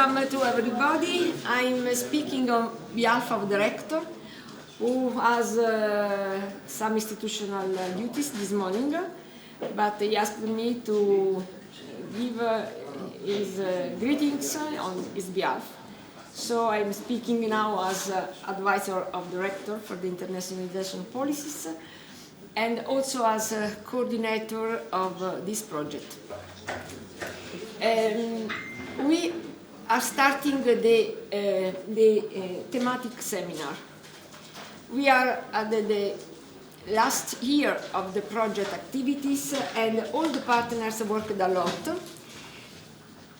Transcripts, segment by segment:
Welcome to everybody. I'm speaking on behalf of the rector, who has some institutional duties this morning, but he asked me to give his greetings on his behalf. So I'm speaking now as advisor of the rector for the internationalization policies and also as a coordinator of this project. We are starting the thematic seminar. We are at the last year of the project activities, and all the partners worked a lot,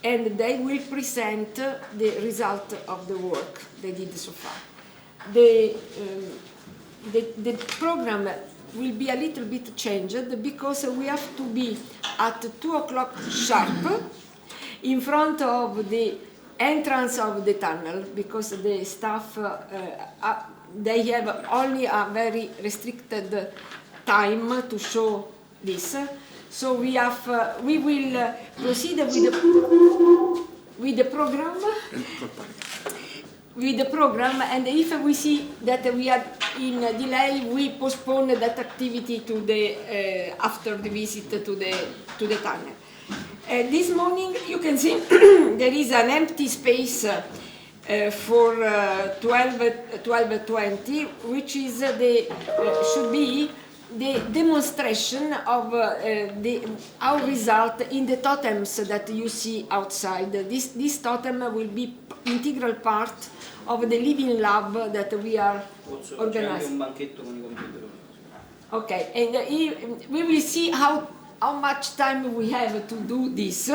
and they will present the result of the work they did so far. The program will be a little bit changed because we have to be at 2 o'clock sharp in front of the entrance of the tunnel, because the staff they have only a very restricted time to show this. So we will proceed with the program. And if we see that we are in delay, we postpone that activity to the after the visit to the tunnel. This morning, you can see there is an empty space for 12:20, which is should be the demonstration of our result in the totems that you see outside. This totem will be integral part of the living lab that we are organizing. Okay, and we will see how much time we have to do this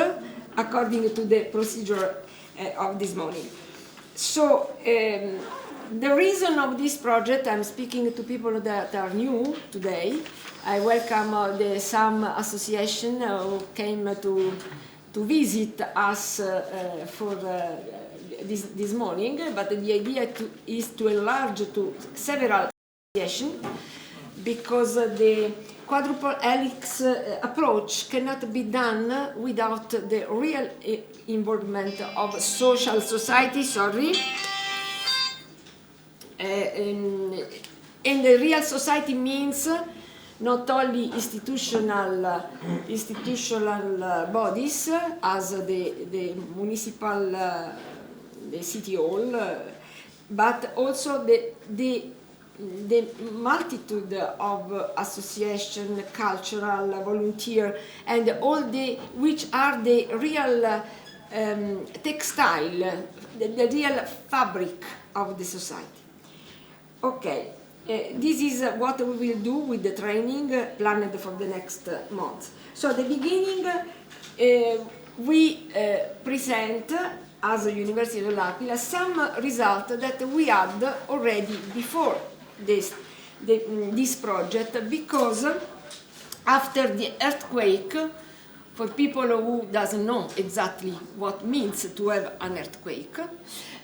according to the procedure of this morning. So the reason of this project, I'm speaking to people that are new today. I welcome some association who came to visit us for this morning, but the idea is to enlarge to several associations, because the quadruple helix approach cannot be done without the real involvement of social society, and the real society means not only institutional bodies as the municipal, the city hall, but also the multitude of association, cultural, volunteer, and all which are the real textile, the real fabric of the society. Okay, this is what we will do with the training planned for the next month. So at the beginning, we present as a University of dell'Aquila some results that we had already before this project, because after the earthquake, for people who doesn't know exactly what means to have an earthquake,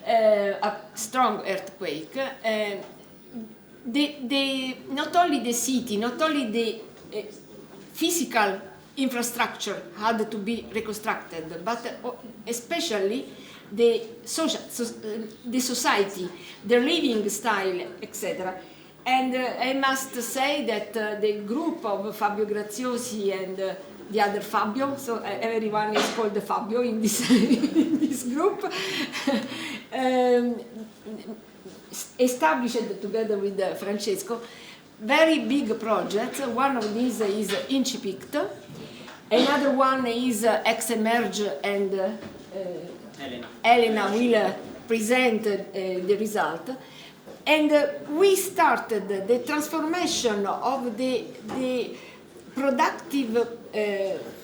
a strong earthquake, not only the city, not only the physical infrastructure had to be reconstructed, but especially the society, the living style, etc. And I must say that the group of Fabio Graziosi and the other Fabio, so everyone is called Fabio in this in this group, established together with Francesco very big projects. One of these is Incipit, another one is Ex-Emerge, and Elena will present the result. And we started the transformation of the productive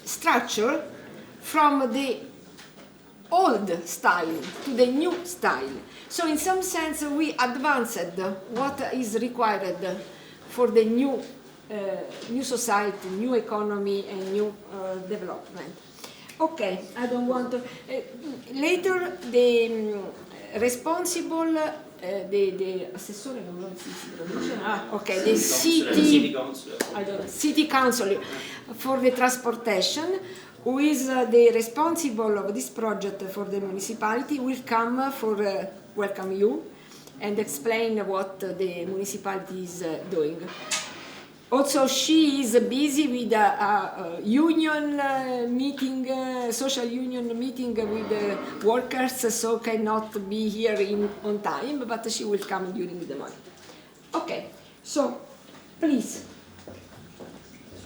structure from the old style to the new style. So in some sense we advanced what is required for the new society, new economy, and new development. Okay, I don't want to... later the responsible, the assessore, non si traduce? Okay, the city council for the transportation who is the responsible of this project for the municipality, will come for welcome you and explain what the municipality is doing. Also, she is busy with a union meeting, social union meeting with the workers, so cannot be here on time, but she will come during the morning. Okay, so please,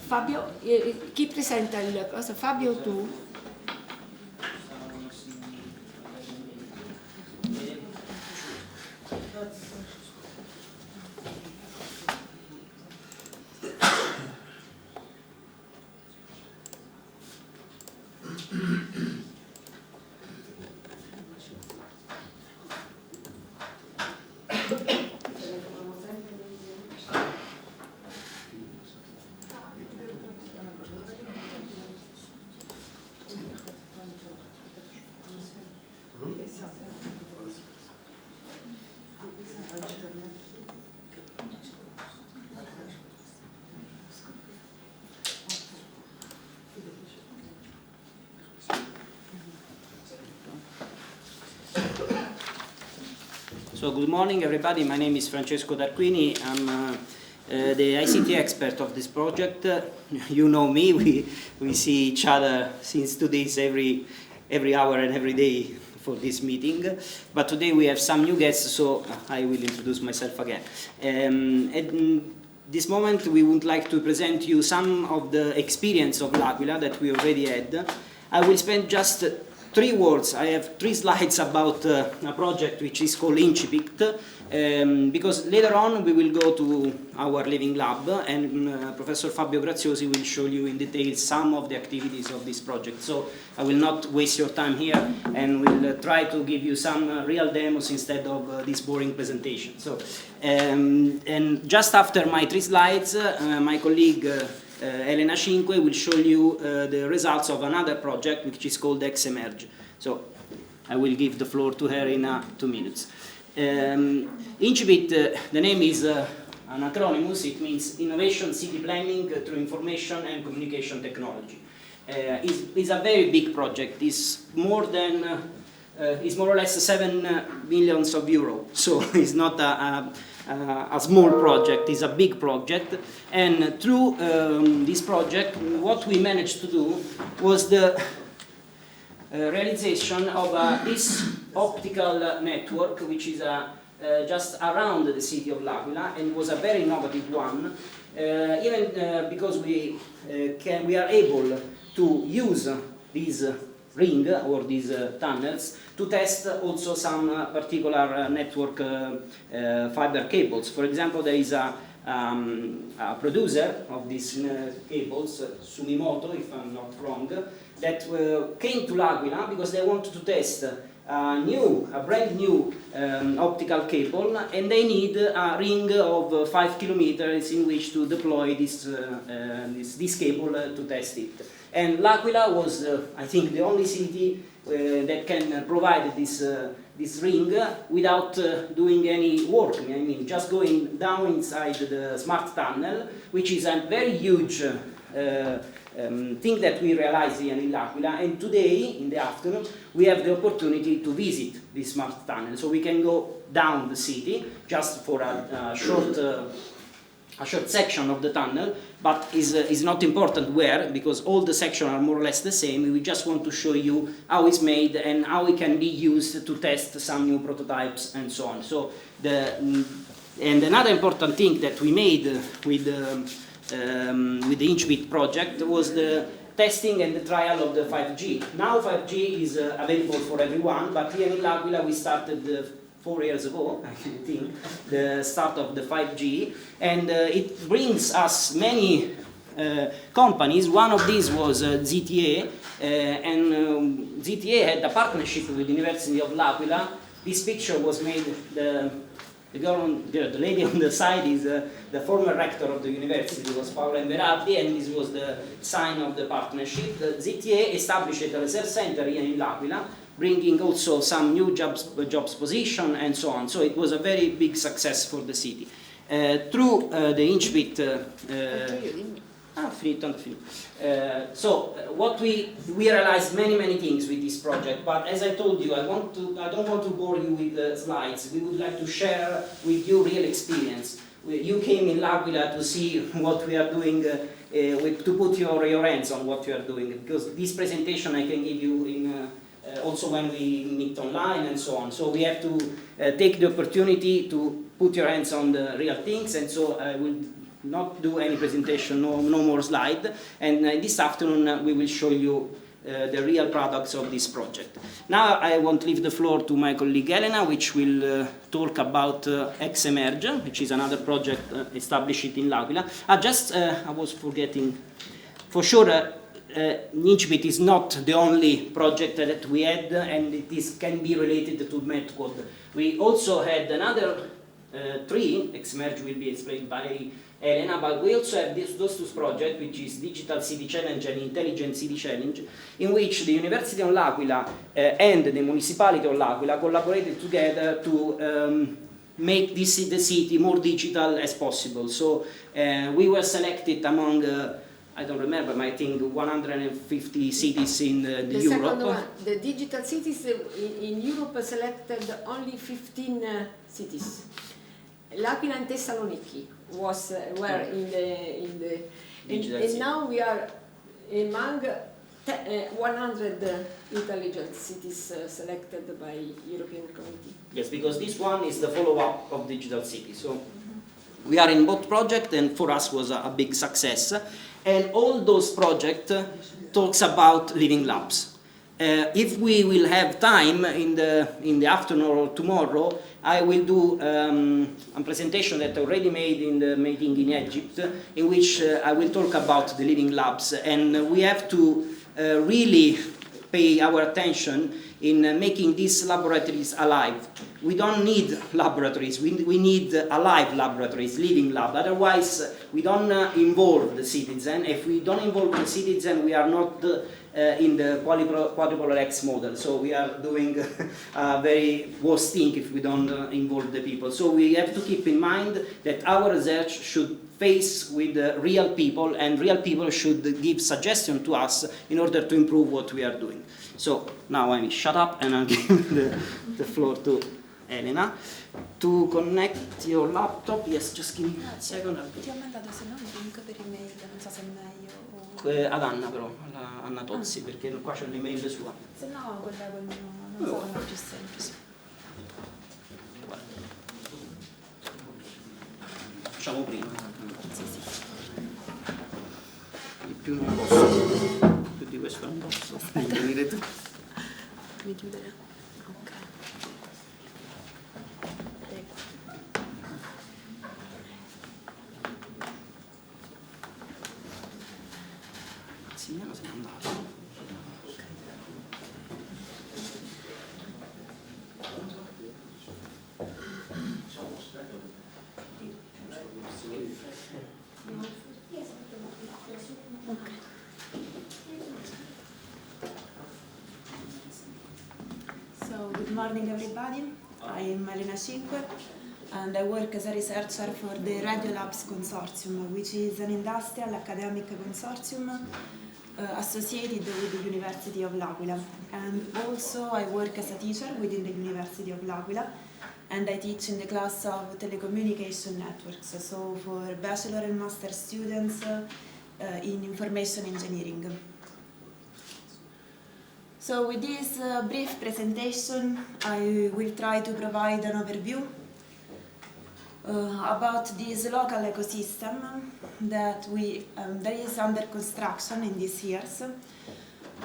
Fabio, chi presenta il cosa? Fabio, tu? So good morning, everybody. My name is Francesco D'Arquini. I'm the ICT expert of this project. You know me. We see each other since 2 days every hour and every day for this meeting. But today we have some new guests, so I will introduce myself again. At this moment, we would like to present you some of the experience of l'Aquila that we already had. I will spend just 3 words. I have 3 slides about a project which is called Incipit, because later on we will go to our living lab and Professor Fabio Graziosi will show you in detail some of the activities of this project. So I will not waste your time here and will try to give you some real demos instead of this boring presentation. So, and just after my 3 slides, my colleague Elena Cinque will show you the results of another project which is called Emerge. So I will give the floor to her in 2 minutes. Incipit, the name is an acronym. It means Innovation City Planning through Information and Communication Technology. It's a very big project. It's more or less 7 million euros. So it's not a small project, is a big project, and through this project what we managed to do was the realization of this optical network which is just around the city of l'Aquila and was a very innovative one, even because we are able to use these ring or these tunnels to test also some particular network fiber cables. For example, there is a producer of these cables, Sumimoto, if I'm not wrong, that came to l'Aquila because they wanted to test a brand new optical cable, and they need a ring of 5 kilometers in which to deploy this cable to test it. And l'Aquila was, I think, the only city that can provide this ring without doing any work. I mean, just going down inside the smart tunnel, which is a very huge thing that we realize here in l'Aquila. And today, in the afternoon, we have the opportunity to visit this smart tunnel. So we can go down the city just for a short section of the tunnel, but is not important where, because all the sections are more or less the same. We just want to show you how it's made and how it can be used to test some new prototypes and so on. So and another important thing that we made with the Incipit project was the testing and the trial of the 5G. Now 5G is available for everyone, but here in l'Aquila we started 4 years ago, I think, the start of the 5G, and it brings us many companies. One of these was ZTA, and ZTA had a partnership with the University of l'Aquila. This picture was made, the lady on the side is the former rector of the university, was Paola Inverardi, and this was the sign of the partnership. The ZTA established a research center here in l'Aquila, bringing also some new jobs position and so on. So it was a very big success for the city. Through the Incipit Finito. What we realized many things with this project, but as I told you, I don't want to bore you with the slides. We would like to share with you real experience. You came in L'Aquila to see what we are doing, to put your hands on what we are doing, because this presentation I can give you in also when we meet online and so on. So we have to take the opportunity to put your hands on the real things, and so I will not do any presentation, no more slide, and this afternoon we will show you the real products of this project. Now I want to leave the floor to my colleague Elena, which will talk about Emerge, which is another project established in L'Aquila. I was forgetting, for sure, Ninchbit is not the only project that we had, and it can be related to MedCode. We also had another three. Emerge will be explained by Elena, but we also have those two projects, which is Digital City Challenge and Intelligent City Challenge, in which the University of L'Aquila and the Municipality of L'Aquila collaborated together to make the city more digital as possible. So we were selected among, I don't remember, I think 150 cities in Europe. Second one, the digital cities in Europe selected only 15 cities. L'Aquila and Thessaloniki were in the and now we are among 100 intelligent cities selected by European Committee. Yes, because this one is the follow-up of Digital City. So we are in both projects, and for us was a big success. And all those projects talks about living labs. If we will have time in the afternoon or tomorrow, I will do a presentation that I already made in the meeting in Egypt, in which I will talk about the living labs, and we have to really pay our attention in making these laboratories alive. We don't need laboratories, we need alive laboratories, living labs. Otherwise, we don't involve the citizen. If we don't involve the citizen, we are not in the quadruple X model. So we are doing a very worse thing if we don't involve the people. So we have to keep in mind that our research should face with real people, and real people should give suggestions to us in order to improve what we are doing. So now I shut up and I'll give the floor to Elena. To connect your laptop, yes, just give me a second. Ti ho mandato se no un link per email, non so se è meglio o... Ad Anna però, Anna Tozzi, perché qua c'è l'email sua. Se no quella col mio, non so, è più semplice. Facciamo prima. Sì, sì. Di più non posso, più di questo non posso. Aspetta. Devi chiudere? Ok. Prego. Massimiliano se n'è andato. So, good morning everybody. I am Elena Cinque and I work as a researcher for the Radio Labs Consortium, which is an industrial academic consortium associated with the University of L'Aquila. And also I work as a teacher within the University of L'Aquila, and I teach in the class of telecommunication networks, so for bachelor and master students in information engineering. So with this brief presentation, I will try to provide an overview about this local ecosystem that is under construction in these years,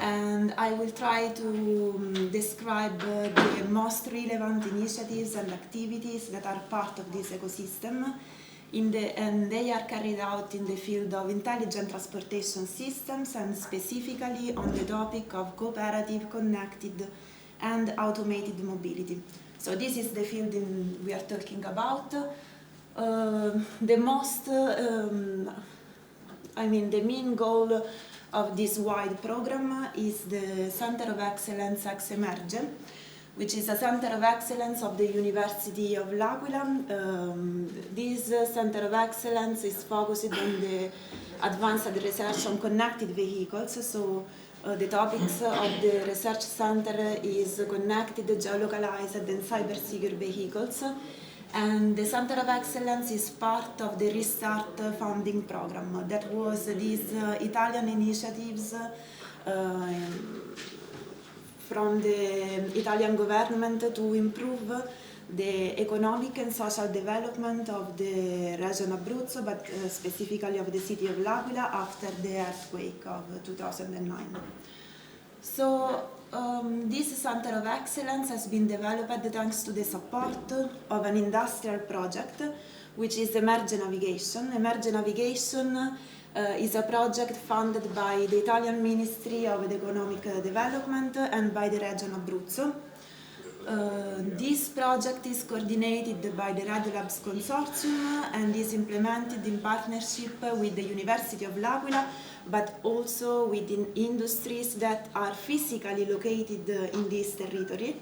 and I will try to describe the most relevant initiatives and activities that are part of this ecosystem, and they are carried out in the field of intelligent transportation systems, and specifically on the topic of cooperative, connected and automated mobility. So this is the field we are talking about. The main goal of this wide program is the Center of Excellence Emerge, which is a center of excellence of the University of L'Aquila. This center of excellence is focused on the advanced research on connected vehicles. So the topics of the research center is connected, geolocalized and cyber-secure vehicles. And the Center of Excellence is part of the Restart funding program. That was these Italian initiatives from the Italian government to improve the economic and social development of the region Abruzzo, but specifically of the city of L'Aquila after the earthquake of 2009. So this Center of Excellence has been developed thanks to the support of an industrial project, which is Emerge Navigation. Emerge Navigation is a project funded by the Italian Ministry of Economic Development and by the region Abruzzo. This project is coordinated by the Radiolabs Consortium and is implemented in partnership with the University of L'Aquila, but also within industries that are physically located in this territory,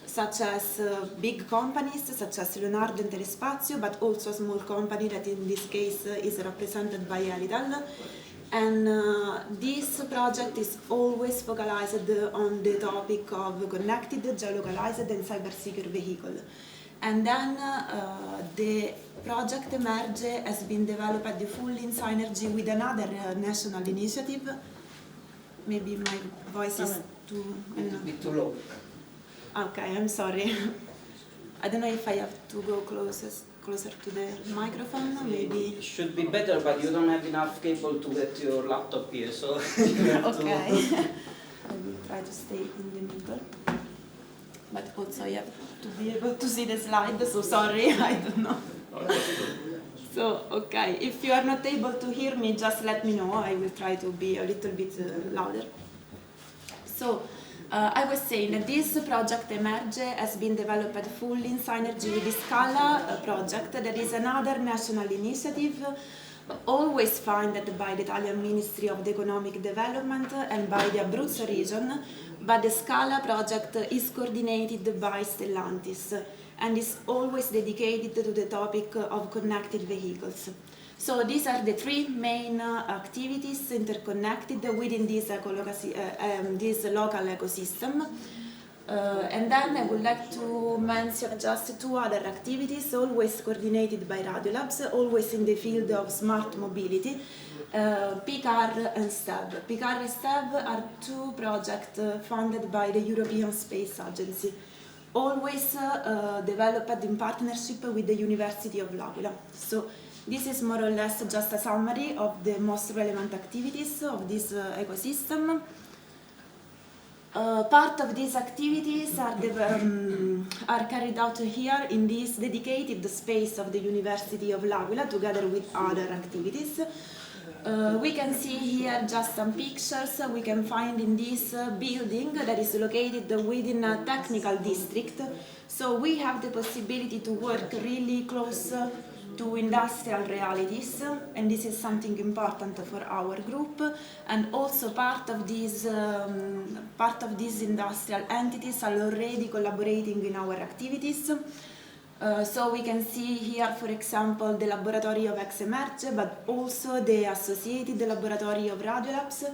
such as big companies such as Leonardo and Telespazio, but also a small company that in this case is represented by Eritel. And this project is always focused on the topic of connected, geolocalized and cyber-secure vehicle. And then the project Emerge has been developed fully in synergy with another national initiative. Maybe my voice is too low. Okay, I'm sorry. I don't know if I have to go closer to the microphone, maybe. It should be better, but you don't have enough cable to get your laptop here, so you have okay. to... I will try to stay in the middle. But also I have to be able to see the slide, so sorry, I don't know. So, okay, if you are not able to hear me, just let me know. I will try to be a little bit louder. So, I was saying that this project Emerge has been developed fully in synergy with the Scala project. That is another national initiative, always funded by the Italian Ministry of Economic Development and by the Abruzzo region, but the Scala project is coordinated by Stellantis and is always dedicated to the topic of connected vehicles. So these are the three main activities interconnected within this local ecosystem. And then I would like to mention just two other activities, always coordinated by Radiolabs, always in the field of smart mobility, PICAR and STEB. PICAR and STEB are two projects funded by the European Space Agency, always developed in partnership with the University of L'Aquila. So this is more or less just a summary of the most relevant activities of this ecosystem. Part of these activities are carried out here in this dedicated space of the University of L'Aquila, together with other activities. We can see here just some pictures we can find in this building that is located within a technical district. So we have the possibility to work really close to industrial realities, and this is something important for our group. And also part of these industrial entities are already collaborating in our activities. So we can see here, for example, the laboratory of Emerge, but also the associated laboratory of Radiolabs,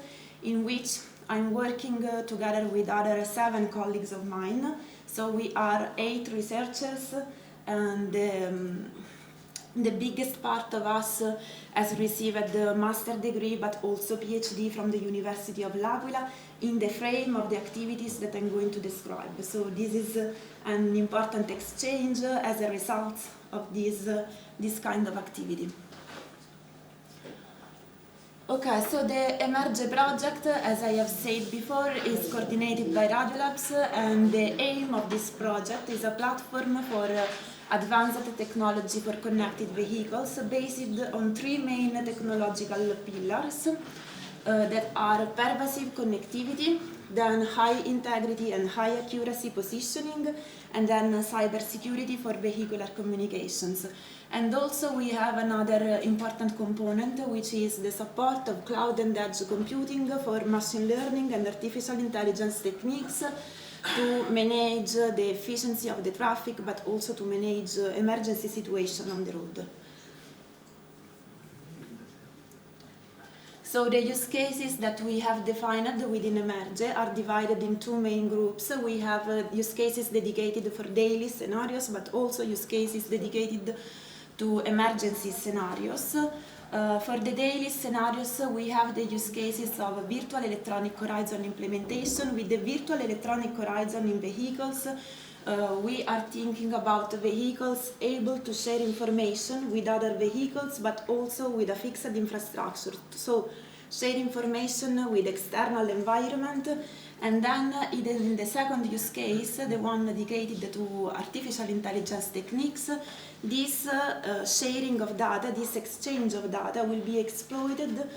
in which I'm working together with other 7 colleagues of mine. So we are 8 researchers, and the biggest part of us has received the master degree, but also PhD from the University of L'Aquila in the frame of the activities that I'm going to describe. So this is an important exchange as a result of this kind of activity. Okay, so the Emerge project, as I have said before, is coordinated by Radiolabs, and the aim of this project is a platform for advanced technology for connected vehicles based on 3 main technological pillars that are pervasive connectivity, then high integrity and high accuracy positioning, and then cybersecurity for vehicular communications. And also we have another important component, which is the support of cloud and edge computing for machine learning and artificial intelligence techniques to manage the efficiency of the traffic, but also to manage emergency situation on the road. So the use cases that we have defined within Emerge are divided in two main groups. We have use cases dedicated for daily scenarios, but also use cases dedicated to emergency scenarios. For the daily scenarios, we have the use cases of virtual electronic horizon implementation. With the virtual electronic horizon in vehicles, we are thinking about vehicles able to share information with other vehicles, but also with a fixed infrastructure. So share information with external environment. And then in the second use case, the one dedicated to artificial intelligence techniques, this sharing of data, this exchange of data will be exploited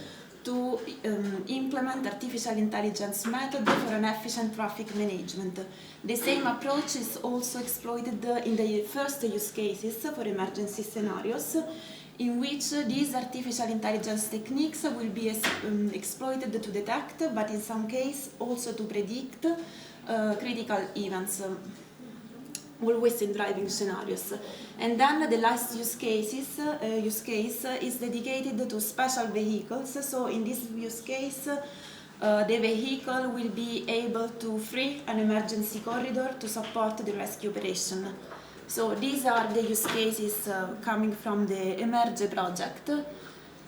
to implement artificial intelligence method for an efficient traffic management. The same approach is also exploited in the first use cases for emergency scenarios, in which these artificial intelligence techniques will be exploited to detect, but in some cases also to predict critical events, always in driving scenarios. And then the last use case is dedicated to special vehicles. So in this use case, the vehicle will be able to free an emergency corridor to support the rescue operation. So these are the use cases coming from the Emerge project.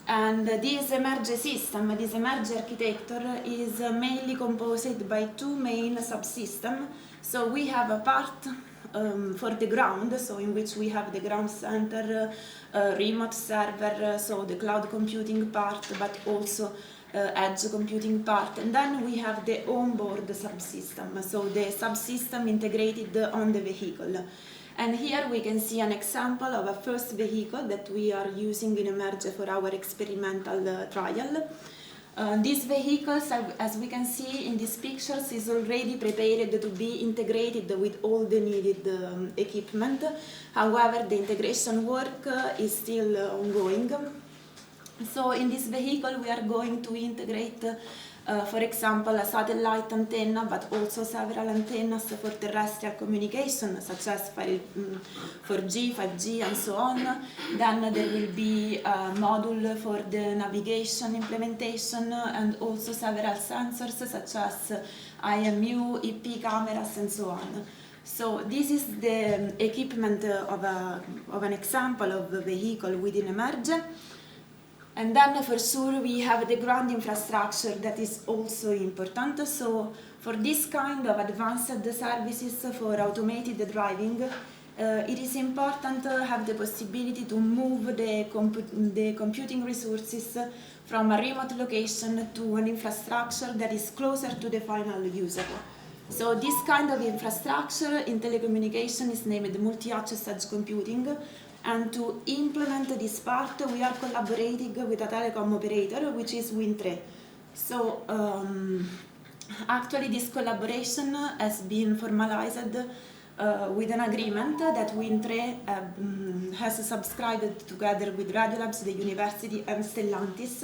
And this Emerge system, this Emerge architecture is mainly composed by two main subsystems. So we have a part for the ground, so in which we have the ground center, remote server, so the cloud computing part, but also edge computing part. And then we have the onboard subsystem, so the subsystem integrated on the vehicle. And here we can see an example of a first vehicle that we are using in Emerge for our experimental trial. These vehicles, as we can see in these pictures, is already prepared to be integrated with all the needed equipment. However, the integration work is still ongoing. So in this vehicle we are going to integrate for example, a satellite antenna, but also several antennas for terrestrial communication, such as 4G, 5G, and so on. Then there will be a module for the navigation implementation, and also several sensors, such as IMU, EP cameras, and so on. So this is the equipment of an example of a vehicle within Emerge. And then for sure we have the ground infrastructure that is also important. So for this kind of advanced services for automated driving, it is important to have the possibility to move the computing resources from a remote location to an infrastructure that is closer to the final user. So this kind of infrastructure in telecommunication is named multi-access edge computing. And to implement this part, we are collaborating with a telecom operator, which is Wind3. So actually this collaboration has been formalized with an agreement that Wind3 has subscribed together with Radiolabs, the University, and Stellantis.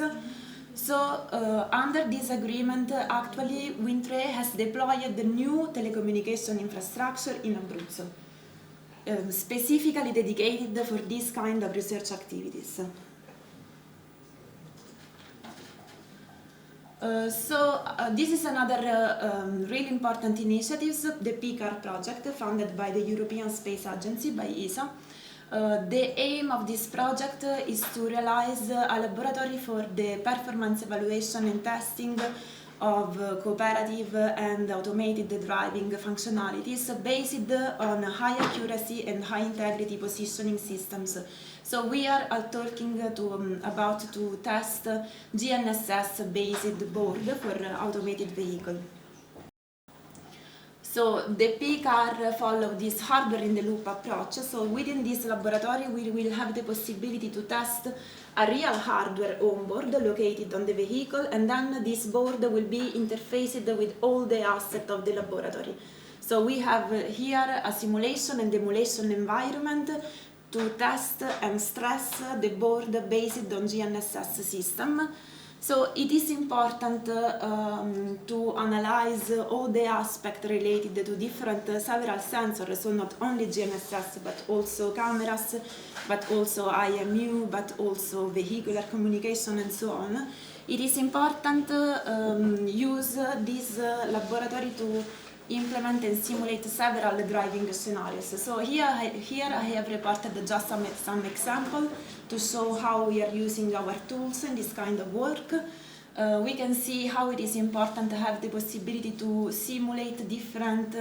So under this agreement, actually Wind3 has deployed the new telecommunication infrastructure in Abruzzo. Specifically dedicated for this kind of research activities. This is another really important initiative, the PCAR project, funded by the European Space Agency, by ESA. The aim of this project is to realize a laboratory for the performance evaluation and testing of cooperative and automated driving functionalities based on high accuracy and high integrity positioning systems. So we are talking about to test GNSS based board for automated vehicle. So the PCAR follow this hardware in the loop approach. So within this laboratory we will have the possibility to test a real hardware on board located on the vehicle, and then this board will be interfaced with all the assets of the laboratory. So we have here a simulation and emulation environment to test and stress the board based on GNSS system. So it is important to analyze all the aspects related to different several sensors, so not only GNSS but also cameras, but also IMU, but also vehicular communication and so on, it is important use this laboratory to implement and simulate several driving scenarios. So here I have reported just some example to show how we are using our tools in this kind of work. We can see how it is important to have the possibility to simulate different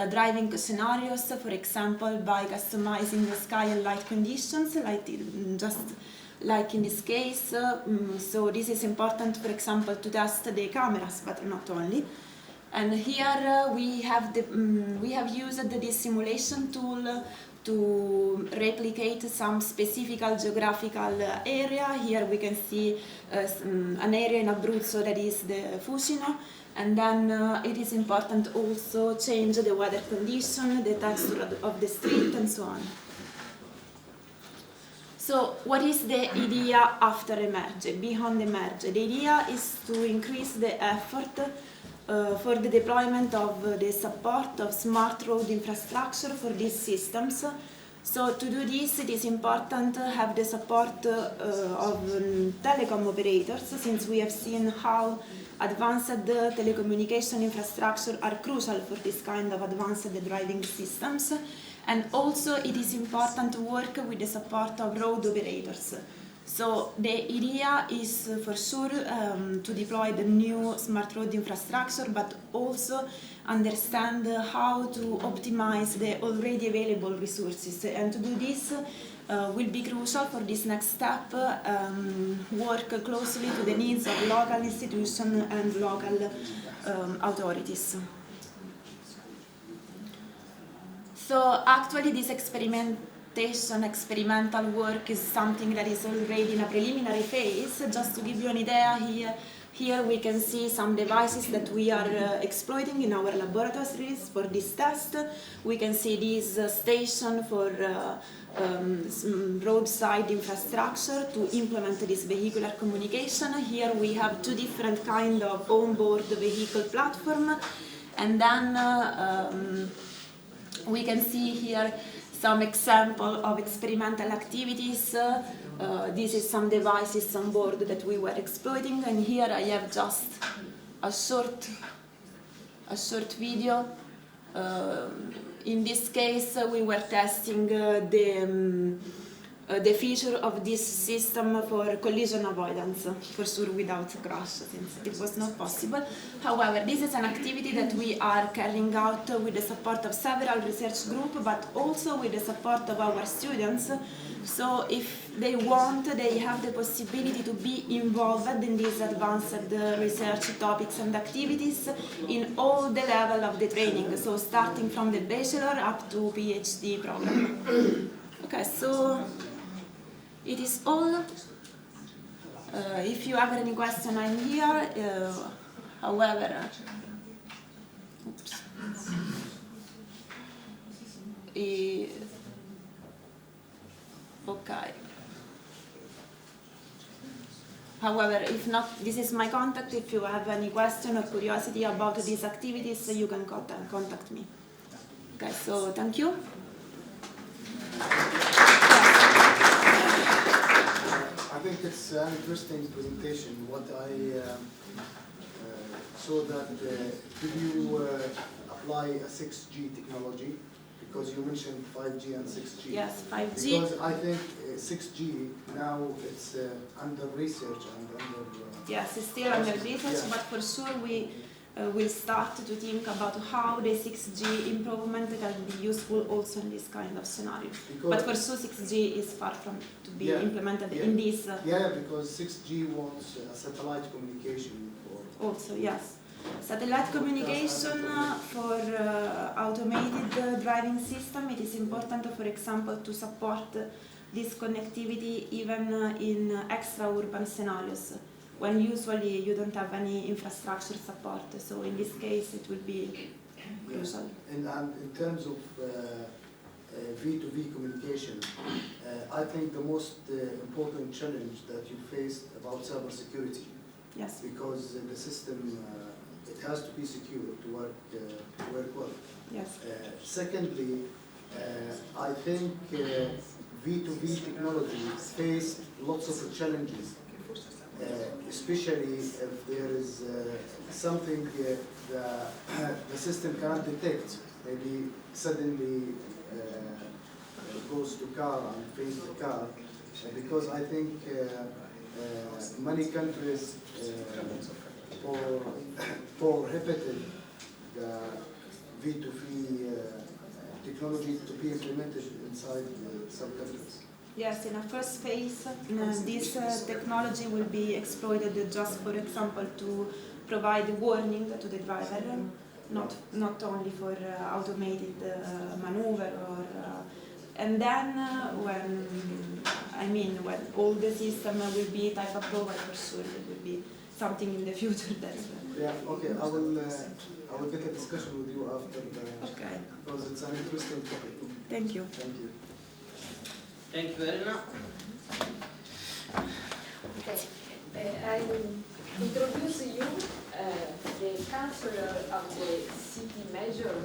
driving scenarios, for example, by customizing the sky and light conditions, just like in this case. So this is important, for example, to test the cameras, but not only. And here we have used this simulation tool to replicate some specific geographical area. Here we can see an area in Abruzzo that is the Fucino, and then it is important also change the weather condition, the texture of the street, and so on. So what is the idea after emerge, beyond emerge? The idea is to increase the effort for the deployment of the support of smart road infrastructure for these systems. So to do this, it is important to have the support of telecom operators, since we have seen how advanced telecommunication infrastructure are crucial for this kind of advanced driving systems. And also it is important to work with the support of road operators. So the idea is for sure to deploy the new smart road infrastructure, but also understand how to optimize the already available resources. And to do this will be crucial for this next step, work closely to the needs of local institutions and local authorities. So actually this experimental work is something that is already in a preliminary phase. Just to give you an idea, here we can see some devices that we are exploiting in our laboratories for this test. We can see this station for roadside infrastructure to implement this vehicular communication. Here we have two different kind of onboard vehicle platform, and then we can see here some example of experimental activities. This is some devices on board that we were exploiting, and here I have just a short video. In this case, we were testing the feature of this system for collision avoidance, for sure without crash, since it was not possible. However, this is an activity that we are carrying out with the support of several research groups, but also with the support of our students. So if they want, they have the possibility to be involved in these advanced research topics and activities in all the level of the training, so starting from the bachelor up to PhD program. Okay, so it is all. If you have any question, I'm here. However, oops. Okay. However, if not, this is my contact. If you have any question or curiosity about these activities, you can contact me. Okay, so thank you. I think it's an interesting presentation. What I saw that did you apply a 6G technology? Because you mentioned 5G and 6G. Yes, 5G. Because I think 6G now it's under research and under. Yes, it's still under research, yeah. But for sure we will start to think about how the 6G improvement can be useful also in this kind of scenario. Because but for sure 6G is far from to be implemented in this. Yeah, because 6G wants satellite communication for. Also, yes. Satellite communication for automated driving system. It is important, for example, to support this connectivity even in extra-urban scenarios, when usually you don't have any infrastructure support. So in this case, it will be crucial. And in terms of V2V communication, I think the most important challenge that you faced about cybersecurity. Yes. Because the system it has to be secure to work well. Yes. Secondly, I think V2V technology faced lots of challenges especially if there is something the system cannot detect, maybe suddenly goes to car and fails the car, because I think many countries prohibited the V2V technology to be implemented inside some countries. Yes, in a first phase, this technology will be exploited just, for example, to provide warning to the driver, not only for automated maneuver or. And then when all the system will be type approval, for sure it will be something in the future that. Yeah. Okay. I will get a discussion with you after. Okay. Because it's an interesting topic. Thank you. Thank you. Thank you, Elena. Okay. I will introduce you the counselor of the city measure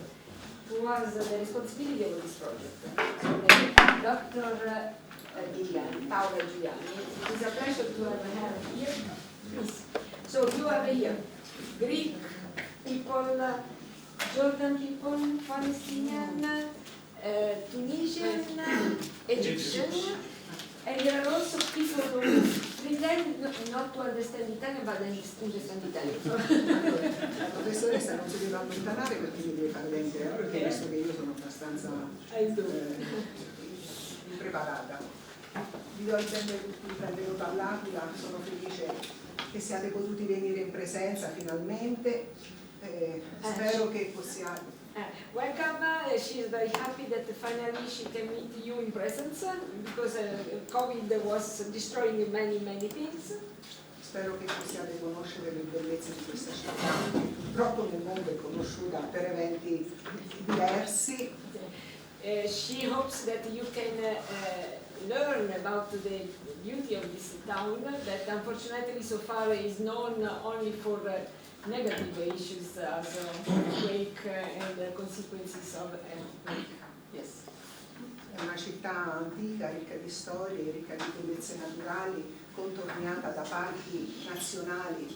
who has the responsibility of this project. So Dr. Giuliani, Paola Giuliani. It is a pleasure to have her here. Please. So you have here Greek people, Jordan people, Palestinian, Tunisian, Egyptian, and there are also people who pretend not to understand Italian but they understand Italian. La professoressa non si deve allontanare perché mi deve fare da interprete, visto che io sono abbastanza impreparata. Vi do il benvenuto all'Aquila, sono felice che siate potuti venire in presenza finalmente, spero che possiate. Welcome. She is very happy that finally she can meet you in presence because COVID was destroying many things. Spero che possiate conoscere le bellezze di questa città, che purtroppo nel mondo è conosciuta per eventi diversi. She hopes that you can learn about the beauty of this town that unfortunately so far is known only for negative issues as quake and the consequences of earthquake. Yes. È una città antica, ricca di storie, ricca di bellezze naturali, contorniata da parchi nazionali,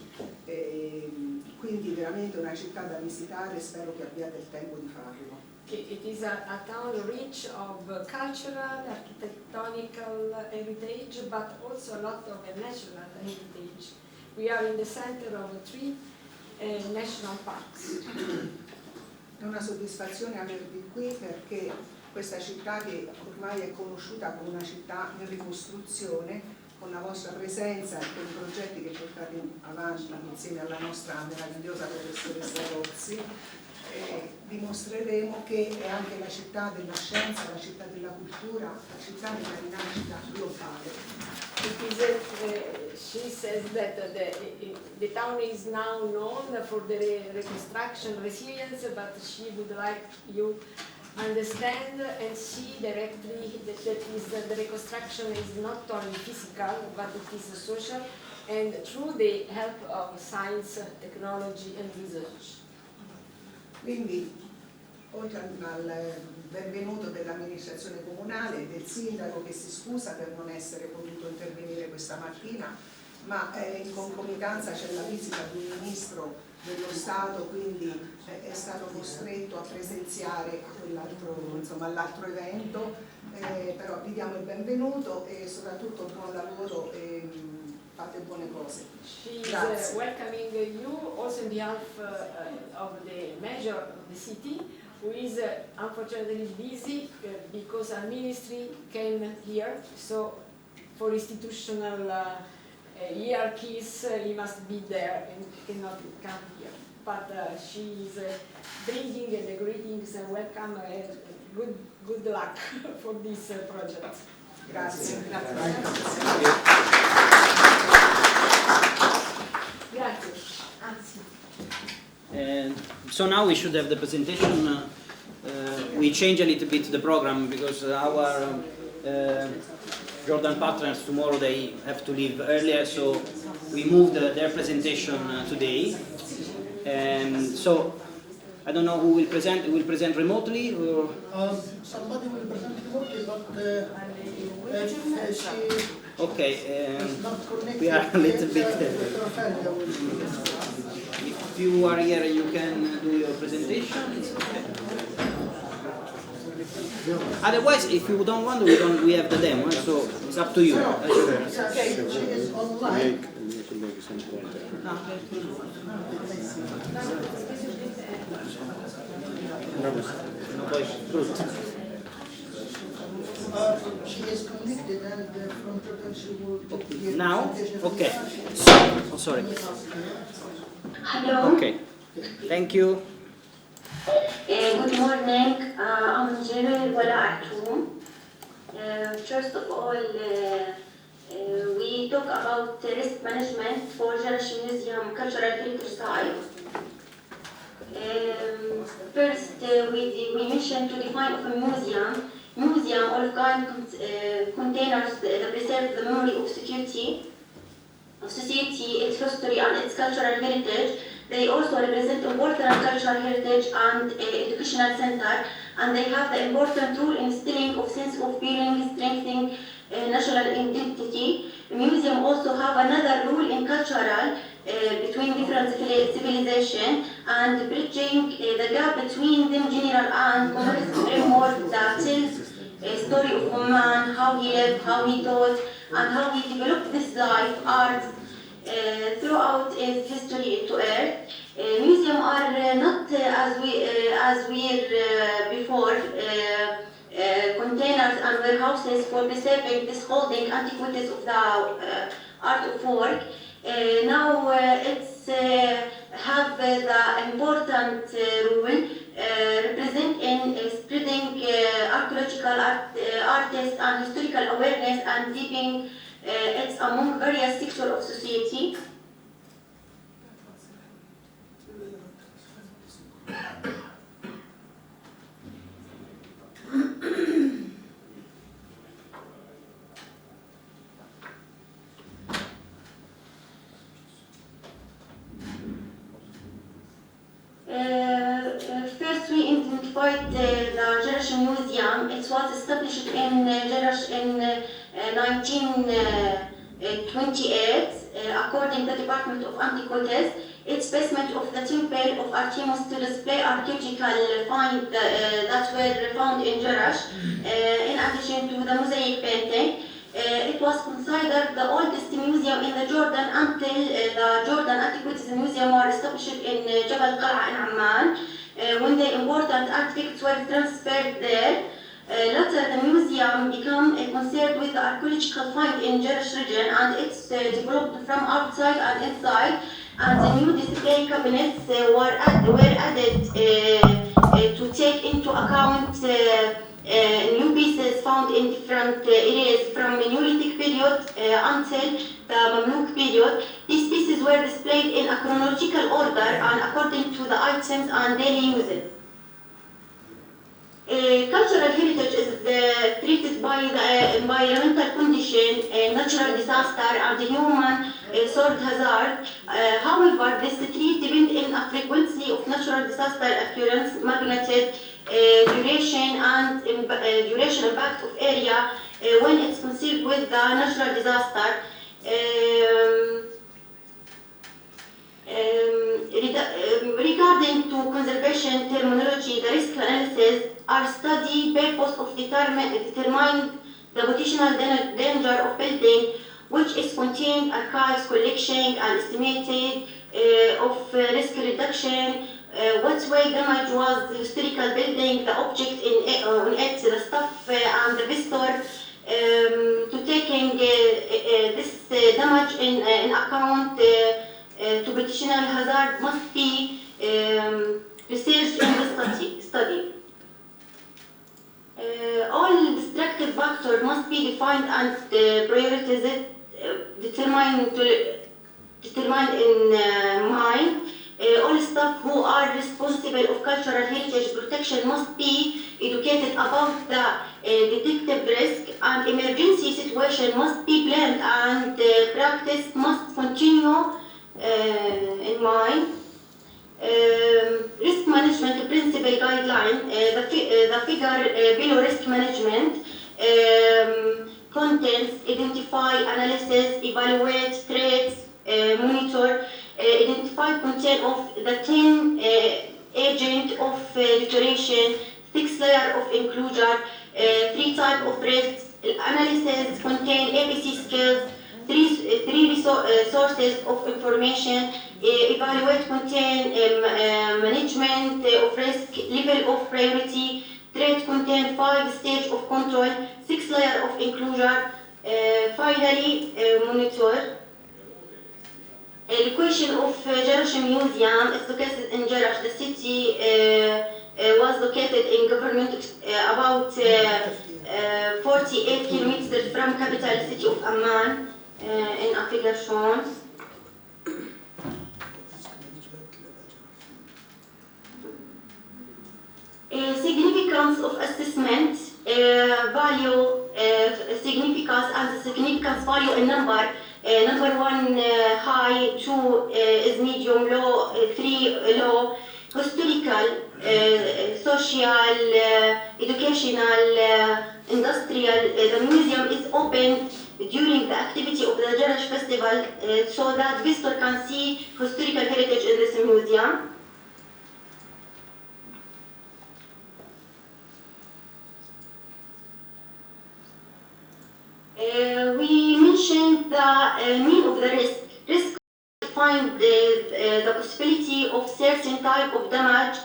quindi veramente una città da visitare e spero che abbiate il tempo di farlo. It is a town rich of cultural, architectonical heritage, but also a lot of natural heritage. We are in the center of 3 national parks. È una soddisfazione avervi qui perché questa città che ormai è conosciuta come una città in ricostruzione, con la vostra presenza e con i progetti che portate avanti insieme alla nostra meravigliosa professoressa Rozzi, dimostreremo che è anche la città della scienza, la città della cultura, la città della rinascita globale. She says that the town is now known for the reconstruction resilience, but she would like you understand and see directly that the reconstruction is not only physical, but it is social, and through the help of science, technology and research. Quindi, oltre al benvenuto dell'amministrazione comunale e del sindaco che si scusa per non essere potuto intervenire questa mattina, ma in concomitanza c'è la visita di un ministro dello Stato, quindi è stato costretto a presenziare all'altro evento, però vi diamo il benvenuto e soprattutto buon lavoro e fate buone cose. She is welcoming you also on behalf of the mayor of the city, who is unfortunately busy because our ministry came here, so for institutional hierarchies he must be there and cannot come here. But she is bringing the greetings and welcome and good luck for this project. Grazie. So now we should have the presentation. We change a little bit the program because our Jordan partners tomorrow they have to leave earlier, so we moved their presentation today. And so I don't know who will present. Will present remotely or? Somebody will present remotely, but if she Okay. is not connected, We are a little bit. Rafael will If you are here, you can do your presentation. It's okay. Otherwise, if you don't want, we have the demo. So it's up to you. She is online. She is connected and from Jordan she will give Now? presentation. Okay. Oh, sorry. Hello. Okay. Thank you. Good morning. I'm General Wala Atum. First of all, we talk about risk management for Jerash Museum Cultural Heritage Site. First, we mentioned to define of a museum. Museum all kind containers that preserve the memory of society, its history and its cultural heritage. They also represent important cultural heritage and educational center, and they have the important role in instilling of sense of belonging, strengthening national identity. The museum also have another role in cultural between different civilizations and bridging the gap between them general and complex framework that tells a story of a man, how he lived, how he thought, and how he developed this life, art, throughout its history to Earth. Museums are not as we before containers and warehouses for preserving this holding antiquities of the art of work. Now it's have the important role represent in spreading archaeological artists and historical awareness and deepening it's among various sectors of society. First, we identified the Jerash Museum. It was established in Jerash in 1928, according to the Department of Antiquities. It's basement of the temple of Artemis to display archaeological finds that were found in Jerash, in addition to the mosaic painting. It was considered the oldest museum in the Jordan until the Jordan Antiquities Museum was established in Jabal Qal'a in Amman, when the important artifacts were transferred there. Later, the museum became concerned with the archaeological find in Jerash region, and it's developed from outside and inside. And the new display cabinets were added to take into account new pieces found in different areas from the Neolithic period until the Mamluk period. These pieces were displayed in a chronological order and according to the items and daily uses. Cultural heritage is treated by the environmental condition, natural disaster, and the human sword hazard. However, this treat depends on a frequency of natural disaster occurrence, magnitude, duration, and duration impact of area when it's considered with the natural disaster. Regarding to conservation terminology, the risk analysis are study purpose of determine the potential danger of building, which is contained archives, collection, and estimated of risk reduction. What way damage was the historical building, the object on it, the staff and the visitor, to taking this damage in account. To potential hazard must be researched in the study. All destructive factors must be defined and prioritized, determined in mind. All staff who are responsible of cultural heritage protection must be educated about the detective risk, and emergency situation must be planned, and practice must continue in mind. Risk management principle guideline, the figure below risk management contains identify, analysis, evaluate, trace, monitor, identify content of the 10 agent of deterioration, 6 layer of enclosure, 3 type of risks. Analysis contain ABC skills, three sources of information. Evaluate contain management of risk, level of priority. Trade contain 5 stage of control, 6 layer of enclosure. Finally, monitor. Location of Jerash Museum is located in Jerash. The city was located in government about 48 kilometers from capital city of Amman, in a figure shown. Significance of assessment, value, significance and significance value in number. Number 1 high, 2 is medium, low, 3 low. Historical, social, educational, industrial. The museum is open during the activity of the Jerash Festival so that visitor can see historical heritage in this museum. We mentioned the mean of the risk. Risk find the possibility of certain type of damage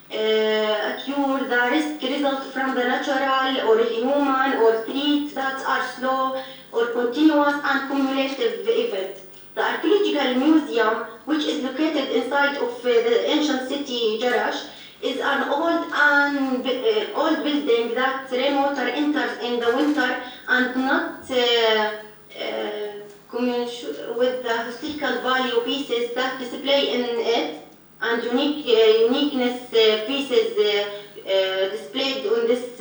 occur. The risk result from the natural or human or threats that are slow or continuous and cumulative event. The archaeological museum, which is located inside of the ancient city Jerash, is an old building that rainwater enters in the winter and not with the historical value pieces that display in it and uniqueness pieces displayed in this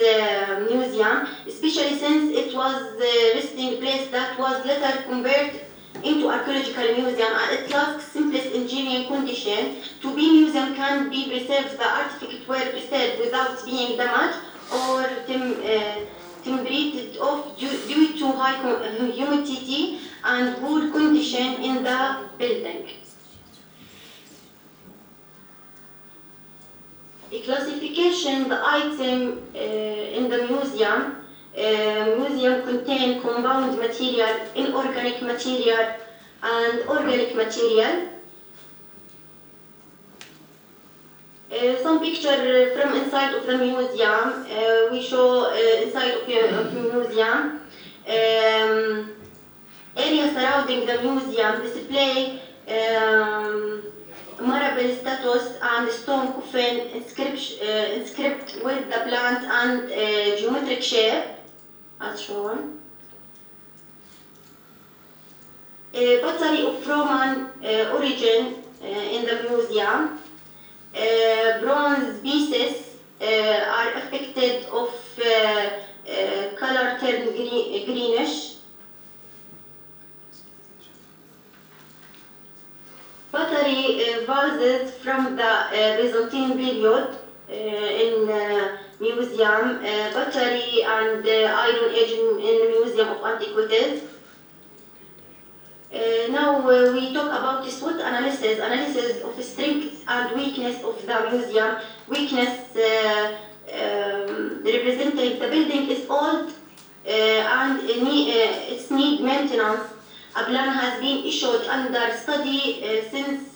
museum, especially since it was a resting place that was later converted into archaeological museum and it lacks simplest engineering condition. To be museum can be preserved, the artifacts were preserved without being damaged or tempered off due to high humidity and poor condition in the building. A classification, the item in the museum. Museum contain compound material, inorganic material, and organic material. Some picture from inside of the museum. We show inside of the museum. Area surrounding the museum display marble statues and stone coffin inscribed with the plant and geometric shape as shown. A pottery of Roman origin in the museum. Bronze pieces are affected of color turned greenish. Pottery vases from the Byzantine period in museum. Pottery and iron age in Museum of Antiquities. Now we talk about the SWOT analysis of the strength and weakness of the museum. Weakness representing the building is old and it needs maintenance. A plan has been issued under study since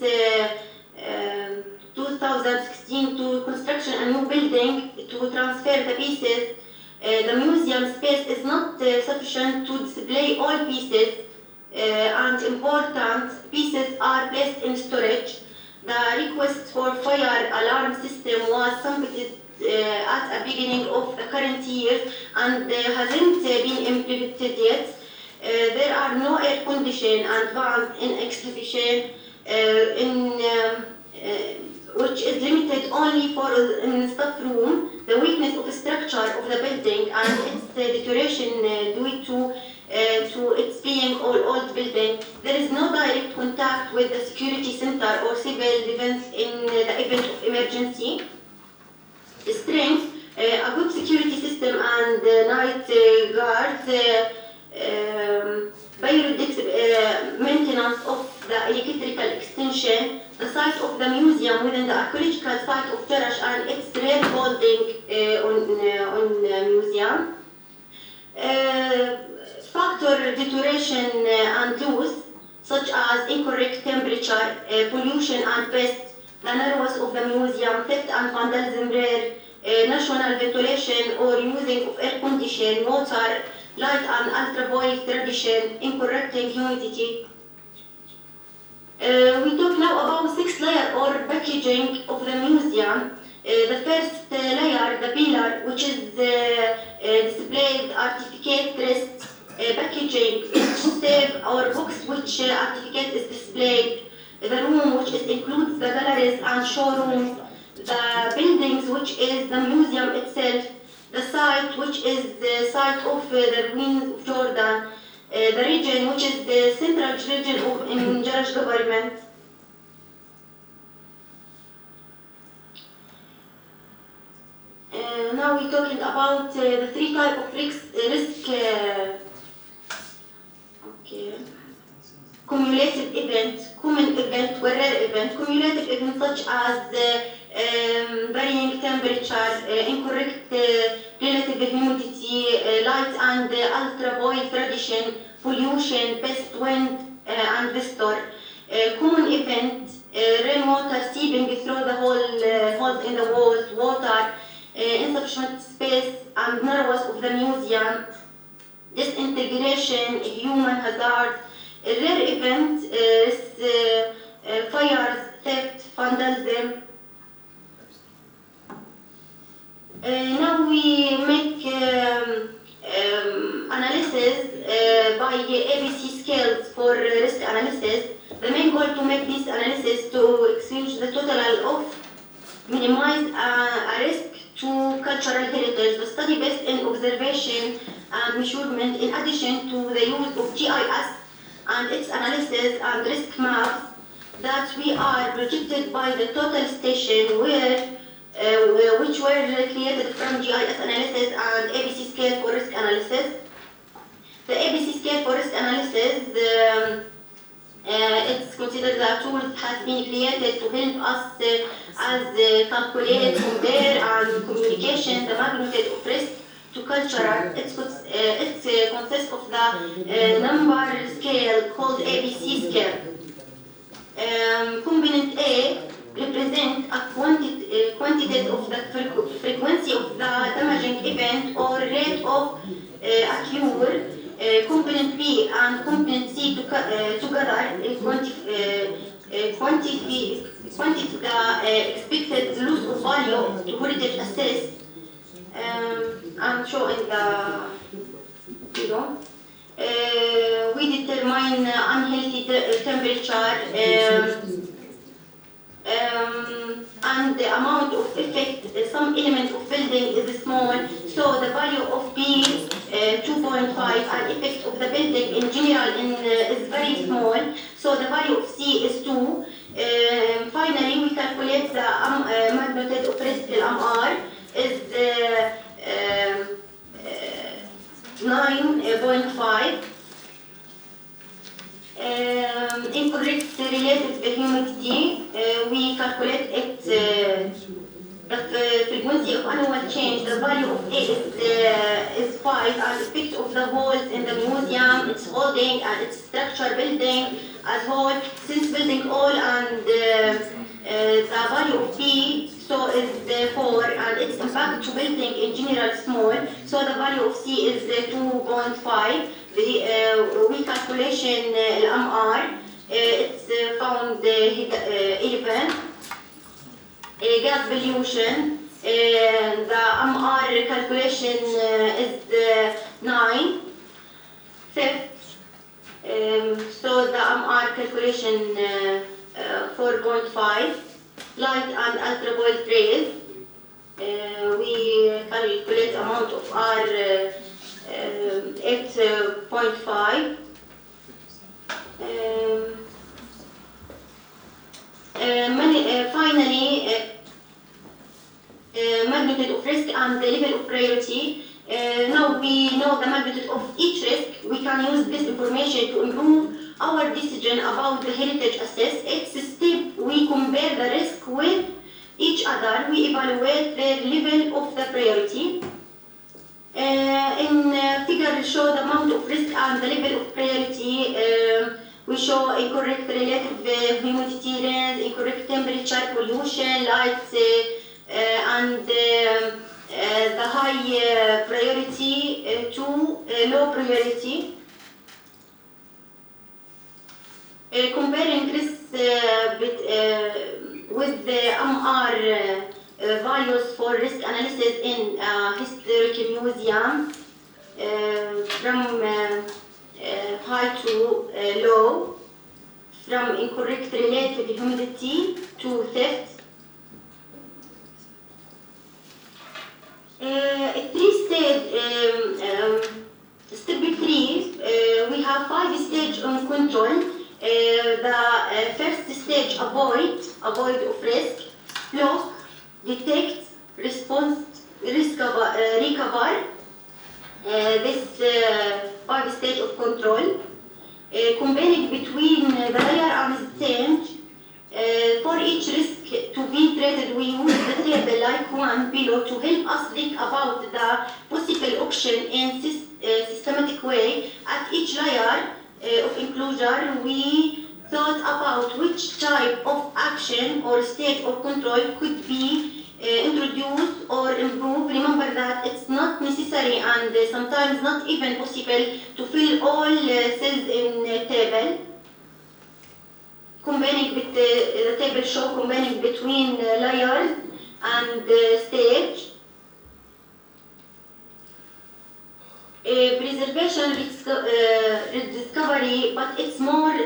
2016 to construction a new building to transfer the pieces. The museum space is not sufficient to display all pieces and important pieces are placed in storage. The request for fire alarm system was submitted at the beginning of the current year and hasn't been implemented yet. There are no air condition and fans in exhibition which is limited only for in staff room. The weakness of the structure of the building and its deterioration due to to its being all old building. There is no direct contact with the security center or civil defense in the event of emergency. Strength, a good security system and night guards, periodic maintenance of the electrical extension, the site of the museum within the archaeological site of Jerash and its rare holding on museum. Factor deterioration and loss, such as incorrect temperature, pollution and pests, the narrowness of the museum, theft and vandalism rare, national ventilation or using of air condition, water, light and ultraviolet radiation, incorrect humidity. We talk now about 6 layer or packaging of the museum. The first layer, the pillar, which is displayed artificate crest packaging, each step or box which artificate is displayed, the room which includes the galleries and showrooms, the buildings which is the museum itself, the site which is the site of the ruins of Jordan, the region which is the central region of in Jerash government. Now we're talking about the 3 types of risk cumulative event, common event, or rare event. Cumulative events such as varying temperature, incorrect relative humidity, light and ultraviolet radiation, pollution, pest, wind, and visitor. Common event, rainwater seeping through the holes in the walls, water, insufficient space and narrowness of the museum, disintegration, human hazard. A rare event is fires, theft, vandalism. Now we make analysis by ABC scales for risk analysis. The main goal to make this analysis to exchange the total of minimize a risk to cultural heritage. The study based in observation and measurement in addition to the use of GIS and its analysis and risk maps that we are projected by the total station which were created from GIS analysis and ABC scale for risk analysis. The ABC scale for risk analysis it's considered that tools has been created to help us as calculate, compare and communication the magnitude of risk to cultural. It consists of the number scale called ABC scale. Component A represents a quantity of the frequency of the damaging event or rate of occur. Component B and component C together quantify the expected loss of value to heritage assessed. I'm showing the video. We determine unhealthy temperature and the amount of effect. Some element of building is small, so the value of B 2.5 and effect of the building in general is very small, so the value of C is 2. Finally, we calculate the magnitude of risk MR is 9.5. Incorrect relative humidity, we calculate it, the frequency of annual change, the value of A is 5, and effect of the walls in the museum, its holding and its structure building as whole, since building all and the value of B so is 4 and its impact to building in general small, so the value of C is 2.5. We calculation MR, it's found 11. Gas pollution, the MR calculation is 9. Fifth, so the MR calculation 4.5. Light and ultraviolet rays, we calculate amount of R 8.5 2.5. Finally, magnitude of risk and the level of priority. Now we know the magnitude of each risk. We can use this information to improve our decision about the heritage assess. Each step we compare the risk with each other. We evaluate their level of the priority. In figure show the amount of risk and the level of priority. We show incorrect relative humidity range, incorrect temperature, pollution, light, and the high priority to low priority. Comparing risk with the MR values for risk analysis in historical museum from high to low, from incorrect relative humidity to theft. Step 3, we have 5 stages on control. The first stage, avoid of risk, block, detect, response, recover. This 5 stage of control. Comparing between the layer and stage. For each risk to be treated, we use the table like one below to help us think about the possible option in systematic way. At each layer of enclosure, we thought about which type of action or stage or control could be introduced or improved. Remember that it's not necessary and sometimes not even possible to fill all cells in a table. Combining with the table show combining between layers and stage. Preservation rediscovery, but it's more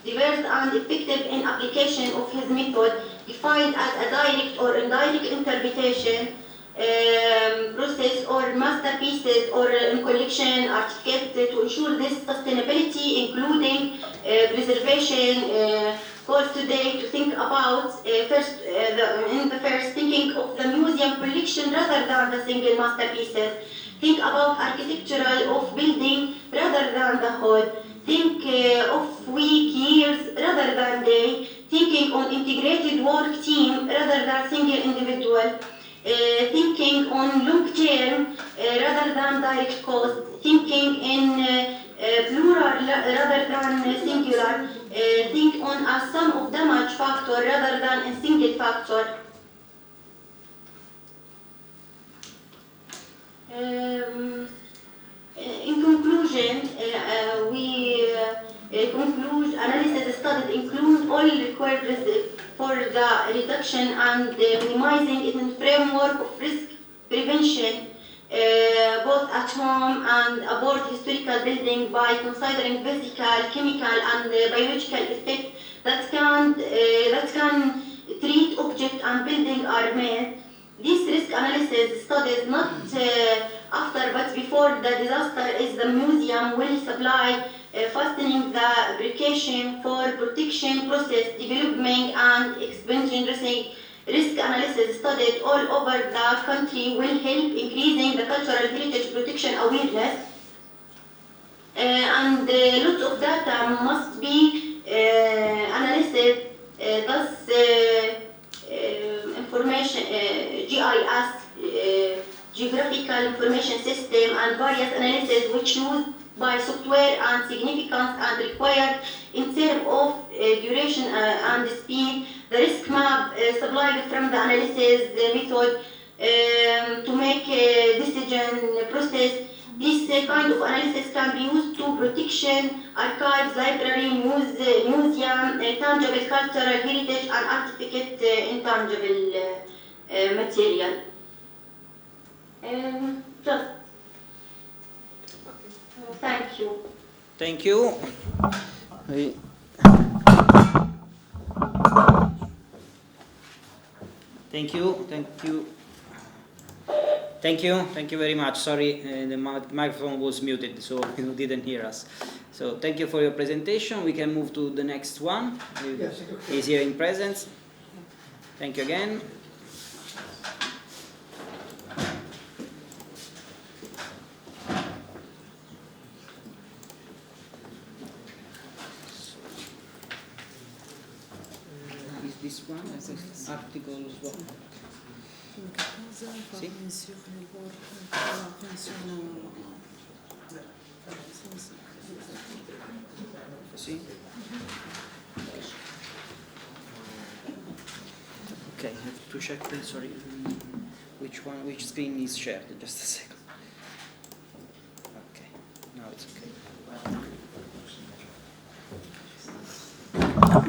diverse and effective in application of his method, defined as a direct or indirect interpretation process or masterpieces or in collection artifacts to ensure this sustainability, including preservation. Calls today to think about in the first thinking of the museum collection rather than the single masterpieces. Think about architectural of building rather than the whole. Think of week, years rather than day. Thinking on integrated work team rather than single individual. Thinking on long term rather than direct cost. Thinking in plural rather than singular. Think on a sum of damage factor rather than a single factor. In conclusion, we conclude analysis studies include all required for the reduction and minimizing it in framework of risk prevention, both at home and aboard historical building by considering physical, chemical, and biological effects that can treat object and building are made. This risk analysis studies not after but before the disaster is the museum will supply fastening the precaution for protection process, development and expansion risk analysis studied all over the country will help increasing the cultural heritage protection awareness. And lots of data must be analyzed, thus information, GIS, geographical information system, and various analyses which used by software and significance and required in terms of duration and speed. The risk map supplied from the analysis method to make a decision process. This kind of analysis can be used to protection, archives, library, museum, tangible cultural heritage, and artifact intangible material. Just thank you. Thank you. Thank you. Thank you very much. Sorry, the microphone was muted, so you didn't hear us. So thank you for your presentation. We can move to the next one. Yes. He's here in presence. Thank you again. Is this one? Article what? Sì. Sì. Okay, I have to check the, sorry, which screen is shared, just a second. Okay, now it's okay.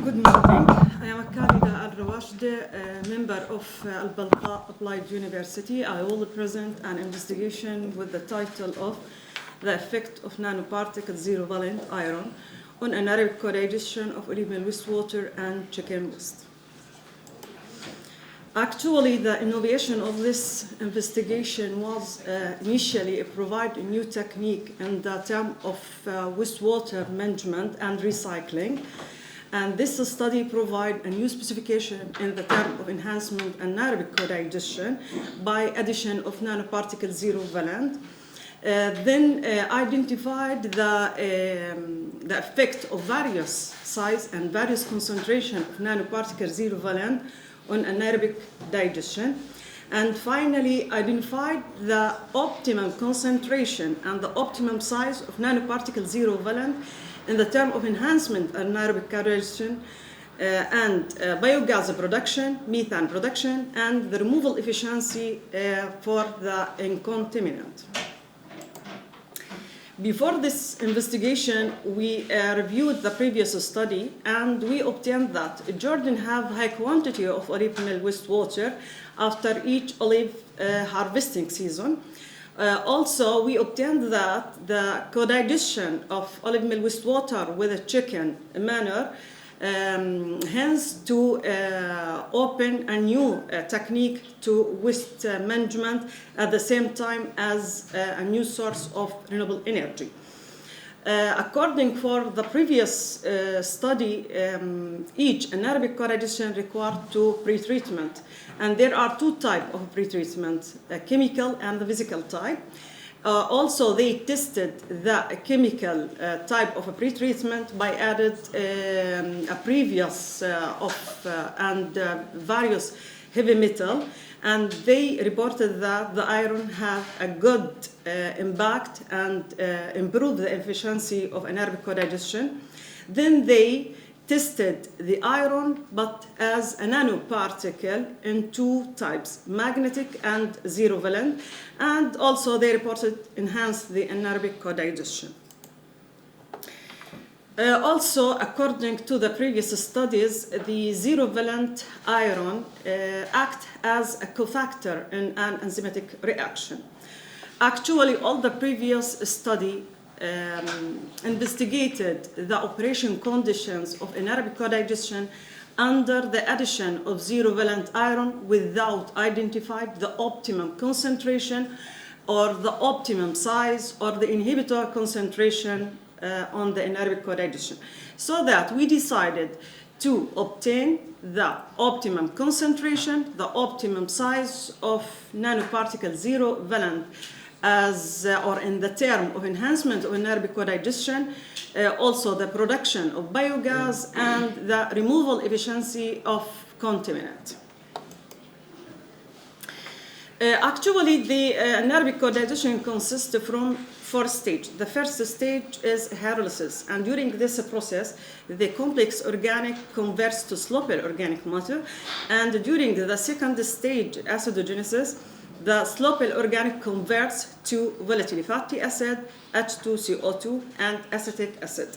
Good morning. I am Khalida Al-Rawashde, a member of Al-Balqa Applied University. I will present an investigation with the title of The Effect of Nanoparticle Zero-Valent Iron on Anaerobic Coagulation of Olive Mill Wastewater and Chicken Waste. Actually, the innovation of this investigation was initially to provide a new technique in the term of wastewater management and recycling. And this study provides a new specification in the term of enhancement and anaerobic coagulation by addition of nanoparticle zero-valent. Then identified the effect of various size and various concentration of nanoparticle zero-valent on anaerobic digestion, and finally identified the optimum concentration and the optimum size of nanoparticle zero-valent in the term of enhancement and anaerobic coagulation and biogas production, methane production, and the removal efficiency for the incontaminant. Before this investigation, we reviewed the previous study, and we obtained that Jordan have high quantity of olive mill wastewater after each olive harvesting season. Also, we obtained that the coagulation of olive mill wastewater with a chicken manner hence to open a new technique to waste management at the same time as a new source of renewable energy. According for the previous study, each anaerobic coagulation required two pretreatment, and there are two types of pretreatment, a chemical and the physical type. Also, they tested the chemical type of a pretreatment by added a previous and various heavy metal, and they reported that the iron have a good impact and improve the efficiency of anaerobic coagulation. Then they tested the iron but as a nanoparticle in two types, magnetic and zero-valent, and also they reported enhanced the anaerobic coagulation. Also, according to the previous studies, the zero-valent iron act as a cofactor in an enzymatic reaction. Actually, all the previous study investigated the operation conditions of anaerobic coagulation under the addition of zero-valent iron without identifying the optimum concentration or the optimum size or the inhibitor concentration on the anaerobic coagulation. So that we decided to obtain the optimum concentration, the optimum size of nanoparticle zero-valent as or in the term of enhancement of anaerobic coagulation, also the production of biogas and the removal efficiency of contaminant. Actually, the anaerobic coagulation consists from 4 stages. The first stage is hydrolysis, and during this process, the complex organic converts to soluble organic matter, and during the second stage, acidogenesis, the soluble organic converts to volatile fatty acid, H2CO2, and acetic acid.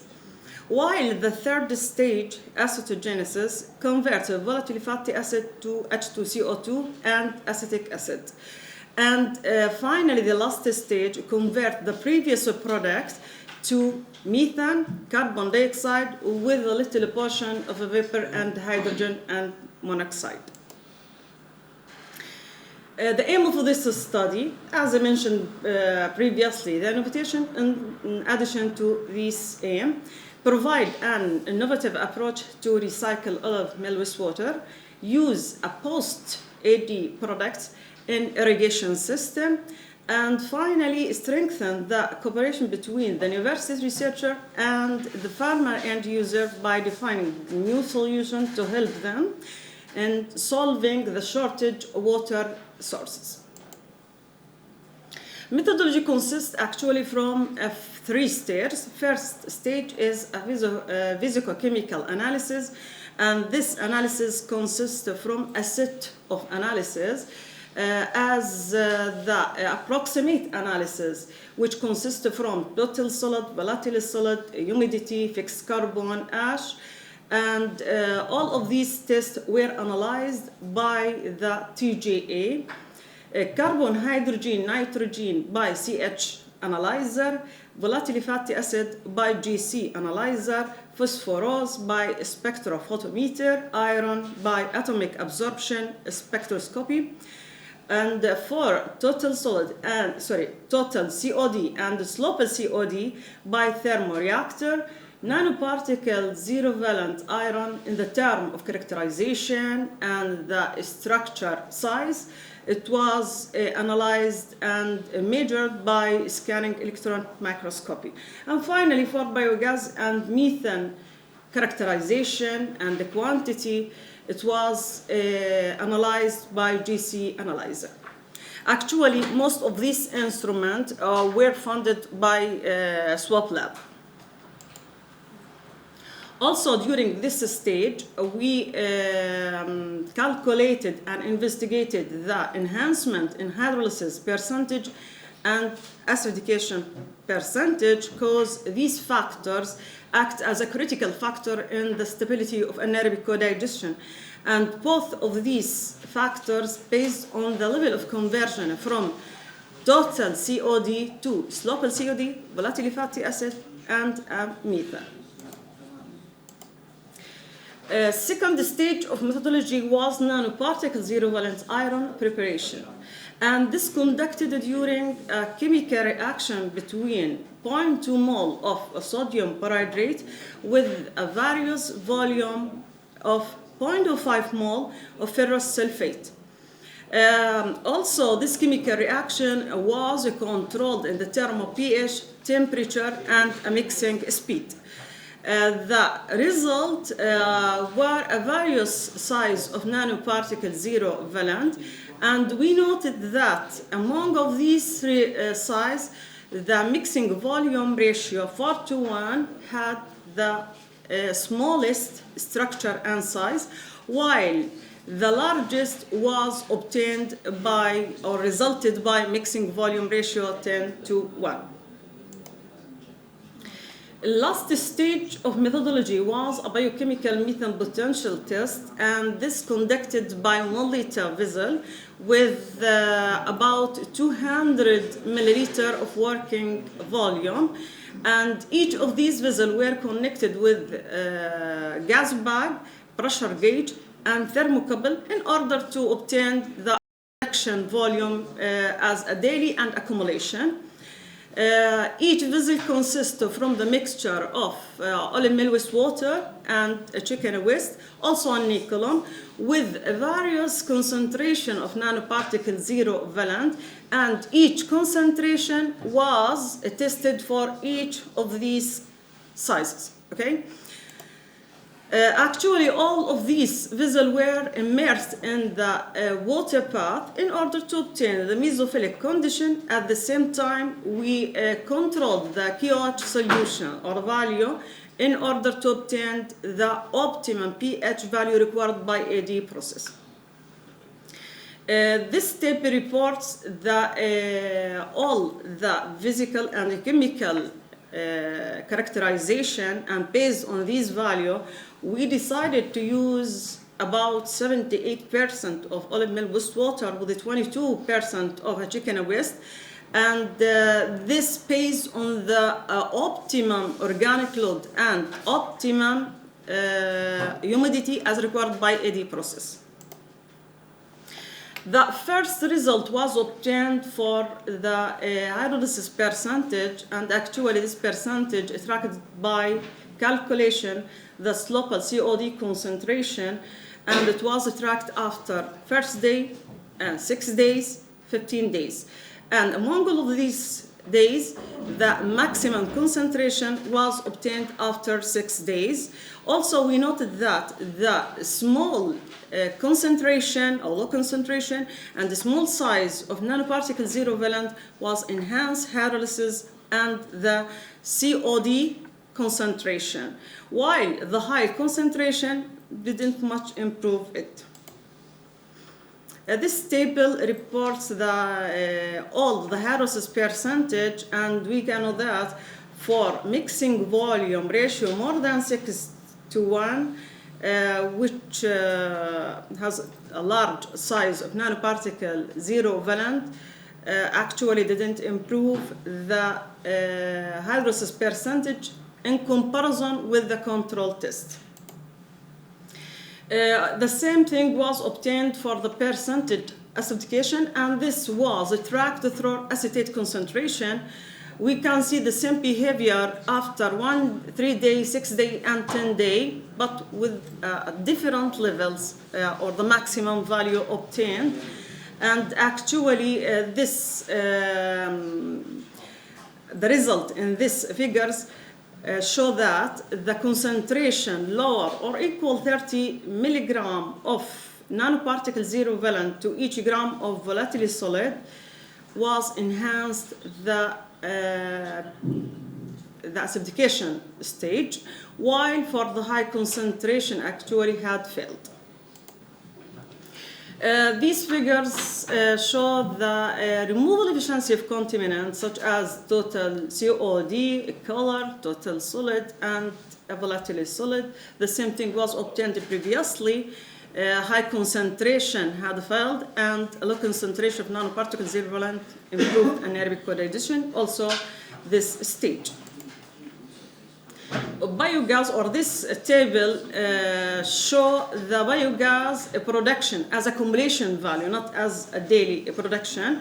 While the third stage, acetogenesis, converts volatile fatty acid to H2CO2 and acetic acid. And finally, the last stage converts the previous product to methane, carbon dioxide, with a little portion of a vapor and hydrogen and monoxide. The aim of this study, as I mentioned previously, the invitation, in addition to this aim, provide an innovative approach to recycle olive mill wastewater, use a post-AD product in irrigation system, and finally strengthen the cooperation between the university researcher and the farmer end user by defining new solutions to help them in solving the shortage of water sources. Methodology consists actually from 3 stages. First stage is a physicochemical analysis, and this analysis consists from a set of analyses as the approximate analysis, which consists from total solid, volatile solid, humidity, fixed carbon, ash, and all of these tests were analyzed by the TGA, carbon, hydrogen, nitrogen by CH analyzer, volatile fatty acid by GC analyzer, phosphorus by spectrophotometer, iron by atomic absorption spectroscopy, and for total solid and total COD and sloped COD by thermoreactor, nanoparticle zero-valent iron in the term of characterization and the structure size. It was analyzed and measured by scanning electron microscopy. And finally, for biogas and methane characterization and the quantity, it was analyzed by GC analyzer. Actually, most of these instruments were funded by Swap Lab. Also, during this stage, we calculated and investigated the enhancement in hydrolysis percentage and acidification percentage, because these factors act as a critical factor in the stability of anaerobic co-digestion. And both of these factors, based on the level of conversion from total COD to sloped COD, volatile fatty acid, and methane. Second stage of methodology was nanoparticle zero-valent iron preparation. And this conducted during a chemical reaction between 0.2 mole of sodium perhydrate with a various volume of 0.05 mole of ferrous sulfate. Also, this chemical reaction was controlled in the term of pH, temperature, and a mixing speed. The result were a various size of nanoparticle zero-valent, and we noted that among of these 3 sizes, the mixing volume ratio 4:1 had the smallest structure and size, while the largest was obtained by or resulted by mixing volume ratio 10:1. Last stage of methodology was a biochemical methane potential test, and this conducted by 1 liter vessel with about 200 milliliter of working volume, and each of these vessels were connected with gas bag, pressure gauge, and thermocouple in order to obtain the reaction volume as a daily and accumulation. Each vessel consists from the mixture of olive mill wastewater and chicken waste, also a nickel, with various concentration of nanoparticle zero-valent, and each concentration was tested for each of these sizes. Okay. Actually, all of these vessels were immersed in the water bath in order to obtain the mesophilic condition. At the same time, we controlled the KOH solution or value in order to obtain the optimum pH value required by AD process. This step reports all the physical and chemical characterization, and based on this value, we decided to use about 78% of olive mill wastewater with 22% of chicken waste, and this based on the optimum organic load and optimum humidity as required by AD process. The first result was obtained for the hydrolysis percentage, and actually this percentage is tracked by calculation the local COD concentration, and it was tracked after first day, 6 days, 15 days. And among all of these days, the maximum concentration was obtained after 6 days. Also, we noted that the small concentration or low concentration and the small size of nanoparticle zero valent was enhanced hydrolysis and the COD concentration, while the high concentration didn't much improve it. This table reports all the hydrolysis percentage, and we can know that for mixing volume ratio more than 6:1, which has a large size of nanoparticle zero valent, actually didn't improve the hydrolysis percentage in comparison with the control test. The same thing was obtained for the percentage acidification, and this was tracked through acetate concentration. We can see the same behavior after 1, 3 day, 6 day, and 10 day, but with different levels or the maximum value obtained. And actually, the result in these figures show that the concentration lower or equal 30 milligram of nanoparticle zero valent to each gram of volatile solid was enhanced the acidification stage, while for the high concentration actually had failed. These figures show the removal efficiency of contaminants such as total COD, color, total solid, and a volatile solid. The same thing was obtained previously. High concentration had failed, and a low concentration of nanoparticle zero valent improved anaerobic coaddition, also this stage. Biogas, or this table, show the biogas production as a accumulation value, not as a daily production.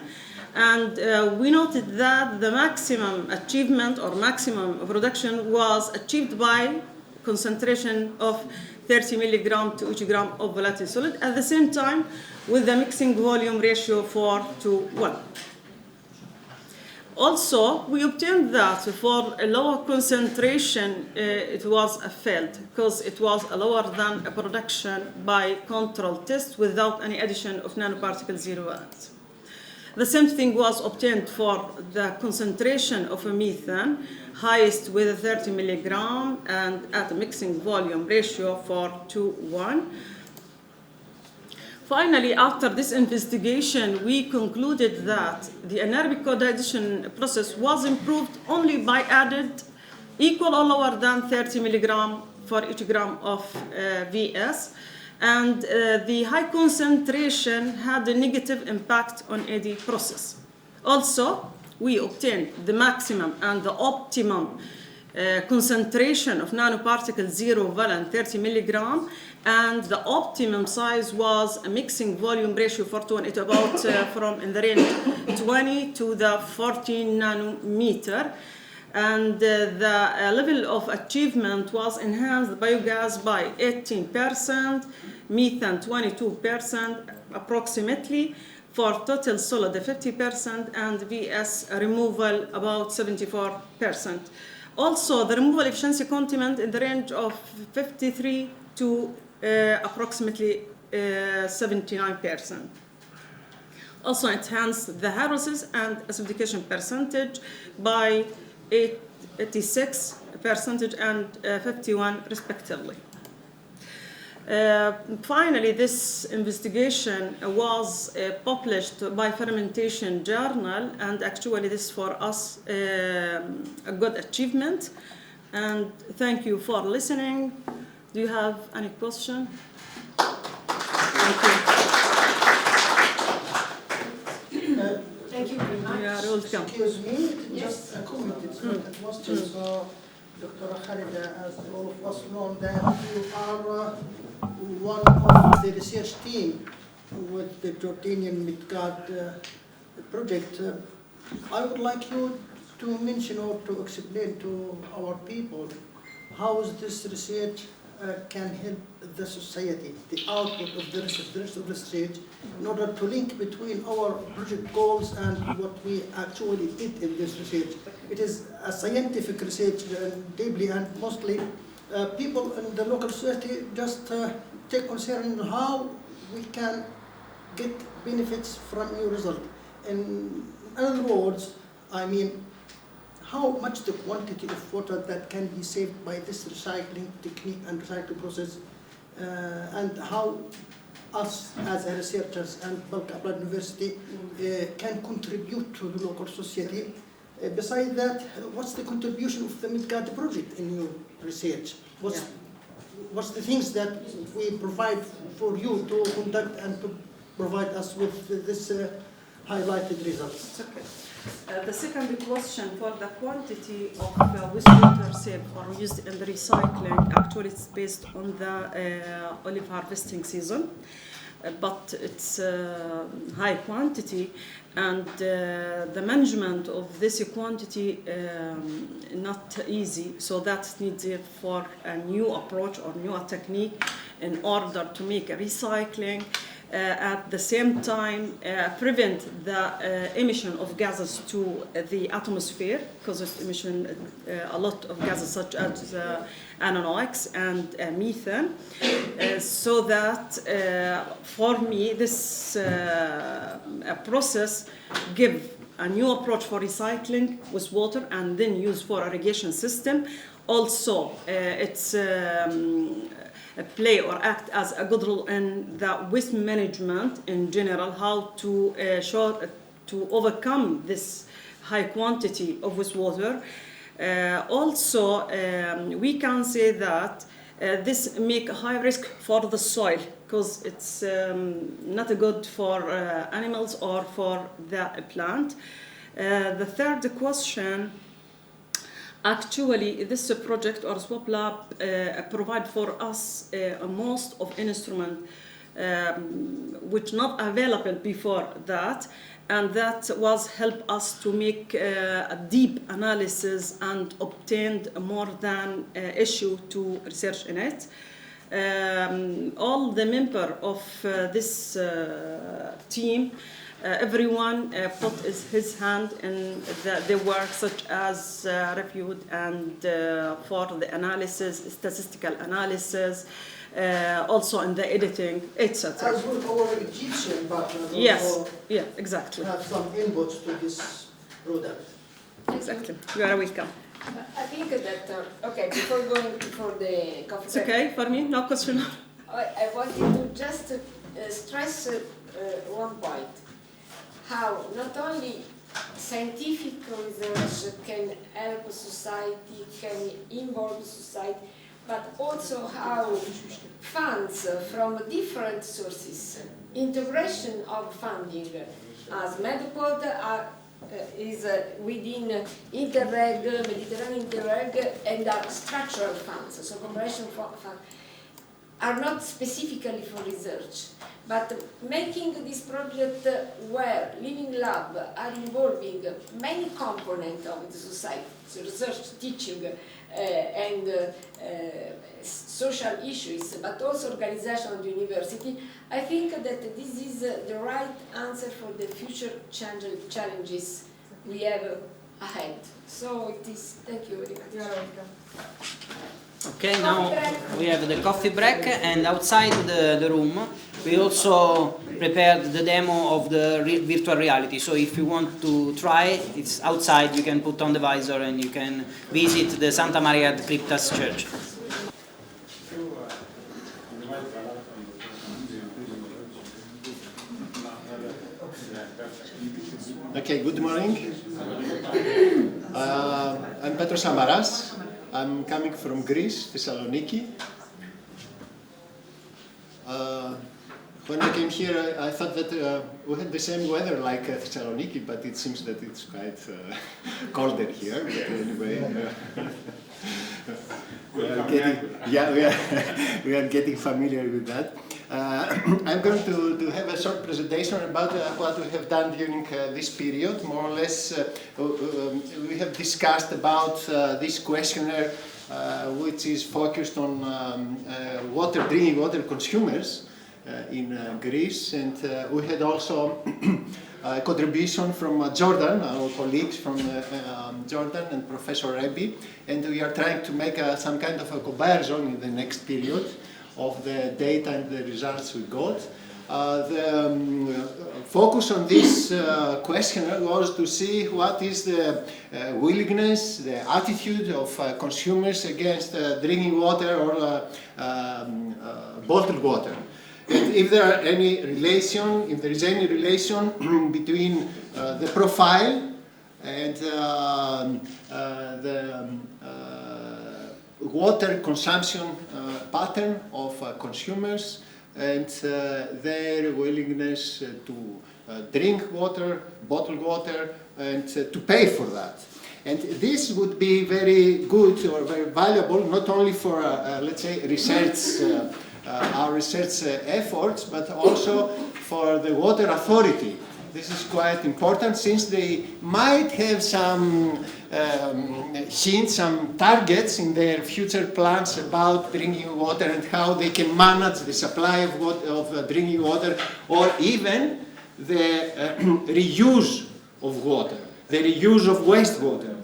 And we noted that the maximum achievement or maximum production was achieved by concentration of 30 milligram to each gram of volatile solid, at the same time with the mixing volume ratio 4:1. Also, we obtained that for a lower concentration, it was a failed because it was lower than a production by control test without any addition of nanoparticle zero valent. The same thing was obtained for the concentration of a methane, highest with 30 milligram and at a mixing volume ratio 4:1. Finally, after this investigation, we concluded that the anaerobic coaddition process was improved only by added equal or lower than 30 milligram for each gram of VS, and the high concentration had a negative impact on AD process. Also, we obtained the maximum and the optimum concentration of nanoparticle zero valent 30 milligram, and the optimum size was a mixing volume ratio 4:1. It about from in the range 20 to the 14 nanometer, and the level of achievement was enhanced biogas by 18%, methane 22% approximately, for total solid 50%, and VS removal about 74%. Also, the removal efficiency containment in the range of 53 to approximately 79%. Also enhanced the hydrolysis and acidification percentage by 86% and 51% respectively. Finally, this investigation was published by Fermentation Journal, and actually this for us a good achievement. And thank you for listening. Do you have any question? Thank you. Thank you very much. You are welcome. Excuse me, just a comment, it's not a question. So, Dr. Khalid, as all of us know, that you are one of the research team with the Jordanian Midgard project. I would like you to mention or to explain to our people how this research can help the society, the output of the research, the rest of the research, in order to link between our project goals and what we actually did in this research. It is a scientific research deeply, and mostly people in the local society just take concern in how we can get benefits from your result. In other words, I mean, how much the quantity of water that can be saved by this recycling technique and recycling process, and how us as researchers and Bulk Applied University can contribute to the local society. Besides that, what's the contribution of the Midgard project in your research? What's the things that we provide for you to conduct and to provide us with this highlighted results? Okay. The second question for the quantity of wastewater saved or used in the recycling, actually it's based on the olive harvesting season, but it's high quantity, and the management of this quantity not easy, so that needs for a new approach or new technique in order to make a recycling. At the same time, prevent the emission of gases to the atmosphere, because it emission a lot of gases such as NOx and methane. So that for me, this process give a new approach for recycling with water and then use for irrigation system. Also, it's play or act as a good role in the waste management in general, how to to overcome this high quantity of wastewater. Also, we can say that this make a high risk for the soil, because it's not good for animals or for the plant. The third question, actually, this project or Swap Lab provide for us most of instrument which not available before that, and that was help us to make a deep analysis and obtained more than issue to research in it. All the member of this team, everyone put his hand in the work, such as reviewed and for the analysis, statistical analysis, also in the editing, etc. As with our Egyptian partners, yes, yeah, exactly. Have some inputs to this product. Exactly. You are welcome. I think that, okay, before going for the coffee It's okay for me, no question. I wanted to just stress one point. How not only scientific research can help society, can involve society, but also how funds from different sources, integration of funding, as Medipod is within Interreg, Mediterranean Interreg, and are structural funds, so cooperation funds, are not specifically for research, but making this project where Living Lab are involving many components of the society, so research, teaching, and social issues, but also organization of the university. I think that this is the right answer for the future challenges we have ahead. So it is, thank you very much. You are welcome. Okay, now we have the coffee break, and outside the room we also prepared the demo of the virtual reality. So if you want to try, it's outside, you can put on the visor and you can visit the Santa Maria ad Cryptas church. Okay, good morning. I'm Petros Samaras. I'm coming from Greece, Thessaloniki. When I came here, I thought that we had the same weather like Thessaloniki, but it seems that it's quite colder here. But anyway, we are getting familiar with that. I'm going to have a short presentation about what we have done during this period. More or less, we have discussed about this questionnaire, which is focused on drinking water consumers in Greece, and we had also a contribution from Jordan, our colleagues from Jordan and Professor Rebi, and we are trying to make some kind of a comparison in the next period of the data and the results we got. The focus on this questionnaire was to see what is the willingness, the attitude of consumers against drinking water or bottled water. And if there are any relation, if there is any relation between the profile and the water consumption pattern of consumers and their willingness to drink water, bottled water, and to pay for that. And this would be very good or very valuable, not only for, let's say, research, our research efforts, but also for the water authority. This is quite important since they might have some hints, some targets in their future plans about drinking water and how they can manage the supply of drinking water, or even the reuse of water, the reuse of wastewater,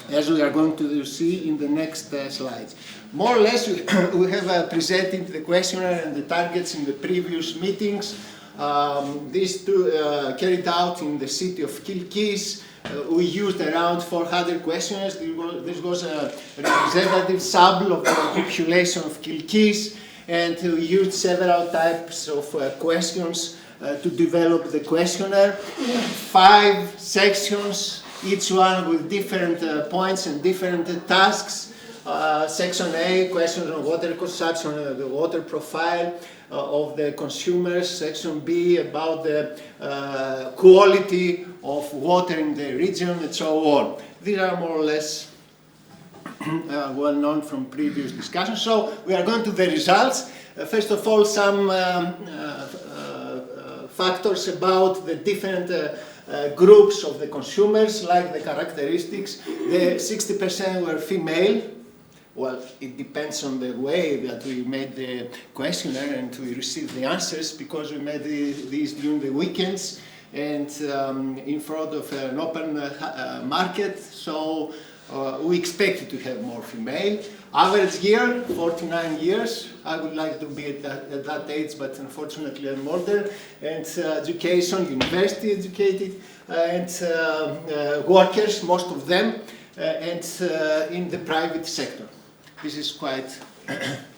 as we are going to see in the next slides. More or less, we have presented the questionnaire and the targets in the previous meetings. These two carried out in the city of Kilkis. We used around 400 questionnaires. This was a representative sample of the population of Kilkis, and we used several types of questions to develop the questionnaire. 5 sections, each one with different points and different tasks. Section A, questions on water consumption, the water profile of the consumers. Section B, about the quality of water in the region, and so on. These are more or less well known from previous discussions. So we are going to the results. First of all, some factors about the different groups of the consumers, like the characteristics. The 60% were female. Well, it depends on the way that we made the questionnaire and we received the answers, because we made these during the weekends and in front of an open market, so we expected to have more female. Average year, 49 years. I would like to be at that age, but unfortunately I'm older. And education, university educated, and workers, most of them, and in the private sector. This is quite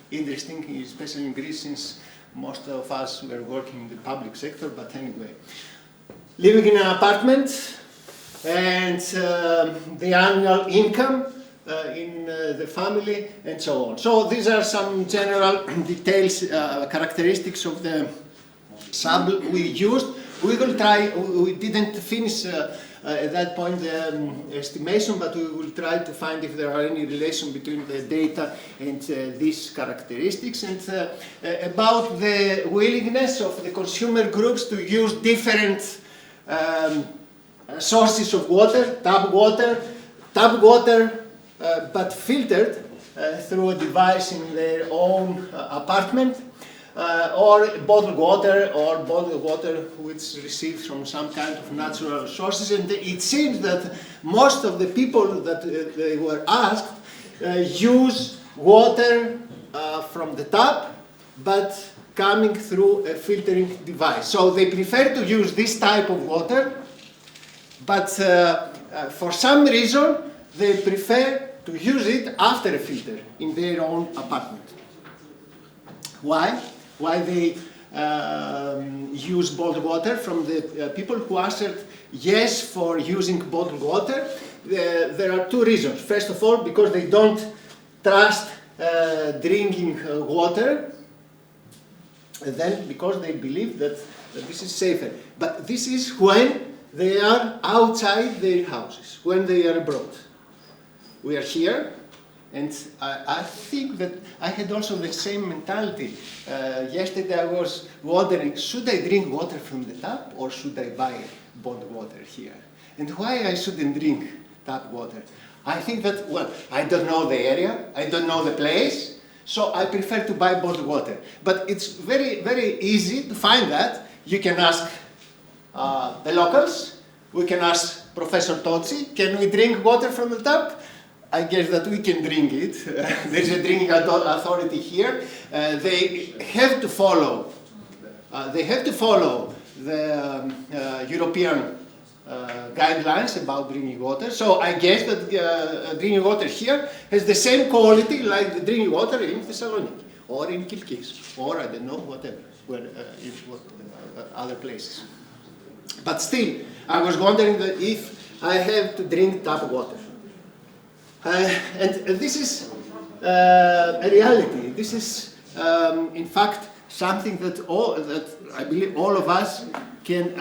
interesting, especially in Greece, since most of us were working in the public sector, but anyway. Living in an apartment, and the annual income in the family, and so on. So these are some general details, characteristics of the sample we used. We will try, we didn't finish at that point the estimation, but we will try to find if there are any relation between the data and these characteristics, and about the willingness of the consumer groups to use different sources of water, tap water, but filtered through a device in their own apartment, or bottled water which is received from some kind of natural sources. And it seems that most of the people that they were asked use water from the tap, but coming through a filtering device. So they prefer to use this type of water, but for some reason they prefer to use it after a filter in their own apartment. Why? Why they use bottled water? From the people who answered yes for using bottled water, there are 2 reasons. First of all, because they don't trust drinking water, and then because they believe that this is safer. But this is when they are outside their houses, when they are abroad. We are here, And I think that I had also the same mentality. Yesterday I was wondering, should I drink water from the tap or should I buy bottled water here? And why I shouldn't drink tap water? I think that, well, I don't know the area, I don't know the place, so I prefer to buy bottled water. But it's very, very easy to find that. You can ask the locals, we can ask Professor Tozzi, can we drink water from the tap? I guess that we can drink it. There's a drinking authority here. They have to follow the European guidelines about drinking water. So I guess that drinking water here has the same quality like the drinking water in Thessaloniki or in Kilkis or I don't know whatever, other places. But still, I was wondering that if I have to drink tap water. And this is a reality. This is, in fact, something that I believe all of us can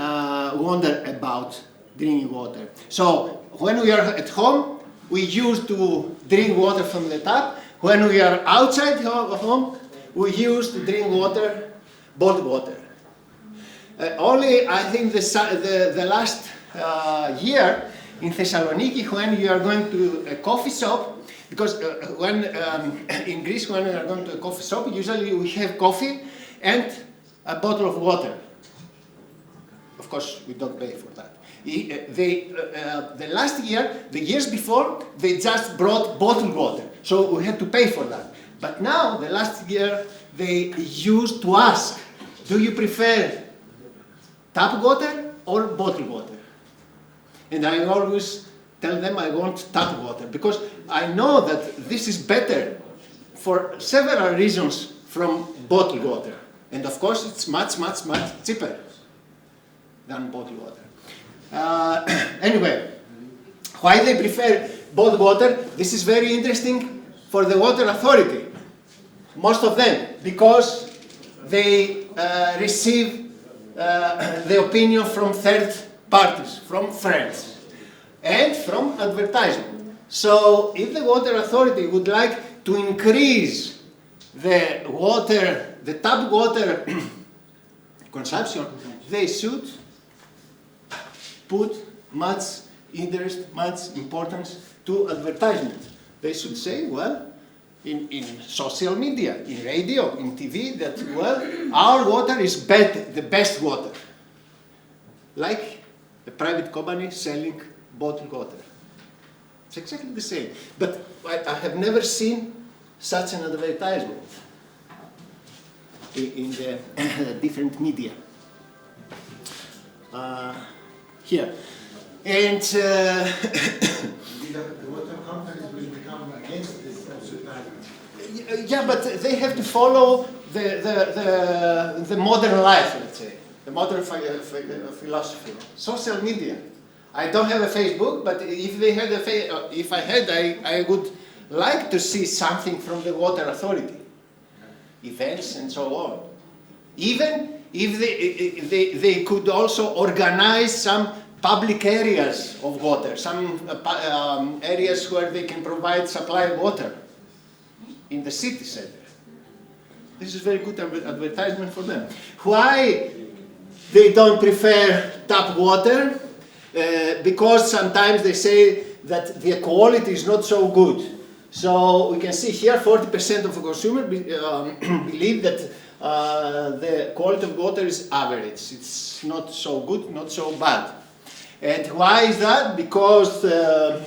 wonder about drinking water. So when we are at home, we used to drink water from the tap. When we are outside of home, we used to drink water, bottled water. Only, I think, the last year, in Thessaloniki, when you are going to a coffee shop, because when in Greece, when we are going to a coffee shop, usually we have coffee and a bottle of water. Of course, we don't pay for that. The last year, the years before, they just brought bottled water, so we had to pay for that. But now, the last year, they used to ask, do you prefer tap water or bottled water? And I always tell them I want tap water because I know that this is better for several reasons from bottled water. And of course it's much, much, much cheaper than bottled water. Anyway, why they prefer bottled water? This is very interesting for the water authority. Most of them, because they receive the opinion from third parties, from friends, and from advertisement. So if the water authority would like to increase the tap water consumption, they should put much interest, much importance to advertisement. They should say, well, in social media, in radio, in TV, that, well, our water is the best water. Like a private company selling bottled water. It's exactly the same. But I have never seen such an advertisement in the different media. Here. And The water companies will become against this advertisement. yeah, but they have to follow the modern life, let's say. The modern philosophy, social media. I don't have a Facebook, but if they had if I had, I would like to see something from the water authority, events and so on. Even if they could also organize some public areas of water, some areas where they can provide supply water in the city center. This is very good advertisement for them. Why they don't prefer tap water? Because sometimes they say that the quality is not so good. So we can see here 40% of the consumers believe that the quality of water is average. It's not so good, not so bad. And why is that? Because there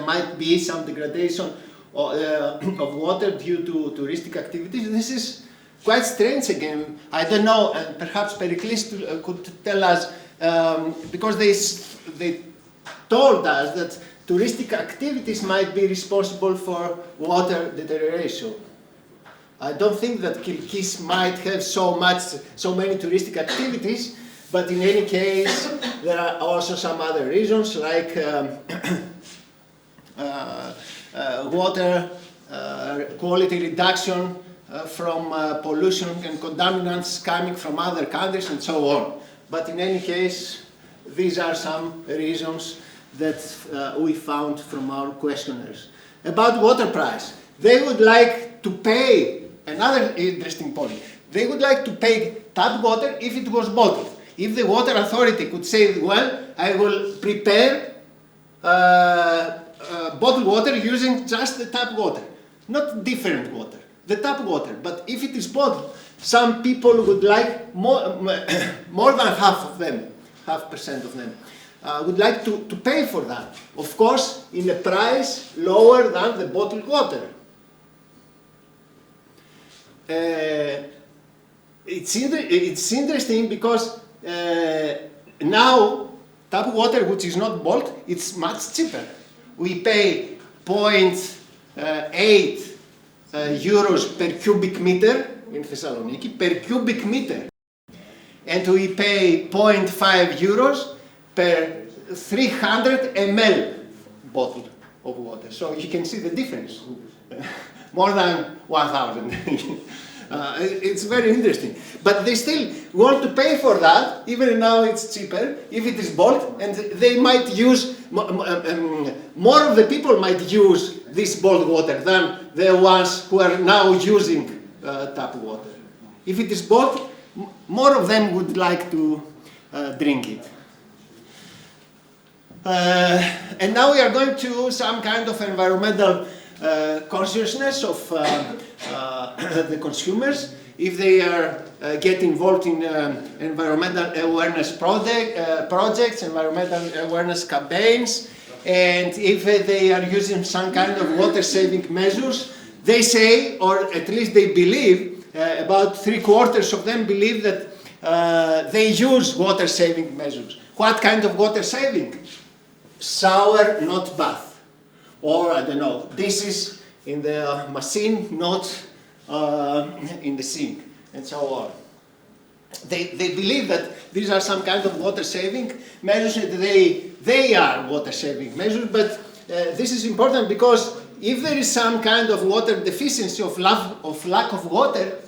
might be some degradation of water due to touristic activities. This is quite strange again. I don't know, and perhaps Pericles could tell us, because they told us that touristic activities might be responsible for water deterioration. I don't think that Kilkis might have so many touristic activities, but in any case, there are also some other reasons, like water quality reduction from pollution and contaminants coming from other countries and so on. But in any case, these are some reasons that we found from our questionnaires. About water price, they would like to pay, another interesting point, they would like to pay tap water if it was bottled. If the water authority could say, well, I will prepare bottled water using just the tap water, not different water, the tap water. But if it is bottled, some people would like more than half percent of them would like to pay for that. Of course, in a price lower than the bottled water. It's interesting because now tap water, which is not bottled, it's much cheaper. We pay 0.8 euros per cubic meter in Thessaloniki, per cubic meter. And we pay 0.5 euros per 300 ml bottle of water. So you can see the difference. More than 1,000. It's very interesting. But they still want to pay for that, even now it's cheaper, if it is bottled, and they might use, more of the people might use this bottled water than the ones who are now using tap water. If it is bottled, more of them would like to drink it. And now we are going to some kind of environmental consciousness of the consumers. If they are get involved in environmental awareness projects, environmental awareness campaigns, and if they are using some kind of water-saving measures, they say, or at least they believe, about 3/4 of them believe that they use water-saving measures. What kind of water-saving? Shower, not bath. Or, I don't know, this is in the machine, not in the sink, and so on. They believe that these are some kind of water-saving measures, and they are water-saving measures, but this is important because if there is some kind of water deficiency, of lack of water,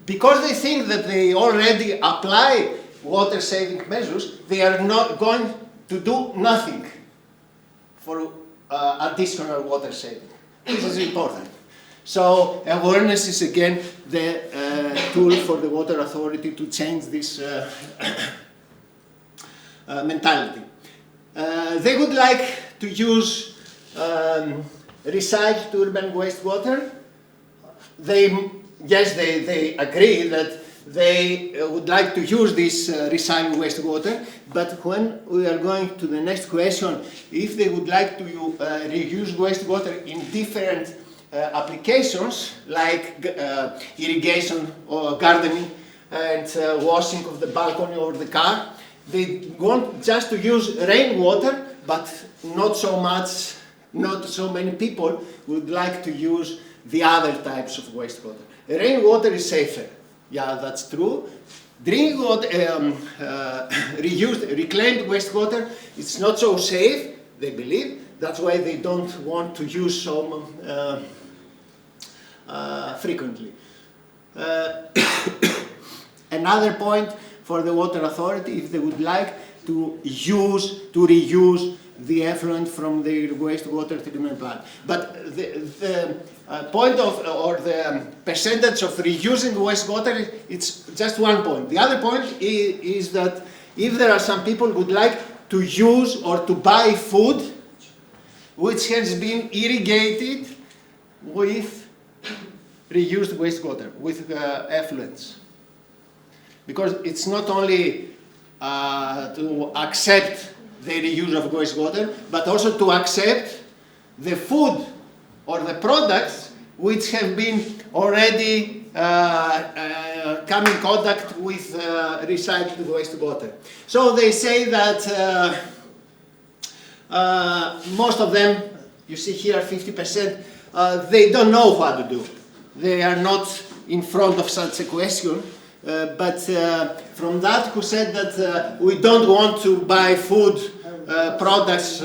because they think that they already apply water-saving measures, they are not going to do nothing for additional water saving. This is important. So awareness is again the tool for the water authority to change this mentality. They would like to use recycled urban wastewater. They agree that they would like to use this recycled wastewater, but when we are going to the next question, if they would like to reuse wastewater in different applications, like irrigation or gardening and washing of the balcony or the car, they want just to use rainwater, but not so many people would like to use the other types of wastewater. Rainwater is safer. Yeah, that's true. Drinking water, reclaimed wastewater, it's not so safe, they believe. That's why they don't want to use so frequently. Another point for the water authority, if they would like to reuse the effluent from the wastewater treatment plant. But the point of, or the percentage of reusing wastewater, it's just one point. The other point is that if there are some people who would like to use or to buy food which has been irrigated with reused wastewater, with effluents. Because it's not only to accept the reuse of wastewater, but also to accept the food or the products which have been already come in contact with recycled wastewater. So they say that most of them, you see here 50%, they don't know what to do. They are not in front of such a question. But from that who said that we don't want to buy food products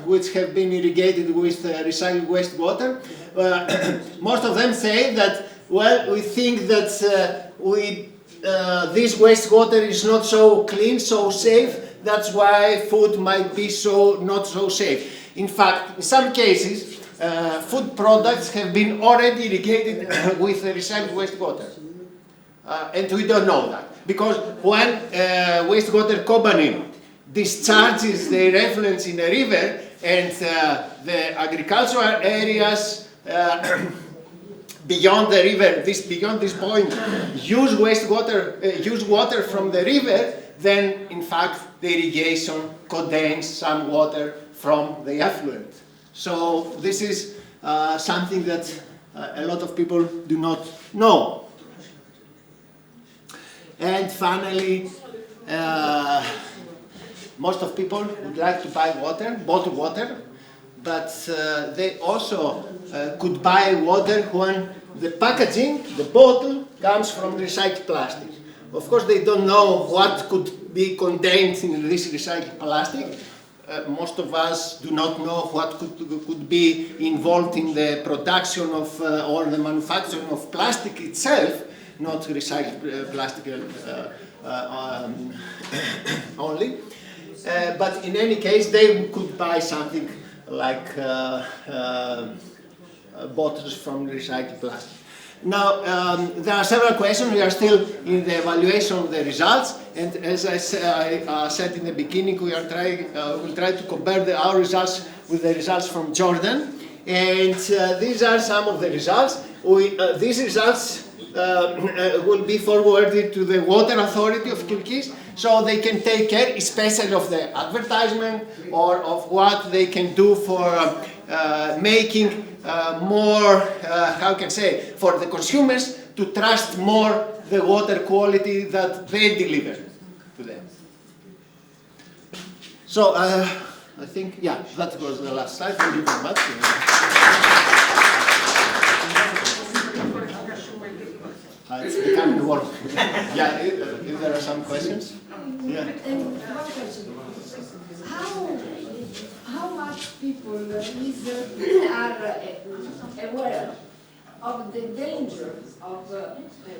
which have been irrigated with recycled wastewater, most of them say that, well, we think that this wastewater is not so clean, so safe, that's why food might be not so safe. In fact, in some cases, food products have been already irrigated with recycled wastewater. And we don't know that. Because when wastewater company discharges their effluents in a river and the agricultural areas beyond the river, beyond this point, use water from the river, then in fact the irrigation contains some water from the effluent. So this is something that a lot of people do not know. And finally, most of people would like to buy water, bottled water, but they also could buy water when the packaging, the bottle, comes from recycled plastic. Of course, they don't know what could be contained in this recycled plastic. Most of us do not know what could be involved in the production of or the manufacturing of plastic itself, not recycled plastic only. But in any case, they could buy something like bottles from recycled plastic. Now, there are several questions. We are still in the evaluation of the results, and as I said in the beginning, we are we'll try to compare our results with the results from Jordan. And these are some of the results. These results will be forwarded to the Water Authority of Kyrgyz, so they can take care, especially of the advertisement or of what they can do for making more, how can I say, for the consumers to trust more the water quality that they deliver to them. So I think, yeah, that was the last slide. Thank you very much. It's becoming warm. Yeah, if there are some questions. Yeah. And one question: how much people are aware of the danger of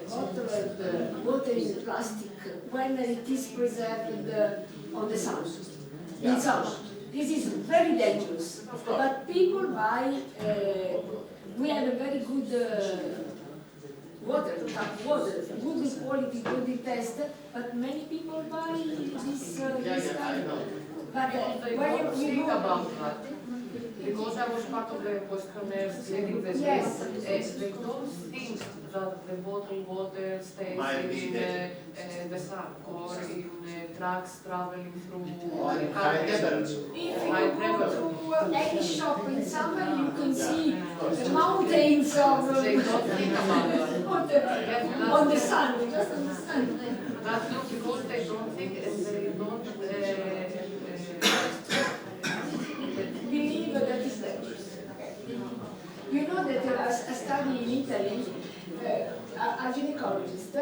bottled water in plastic when it is preserved on the sun in summer? This is very dangerous. But people buy. We have a very good. Water, tap water, good quality, good taste, but many people buy this kind of. But when you know about that, because I was part of the questionnaires leading this, yes, they don't think that the bottled water stays in the sun or in trucks traveling through high temperature. If you go to any shop in summer, you can see the mountains of they don't think about water on the sun. Just understand. That's not because they don't think and they don't believe that is dangerous. You know that a study in Italy, a gynecologist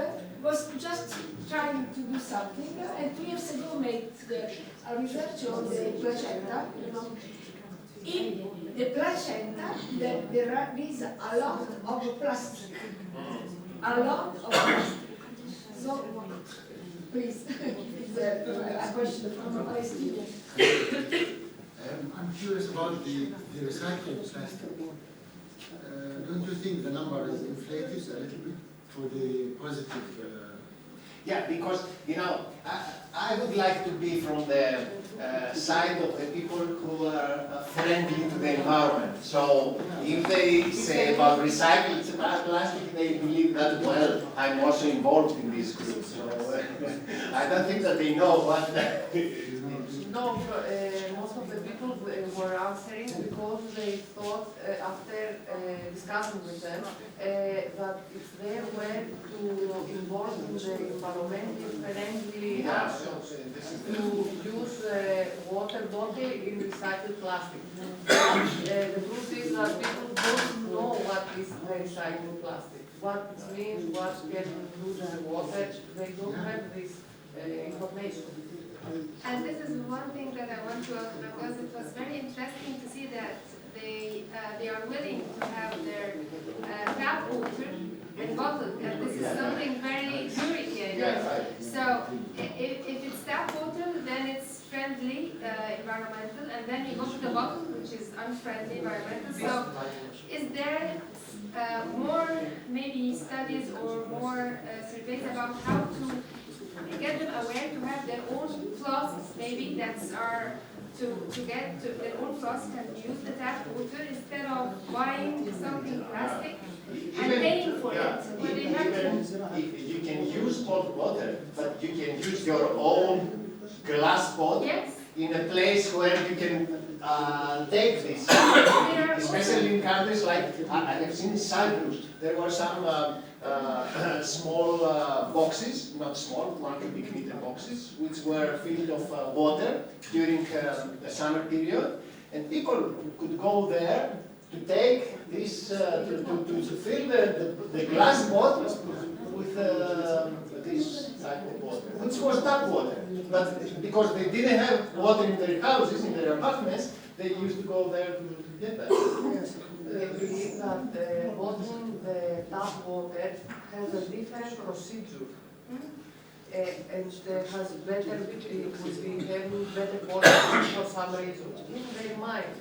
was just trying to do something, and 2 years ago made a research on the placenta. You know, in the placenta there is a lot of plastic, a lot of plastic. So, please, a question from my student. I'm curious about the recycled plastic. Don't you think the number is inflated a little bit for the positive? Yeah, because, you know, I would like to be from the side of the people who are friendly to the environment. So if they say about recycled plastic, they believe that, well, I'm also involved in this group. So I don't think that they know what No, most of the people were answering because they thought, after discussing with them, that if they were to involve in the environmentally friendly actions, to use water bottle in recycled plastic. The truth is that people don't know what is recycled plastic, what it means, what can include in the water. They don't have this information. And this is one thing that I want to ask, because it was very interesting to see that they are willing to have their tap water and bottled, and this is something very delicate. So if it's tap water, then it's friendly environmental, and then you go to the bottle, which is unfriendly environmental. So, is there more maybe studies or more surveys about how to get them aware to have their own flasks, maybe that are to get to their own flask and use the tap water instead of buying something plastic and paying for it? When they have to. You can use bottled water, but you can use your own glass bottle in a place where you can take this. Especially in countries like, I have seen in Cyprus, there were some small boxes, not small, 1 cubic meter boxes, which were filled of water during the summer period, and people could go there to take this, to fill the glass bottles with this type of water, which was tap water. But because they didn't have water in their houses, in their apartments, they used to go there to get that. They believe that bottling the tap water has a different procedure. And has better, it would be having better quality for some reason. In their mind,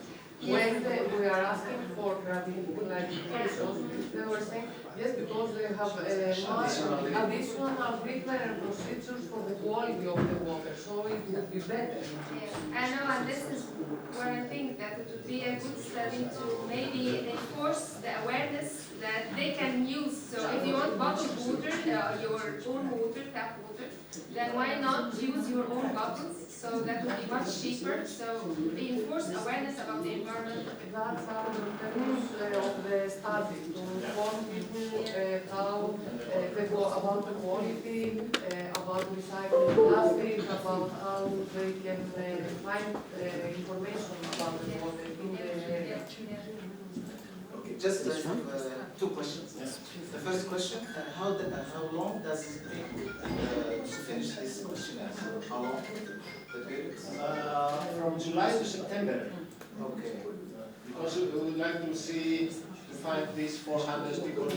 when we are asking for clarification, they were saying, yes, because they have additional treatment and procedures for the quality of the water, so it would be better. Yeah, I know, and this is where I think that it would be a good study to maybe enforce the awareness that they can use. So if you want bottled water, your own water, tap water, then why not use your own bottles? So that would be much cheaper. So they enforce awareness about the environment. That's our purpose of the study, to inform people how about the quality, about recycling plastic, about how they can find information about the water in the area. Okay, just two questions. The first question, how long does it take to finish this questionnaire? How long? The period? From July to September. Okay. Because we would like to see, to find these 400 people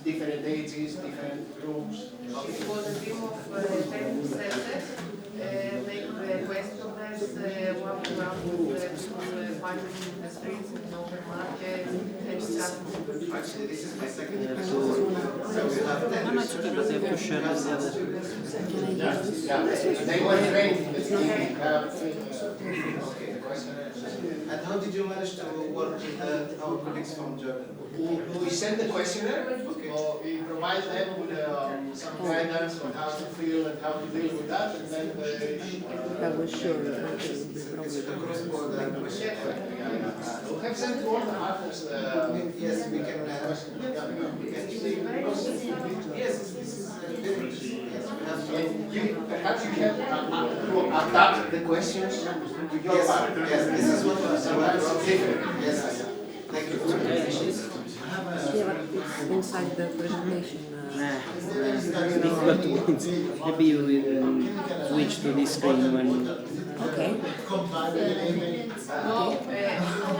different ages, different groups. It was a team of 10 researchers. Make the questionnaires, walk around with people finding in the streets, in open market, and discussing. Actually, this is my second question. So we have 10 researchers. They were trained in the beginning. Okay, the questionnaire. And how did you manage to work with our colleagues from Germany? We send the questionnaire, Okay. we provide them with some guidance on how to feel and how to deal with that, and then they... It's a cross-border questionnaire. We have sent all the partners Yes, we can. Yes, this is very interesting. Yes, we have to. Perhaps you can adapt the questions to your part. Yes, this is what Sometimes different. Yes, thank you. Inside the presentation. Maybe you will switch to this screen when. Okay.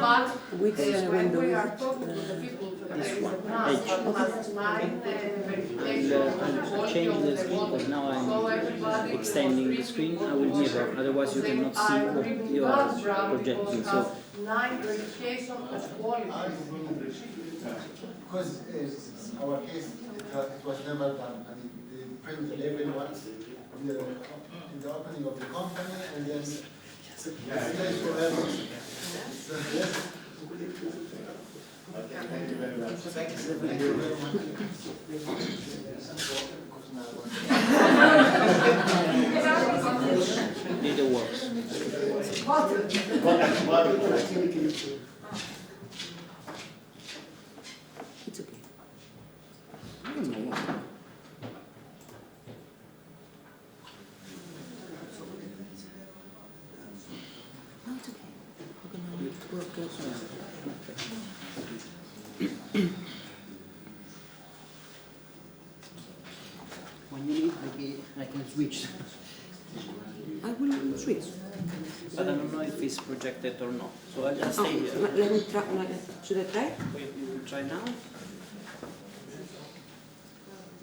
But Which when we window are is talking to the people, there is a +9 verification of the I quality change of the the screen water. because now So I'm everybody extending the screen. I will mirror, otherwise you cannot see what you are projecting. So 9 verification of quality. Because our case, it was never done. I mean, they print the label once in the opening of the company, and then it stays forever. Thank you very much. Thank you very much. neither works. It's okay. No, it's okay. We're gonna work When you leave, maybe I can switch. I will switch. But I don't know if it's projected or not. So I'll just stay here. Let me try. Should I try? You will try now?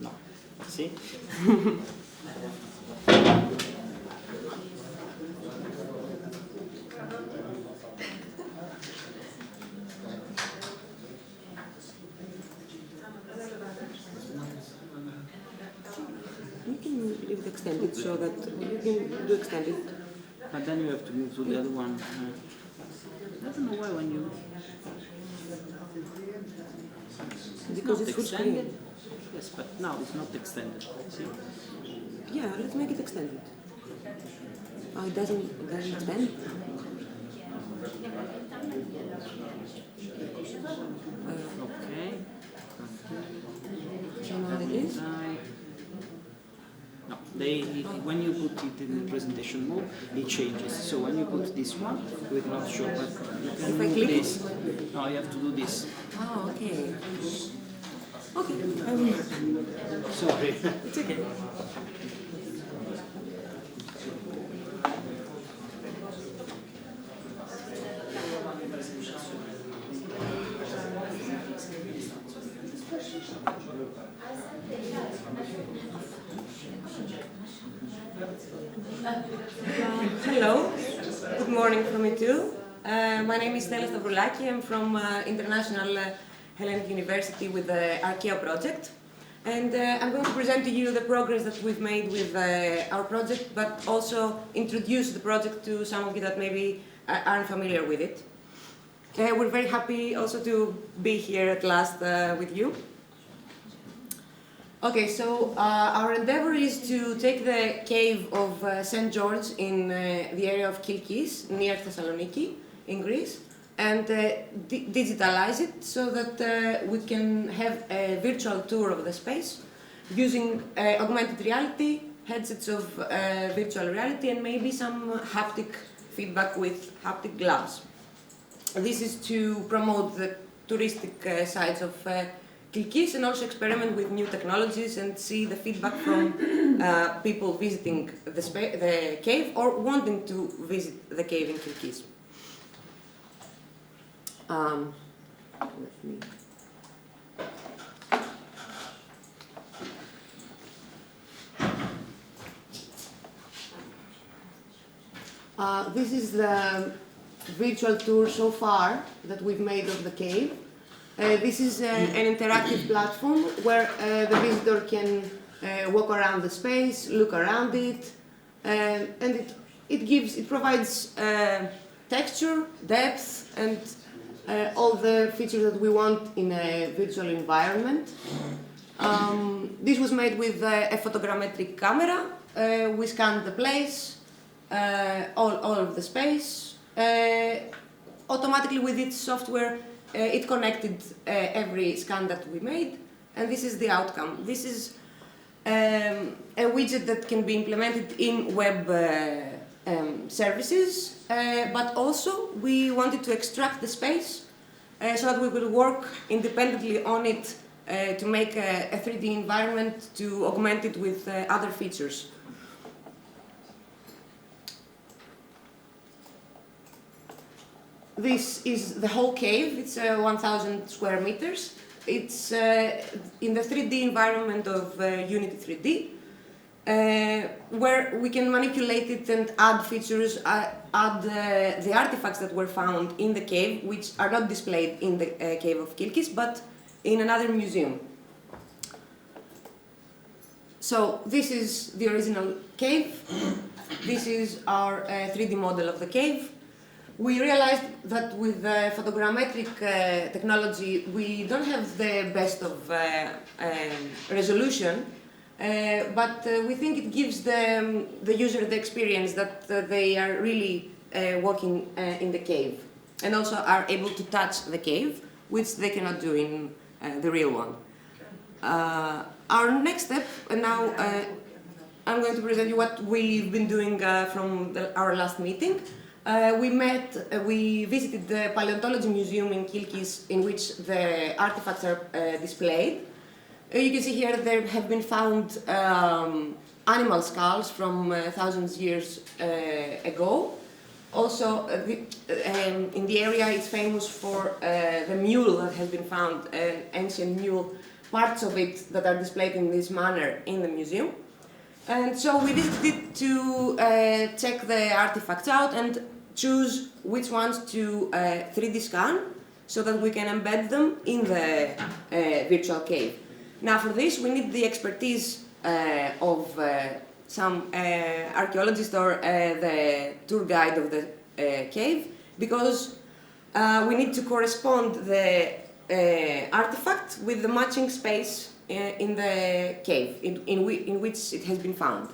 No. See? extended so that you can do extended. But then you have to move to the other one. I don't know why when you... Because it's full extended. screen. Yes, but now it's not extended. See? Yeah, let's make it extended. Oh, it doesn't extend? Okay. So now it is? No, when you put it in the presentation mode, it changes. So when you put this one, we cannot show, but you can If I move click this. No, you have to do this. Oh, okay. Okay, I will. Sorry. It's okay. Hello, good morning from me too. My name is Stella Stavroulaki. I'm from International Hellenic University with the Archaea project. And I'm going to present to you the progress that we've made with our project, but also introduce the project to some of you that maybe aren't familiar with it. We're very happy also to be here at last with you. Okay, so our endeavor is to take the cave of St. George in the area of Kilkis, near Thessaloniki, in Greece, and digitalize it so that we can have a virtual tour of the space using augmented reality, headsets of virtual reality, and maybe some haptic feedback with haptic gloves. This is to promote the touristic sites of Kilkis and also experiment with new technologies and see the feedback from people visiting the cave or wanting to visit the cave in Kilkis. This is the virtual tour so far that we've made of the cave. This is an interactive platform where the visitor can walk around the space, look around it, and it provides texture, depth, and all the features that we want in a virtual environment. This was made with a photogrammetric camera. We scanned the place, all of the space. Automatically with its software, it connected every scan that we made, and this is the outcome. This is a widget that can be implemented in web services, but also we wanted to extract the space so that we could work independently on it to make a 3D environment to augment it with other features. This is the whole cave. It's 1,000 square meters. It's in the 3D environment of Unity 3D, where we can manipulate it and add features, add the artifacts that were found in the cave, which are not displayed in the cave of Kilkis, but in another museum. So this is the original cave. This is our 3D model of the cave. We realized that with the photogrammetric technology, we don't have the best of resolution, but we think it gives the user the experience that they are really walking in the cave, and also are able to touch the cave, which they cannot do in the real one. Our next step, and now I'm going to present you what we've been doing from our last meeting. We visited the Paleontology Museum in Kilkis, in which the artifacts are displayed. You can see here there have been found animal skulls from thousands years ago. Also, in the area it's famous for the mule that has been found, an ancient mule, parts of it that are displayed in this manner in the museum. And so we visited to check the artifacts out and choose which ones to 3D scan so that we can embed them in the virtual cave. Now for this we need the expertise of some archaeologist or the tour guide of the cave, because we need to correspond the artifact with the matching space in the cave in which it has been found.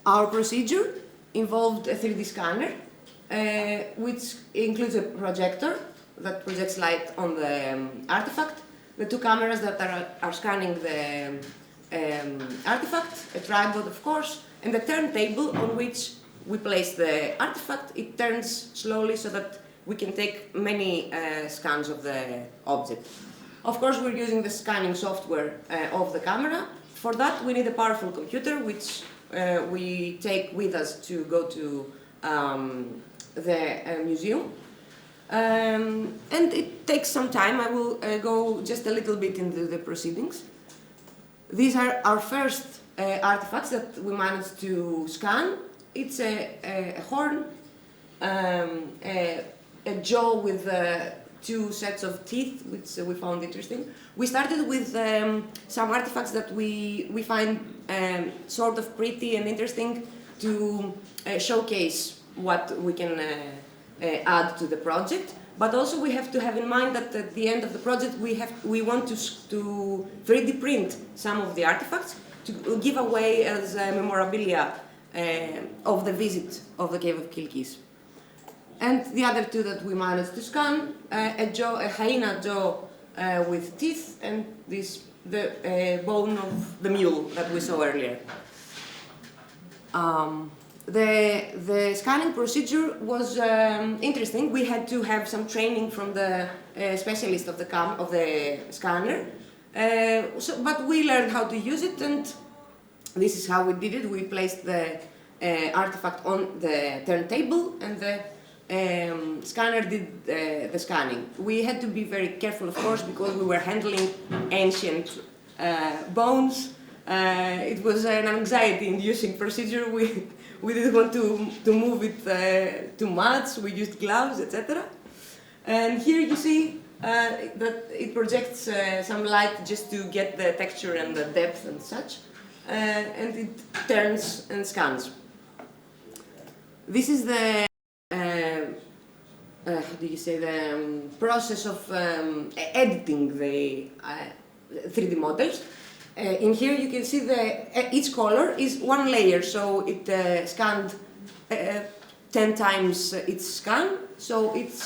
Our procedure involved a 3D scanner, which includes a projector that projects light on the artifact, the two cameras that are scanning the artifact, a tripod of course, and the turntable on which we place the artifact. It turns slowly so that we can take many scans of the object. Of course, we're using the scanning software of the camera. For that, we need a powerful computer, which we take with us to go to the museum. And it takes some time. I will go just a little bit into the proceedings. These are our first artifacts that we managed to scan. It's a horn, a jaw with two sets of teeth, which we found interesting. We started with some artifacts that we find sort of pretty and interesting to showcase what we can add to the project. But also we have to have in mind that at the end of the project we want to 3D print some of the artifacts to give away as memorabilia of the visit of the Cave of Kilkis. And the other two that we managed to scan, a hyena jaw with teeth, and the bone of the mule that we saw earlier. The scanning procedure was interesting. We had to have some training from the specialist of the scanner, but we learned how to use it, and this is how we did it. We placed the artifact on the turntable, and the scanner did the scanning. We had to be very careful, of course, because we were handling ancient bones. It was an anxiety-inducing procedure. We didn't want to move it too much. We used gloves, etc. And here you see that it projects some light just to get the texture and the depth and such. And it turns and scans. This is the the process of editing the 3D models. In here you can see each color is one layer, so it scanned 10 times its scan, so each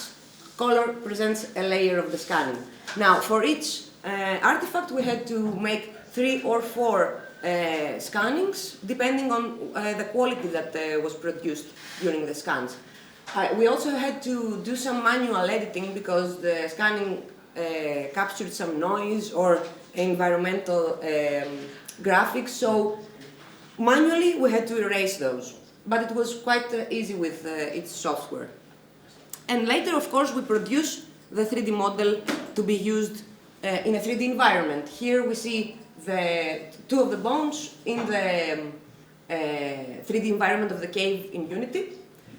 color presents a layer of the scanning. Now, for each artifact we had to make 3 or 4 scannings, depending on the quality that was produced during the scans. We also had to do some manual editing because the scanning captured some noise or environmental graphics, so manually we had to erase those, but it was quite easy with its software. And later, of course, we produce the 3D model to be used in a 3D environment. Here we see the 2 of the bones in the 3D environment of the cave in Unity.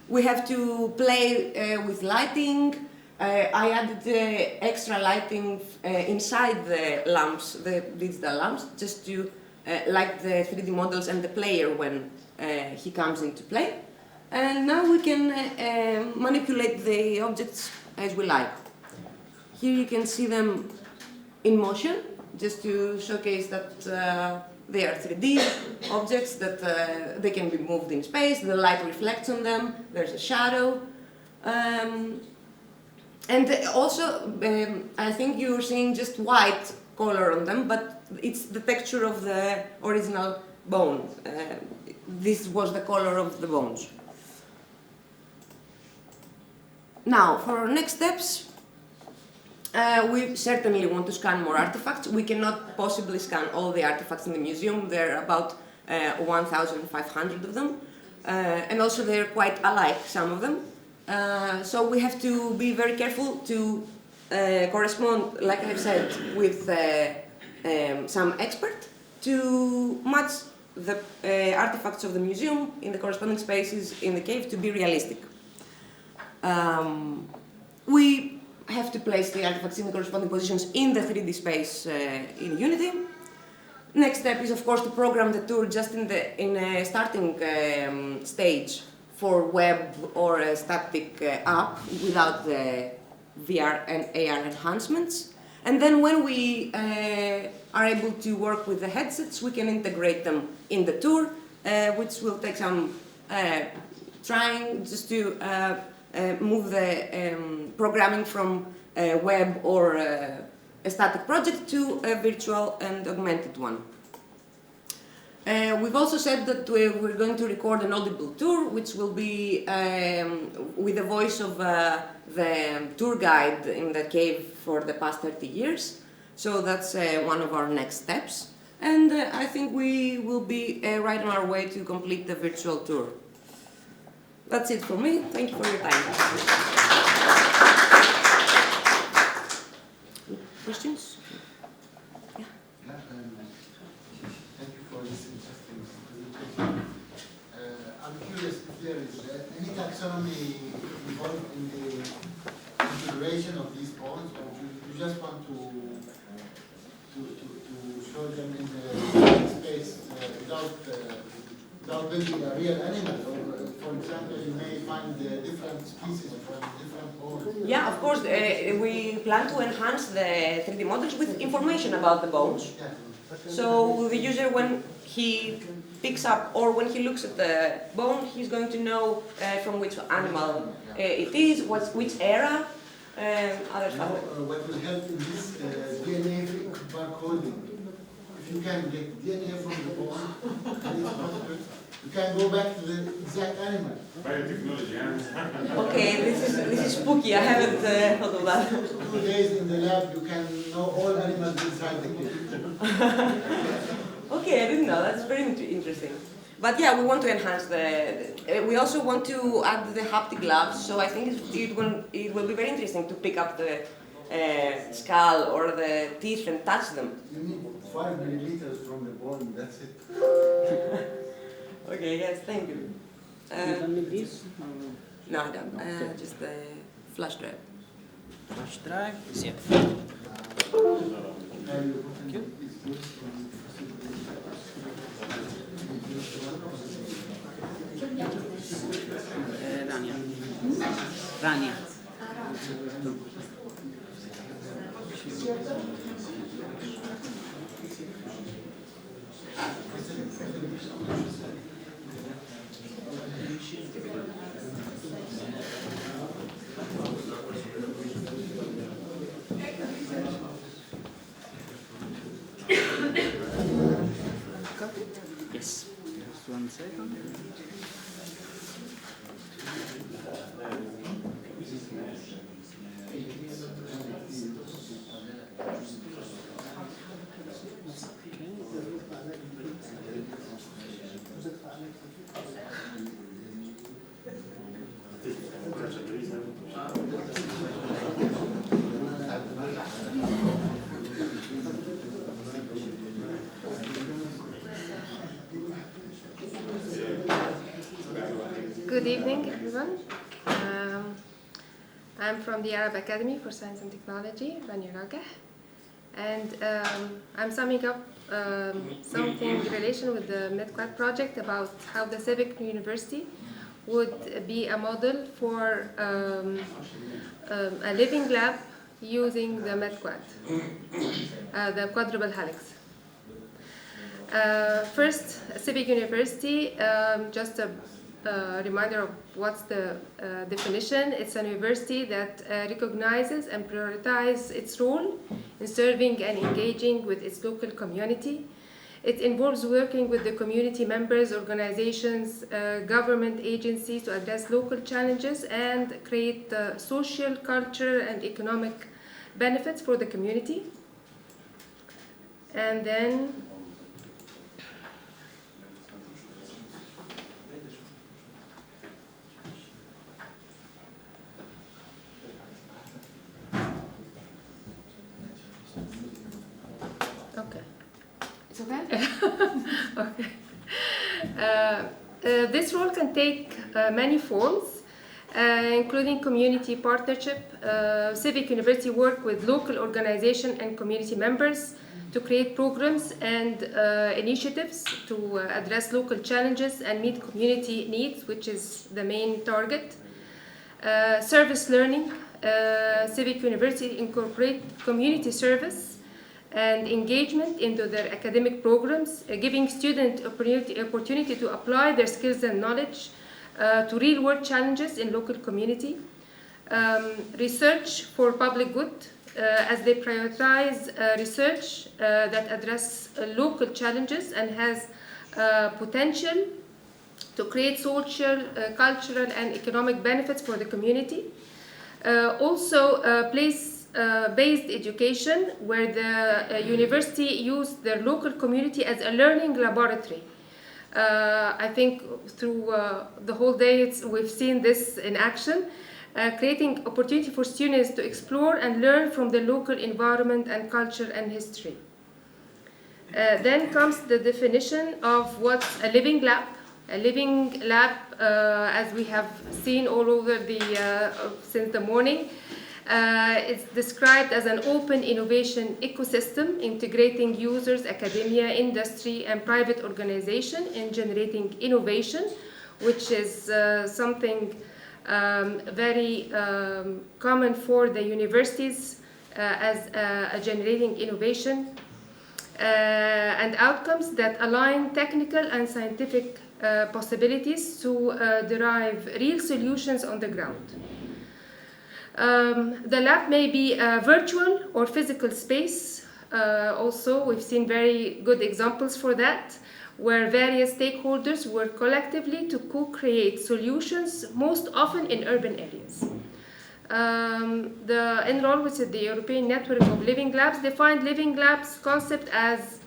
We have to play with lighting. I added extra lighting inside the lamps, the digital lamps, just to light the 3D models and the player when he comes into play. And now we can manipulate the objects as we like. Here you can see them in motion, just to showcase that they are 3D objects, that they can be moved in space, the light reflects on them, there's a shadow. And also, I think you're seeing just white color on them, but it's the texture of the original bone. This was the color of the bones. Now, for our next steps, we certainly want to scan more artifacts. We cannot possibly scan all the artifacts in the museum. There are about 1,500 of them. And also they're quite alike, some of them. So we have to be very careful to correspond, like I said, with some expert to match the artifacts of the museum in the corresponding spaces in the cave to be realistic. We have to place the artifacts in the corresponding positions in the 3D space in Unity. Next step is, of course, to program the tour just in a starting stage for web or a static app without the VR and AR enhancements. And then when we are able to work with the headsets, we can integrate them in the tour, which will take some trying just to move the programming from a web or a static project to a virtual and augmented one. We've also said that we're going to record an audible tour, which will be with the voice of the tour guide in the cave for the past 30 years. So that's one of our next steps. And I think we will be right on our way to complete the virtual tour. That's it for me. Thank you for your time. Questions? Yeah. Thank you for this interesting presentation. I'm curious if there is any taxonomy involved in the configuration of these bones, or you just want to show them in the space without building a real animal? Or, for example, you may find different species from different bones. Yeah, of course. We plan to enhance the 3D models with information about the bones. Yeah. So the user, when he picks up or when he looks at the bone, he's going to know from which animal it is, which era, other stuff. What will help in this DNA barcoding? If you can get DNA from the bone, and it's possible, you can go back to the exact animal. Biotechnology, Okay, this is spooky. I haven't thought of that. 2 days in the lab, you can know all animals inside the cave. Okay, I didn't know. That's very interesting. But yeah, we want to enhance we also want to add the haptic gloves. So I think it will be very interesting to pick up the skull or the teeth and touch them. You need 5 milliliters from the bone. That's it. Okay, yes, thank you. You need this? No, I don't. Just the flash drive. Flash drive? Sì. Rania. Rania. Yes. Just 1 second. Good evening, everyone. I'm from the Arab Academy for Science and Technology, Bani Ragah, and I'm summing up something in relation with the MedQuad project about how the Civic University would be a model for a living lab using the MedQuad, the quadruple helix. First, Civic University, just a reminder of what's the definition. It's a university that recognizes and prioritizes its role in serving and engaging with its local community. It involves working with the community members, organizations, government agencies to address local challenges and create social, cultural, and economic benefits for the community. And then it's okay? Okay. This role can take many forms, including community partnership. Civic University work with local organization and community members to create programs and initiatives to address local challenges and meet community needs, which is the main target. Service learning, civic university incorporate community service and engagement into their academic programs, giving students opportunity to apply their skills and knowledge to real-world challenges in local community. Research for public good, as they prioritize research that address local challenges and has potential to create social, cultural, and economic benefits for the community. Also, place-based education, where the university use their local community as a learning laboratory. I think through the whole day we've seen this in action, creating opportunity for students to explore and learn from the local environment and culture and history. Then comes the definition of what's a living lab. A living lab, as we have seen all over since the morning, it's described as an open innovation ecosystem integrating users, academia, industry, and private organization in generating innovation, which is something very common for the universities as generating innovation and outcomes that align technical and scientific possibilities to derive real solutions on the ground. The lab may be a virtual or physical space. Also, we've seen very good examples for that, where various stakeholders work collectively to co-create solutions, most often in urban areas. The NROL, which is the European Network of Living Labs, defined living labs concept as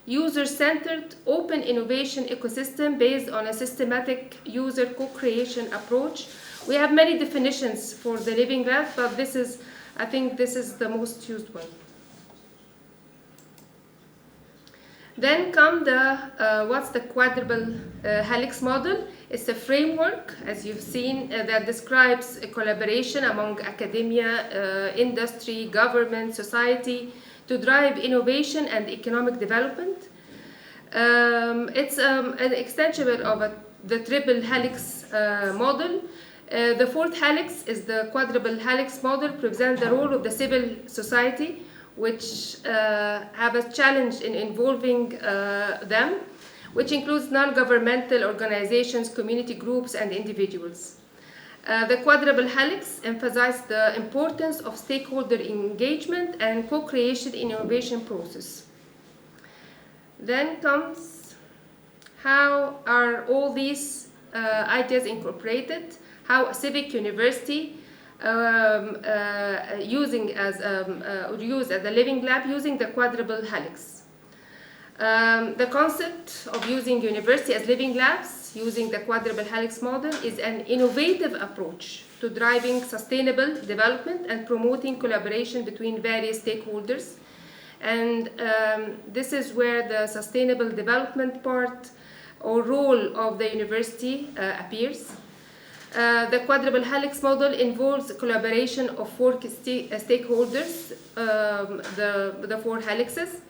user-centered, open innovation ecosystem based on a systematic user co-creation approach. We have many definitions for the living lab, but I think this is the most used one. Then come what's the quadruple helix model? It's a framework, as you've seen, that describes a collaboration among academia, industry, government, society to drive innovation and economic development. It's an extension of the triple helix model. The fourth helix is the quadruple helix model, represents the role of the civil society, which have a challenge in involving them, which includes non-governmental organizations, community groups, and individuals. The quadruple helix emphasizes the importance of stakeholder engagement and co-creation in innovation process. Then comes how are all these ideas incorporated, how a civic university used as a living lab using the quadruple helix. The concept of using university as living labs using the quadruple helix model is an innovative approach to driving sustainable development and promoting collaboration between various stakeholders. And this is where the sustainable development part or role of the university appears. The quadruple helix model involves collaboration of four stakeholders, the four helixes.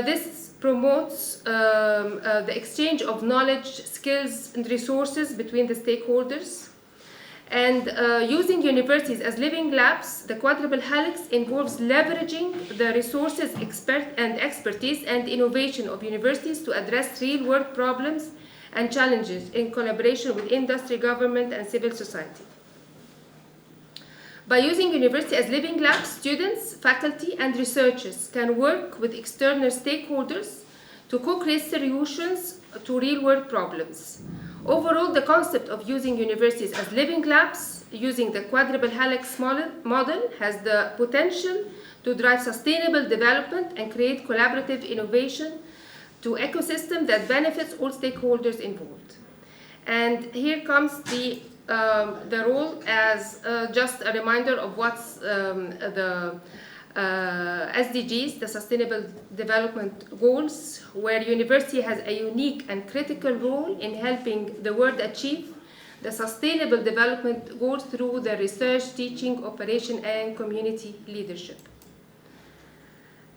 This promotes the exchange of knowledge, skills, and resources between the stakeholders. And using universities as living labs, the quadruple helix involves leveraging the resources, expertise, and innovation of universities to address real-world problems and challenges in collaboration with industry, government, and civil society. By using university as living labs, students, faculty, and researchers can work with external stakeholders to co-create solutions to real-world problems. Overall, the concept of using universities as living labs using the quadruple helix model has the potential to drive sustainable development and create collaborative innovation to ecosystem that benefits all stakeholders involved. And here comes the role as just a reminder of what's the SDGs, the Sustainable Development Goals, where university has a unique and critical role in helping the world achieve the Sustainable Development Goals through the research, teaching, operation, and community leadership.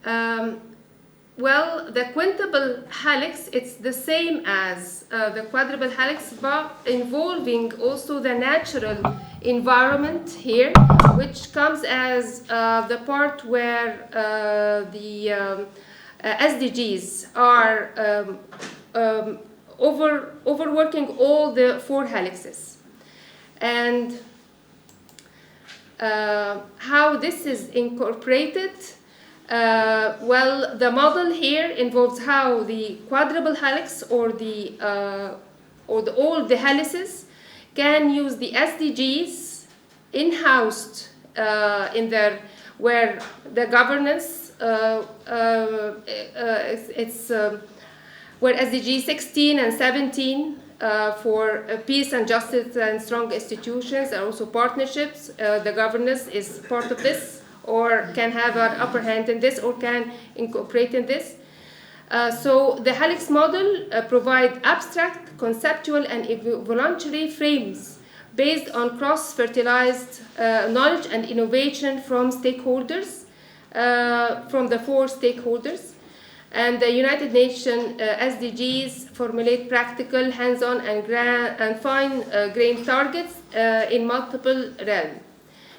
Well, the quintuple helix, it's the same as the quadruple helix, but involving also the natural environment here, which comes as the part where the SDGs are overworking all the 4 helixes. And how this is incorporated, well, the model here involves how the quadruple helix or all the helices can use the SDGs in-housed in their, where the governance where SDG 16 and 17 for peace and justice and strong institutions are also partnerships. The governance is part of this, or can have an upper hand in this, or can incorporate in this. So the helix model provide abstract, conceptual, and voluntary frames based on cross-fertilized knowledge and innovation from stakeholders, from the 4 stakeholders. And the United Nations SDGs formulate practical, hands-on, and fine-grained targets in multiple realms.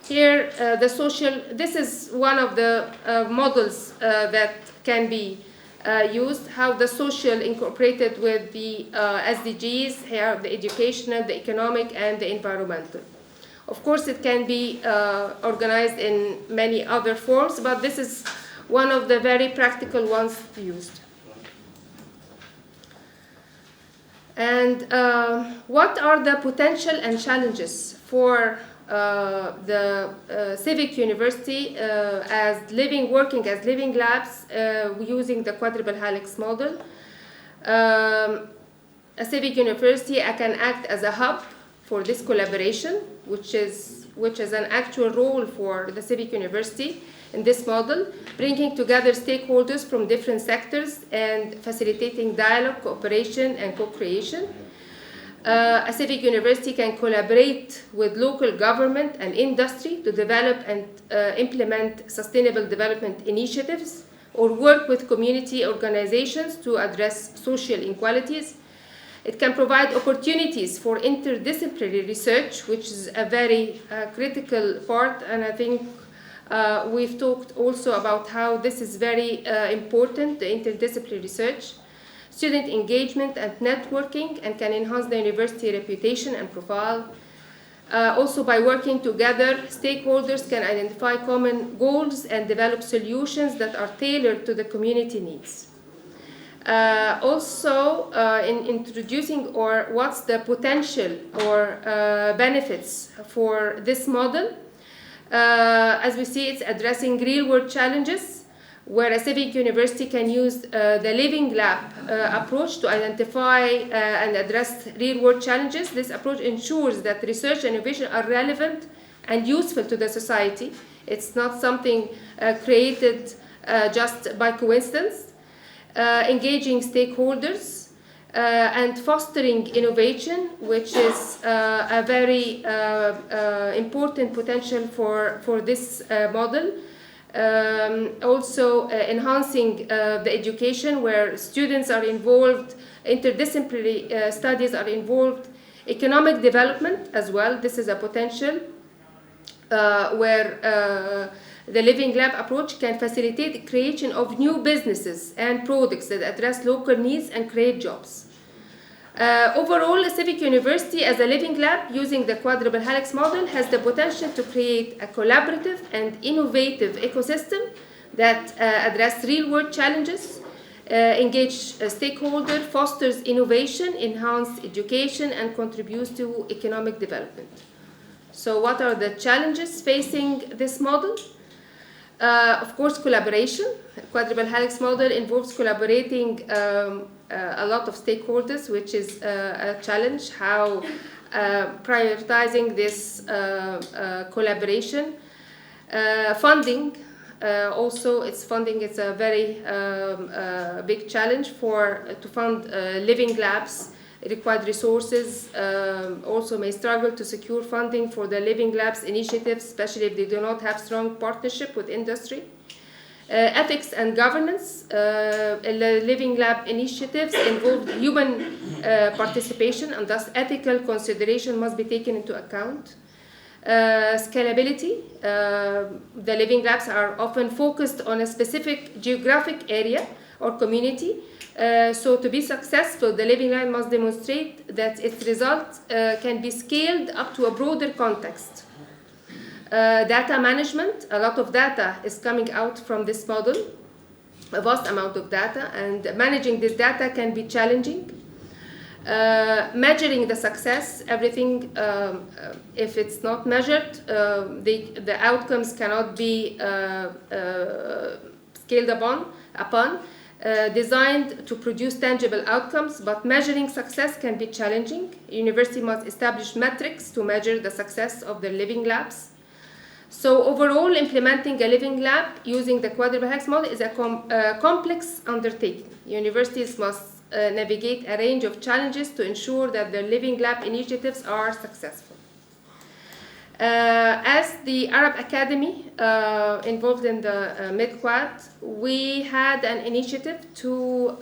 Here, this is one of the models that can be used, how the social incorporated with the SDGs, here the educational, the economic, and the environmental. Of course, it can be organized in many other forms, but this is one of the very practical ones used. And what are the potential and challenges for the civic university working as living labs using the quadruple helix model? A civic university can act as a hub for this collaboration, which is an actual role for the civic university in this model, bringing together stakeholders from different sectors and facilitating dialogue, cooperation, and co-creation. A civic university can collaborate with local government and industry to develop and implement sustainable development initiatives, or work with community organizations to address social inequalities. It can provide opportunities for interdisciplinary research, which is a very critical part, and I think we've talked also about how this is very important, the interdisciplinary research. Student engagement and networking, and can enhance the university reputation and profile. Also, by working together, stakeholders can identify common goals and develop solutions that are tailored to the community needs. Also, in introducing or what's the potential or benefits for this model, as we see, it's addressing real-world challenges, where a civic university can use the living lab approach to identify and address real-world challenges. This approach ensures that research and innovation are relevant and useful to the society. It's not something created just by coincidence. Engaging stakeholders and fostering innovation, which is a very important potential for this model. Also enhancing the education, where students are involved, interdisciplinary studies are involved, economic development as well. This is a potential where the living lab approach can facilitate the creation of new businesses and products that address local needs and create jobs. Overall, a civic university as a living lab using the quadruple helix model has the potential to create a collaborative and innovative ecosystem that address real-world challenges, engage stakeholders, fosters innovation, enhances education, and contributes to economic development. So what are the challenges facing this model? Of course, collaboration. Quadruple helix model involves collaborating a lot of stakeholders, which is a challenge, how prioritizing this collaboration. Funding, also funding is a very big challenge to fund living labs. It required resources, also may struggle to secure funding for the living labs initiatives, especially if they do not have strong partnership with industry. Ethics and governance. Living Lab initiatives involve human participation, and thus ethical consideration must be taken into account. Scalability. The Living Labs are often focused on a specific geographic area or community. So to be successful, the Living Lab must demonstrate that its results can be scaled up to a broader context. Data management, a lot of data is coming out from this model, a vast amount of data, and managing this data can be challenging. Measuring the success, everything, if it's not measured, the outcomes cannot be scaled upon. Designed to produce tangible outcomes, but measuring success can be challenging. University must establish metrics to measure the success of their Living Labs. So overall, implementing a Living Lab using the quadruple helix model is a complex undertaking. Universities must navigate a range of challenges to ensure that their Living Lab initiatives are successful. As the Arab Academy involved in the Mid-Quad, we had an initiative to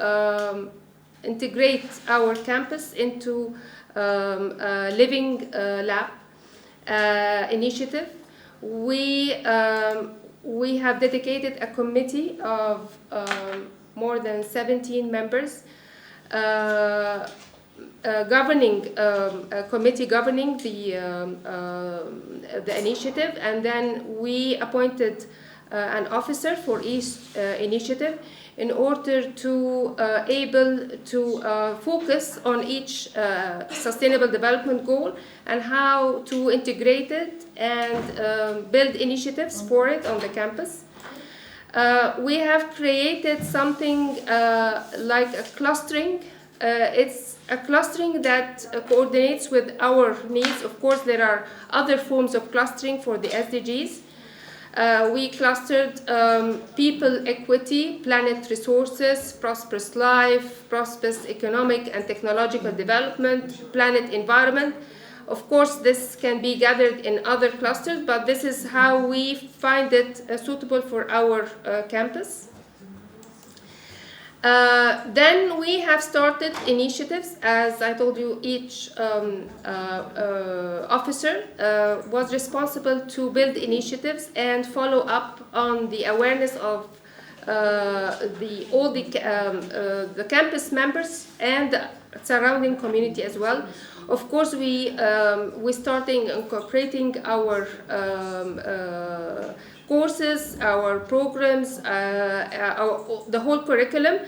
integrate our campus into a Living Lab initiative. We have dedicated a committee of more than 17 members, committee governing the initiative, and then we appointed an officer for each initiative in order to able to focus on each sustainable development goal and how to integrate it and build initiatives for it on the campus. We have created something like a clustering. It's a clustering that coordinates with our needs. Of course, there are other forms of clustering for the SDGs. We clustered people, equity, planet resources, prosperous life, prosperous economic and technological development, planet environment. Of course, this can be gathered in other clusters, but this is how we find it suitable for our campus. Then we have started initiatives. As I told you, each officer was responsible to build initiatives and follow up on the awareness of all the campus members and the surrounding community as well. Of course, we starting incorporating our courses, our programs, the whole curriculum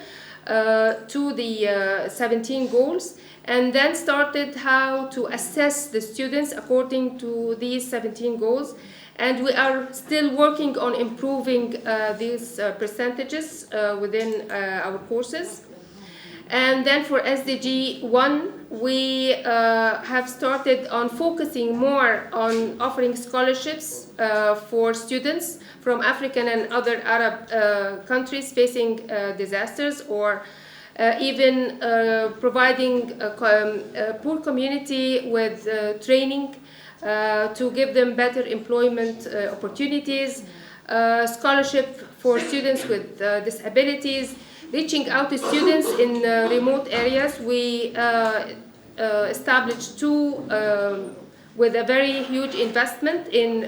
to the 17 goals, and then started how to assess the students according to these 17 goals. And we are still working on improving these percentages within our courses. And then for SDG 1, we have started on focusing more on offering scholarships for students from African and other Arab countries facing disasters, or even providing a poor community with training to give them better employment opportunities, scholarship for students with disabilities, reaching out to students in remote areas. We established two with a very huge investment in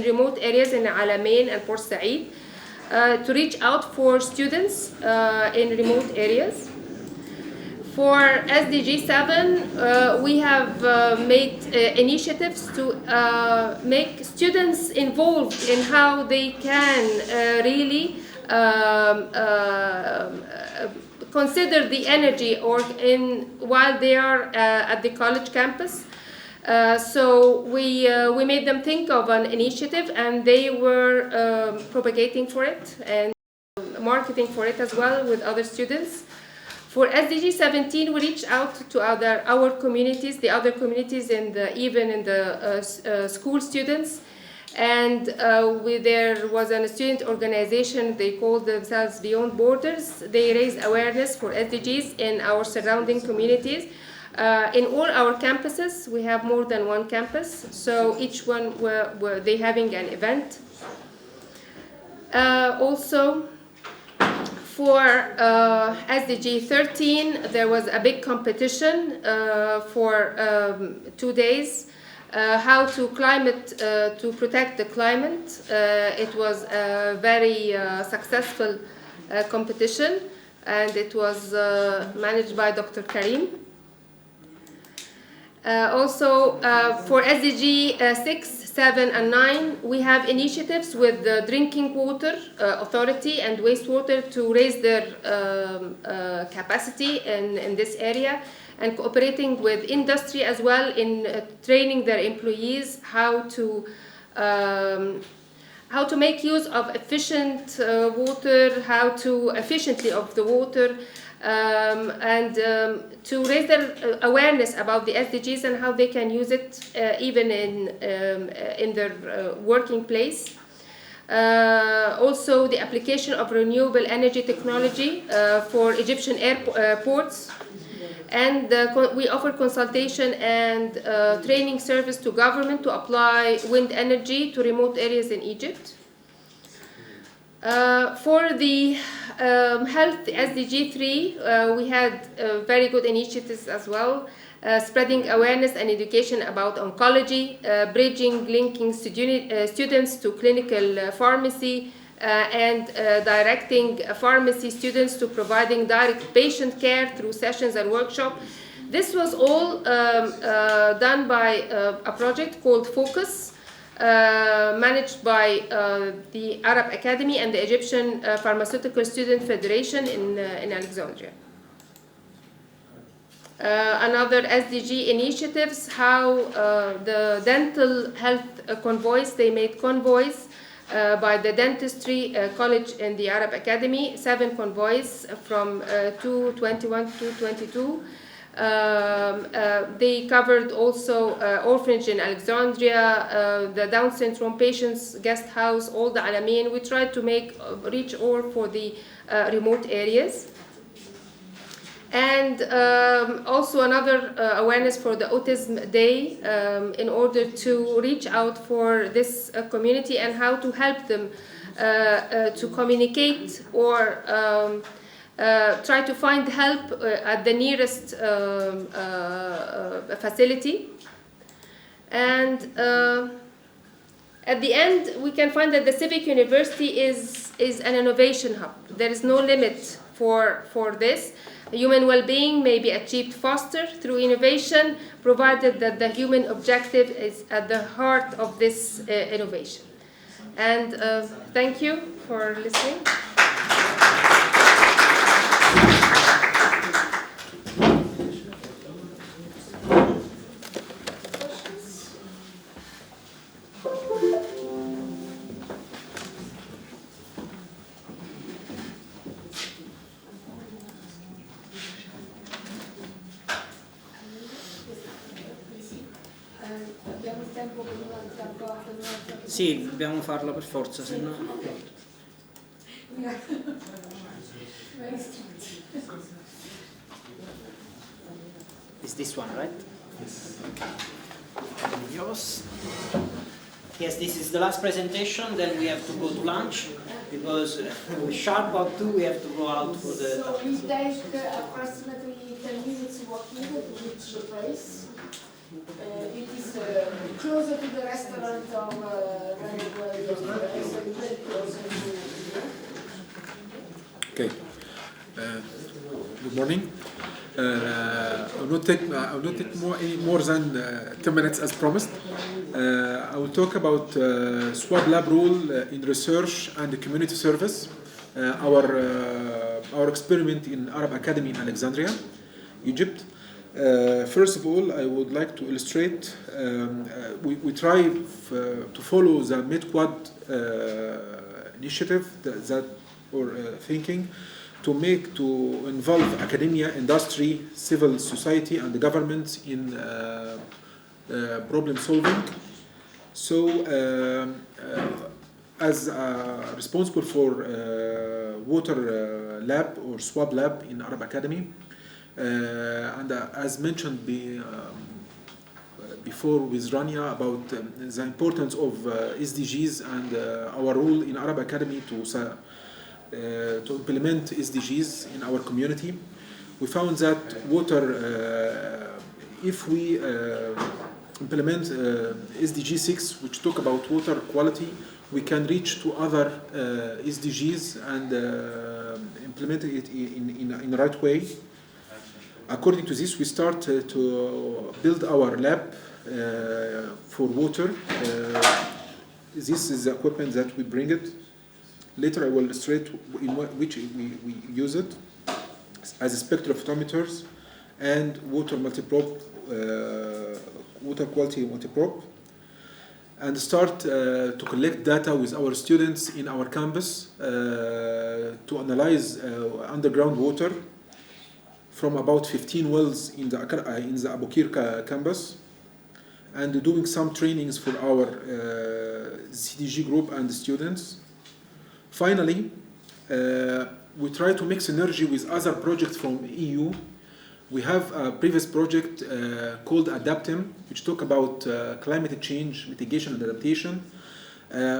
remote areas in Alamein and Port Said to reach out for students in remote areas. For SDG 7, we have made initiatives to make students involved in how they can really consider the energy while they are at the college campus. So we made them think of an initiative, and they were propagating for it and marketing for it as well with other students. For SDG 17, we reached out to our communities, the other communities, even in the school students. And there was a student organization, they called themselves Beyond Borders. They raised awareness for SDGs in our surrounding communities. In all our campuses, we have more than one campus, so each one were they having an event. Also, for SDG 13, there was a big competition for 2 days. How to protect the climate. It was a very successful competition, and it was managed by Dr. Karim. Also, for SDG 6, 7, and 9, we have initiatives with the Drinking Water Authority and Wastewater to raise their capacity in this area, and cooperating with industry as well in training their employees how to make use of efficient water, how to efficiently of the water, and to raise their awareness about the SDGs and how they can use it even in their working place. Also, the application of renewable energy technology for Egyptian airports. And we offer consultation and training service to government to apply wind energy to remote areas in Egypt. For the health SDG 3, we had very good initiatives as well, spreading awareness and education about oncology, linking students to clinical pharmacy, and directing pharmacy students to providing direct patient care through sessions and workshops. This was all done by a project called Focus, managed by the Arab Academy and the Egyptian Pharmaceutical Student Federation in Alexandria. Another SDG initiatives, how the dental health convoys, they made convoys by the Dentistry College in the Arab Academy, 7 convoys from 2021 to 2022. They covered also orphanage in Alexandria, the Down syndrome patients guest house, all the Alamein. We tried to reach all for the remote areas. And also another awareness for the Autism Day in order to reach out for this community and how to help them to communicate or try to find help at the nearest facility. And at the end, we can find that the Civic University is an innovation hub. There is no limit for this. Human well-being may be achieved faster through innovation, provided that the human objective is at the heart of this innovation. And thank you for listening. Sì, dobbiamo farlo per forza, se no... Is this one, right? Yes. Yes, this is the last presentation, then we have to go to lunch, because sharp at 2 we have to go out for the... So we take approximately 10 minutes walking to reach the place. It is closer to the restaurant of very close to... Okay. Good morning. I will not take more than 10 minutes as promised. I will talk about swab lab role in research and community service. Our experiment in Arab Academy in Alexandria, Egypt. First of all, I would like to illustrate, we try to follow the Mid-Quad initiative thinking to involve academia, industry, civil society, and the government in problem solving. So, as responsible for water lab or swab lab in Arab Academy, and as mentioned before with Rania about the importance of SDGs and our role in Arab Academy to implement SDGs in our community. We found that water, if we implement SDG 6, which talk about water quality, we can reach to other SDGs and implement it in the right way. According to this, we start to build our lab for water. This is the equipment that we bring it. Later I will illustrate in which we use it as spectrophotometers and water multiprobe, water quality multiprobe, and start to collect data with our students in our campus to analyze underground water from about 15 wells in the Abu Qir campus, and doing some trainings for our CDG group and students. Finally, we try to make synergy with other projects from EU. We have a previous project called Adaptim, which talk about climate change mitigation and adaptation.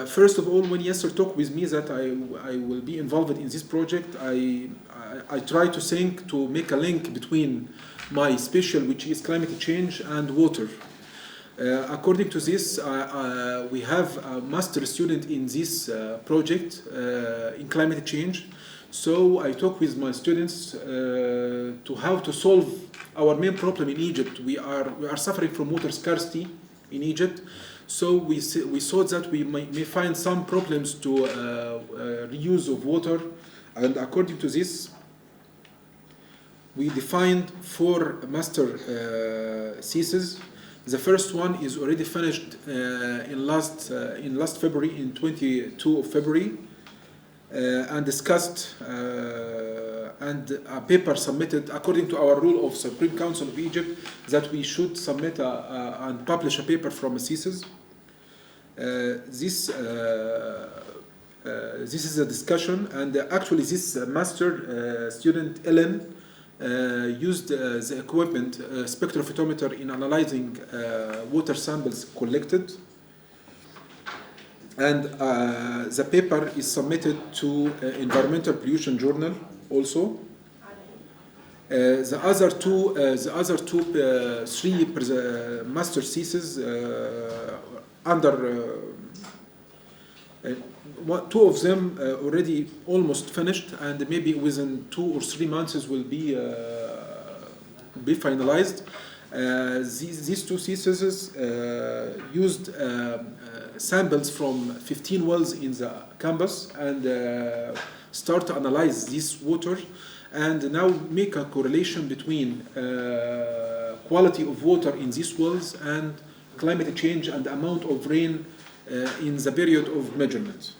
First of all, when Yasser talked with me that I will be involved in this project, I try to think to make a link between my special, which is climate change, and water. According to this, we have a master student in this project in climate change. So I talk with my students to how to solve our main problem in Egypt. We are suffering from water scarcity in Egypt. So we thought that we may find some problems to reuse of water, and according to this, we defined 4 master theses. The first one is already finished in last February, in 22 of February, and discussed, and a paper submitted according to our rule of Supreme Council of Egypt that we should submit and publish a paper from a thesis. This is a discussion, and actually this master student Ellen used the equipment spectrophotometer in analyzing water samples collected, and the paper is submitted to Environmental Pollution Journal also. The other three master theses under 2 of them already almost finished, and maybe within 2 or 3 months will be finalized. These 2 theses used samples from 15 wells in the campus and start to analyze this water, and now make a correlation between quality of water in these wells and climate change and the amount of rain in the period of measurement.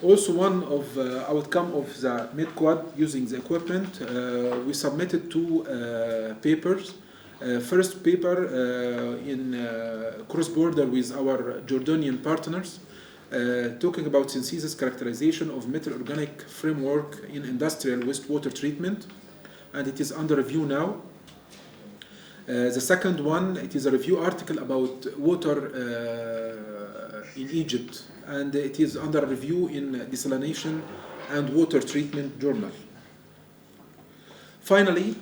Also, one of outcome of the MidQuad using the equipment, we submitted 2 papers. First paper in cross-border with our Jordanian partners, talking about synthesis characterization of metal organic framework in industrial wastewater treatment, and it is under review now. The second one, it is a review article about water in Egypt, and it is under review in Desalination and Water Treatment Journal. Finally,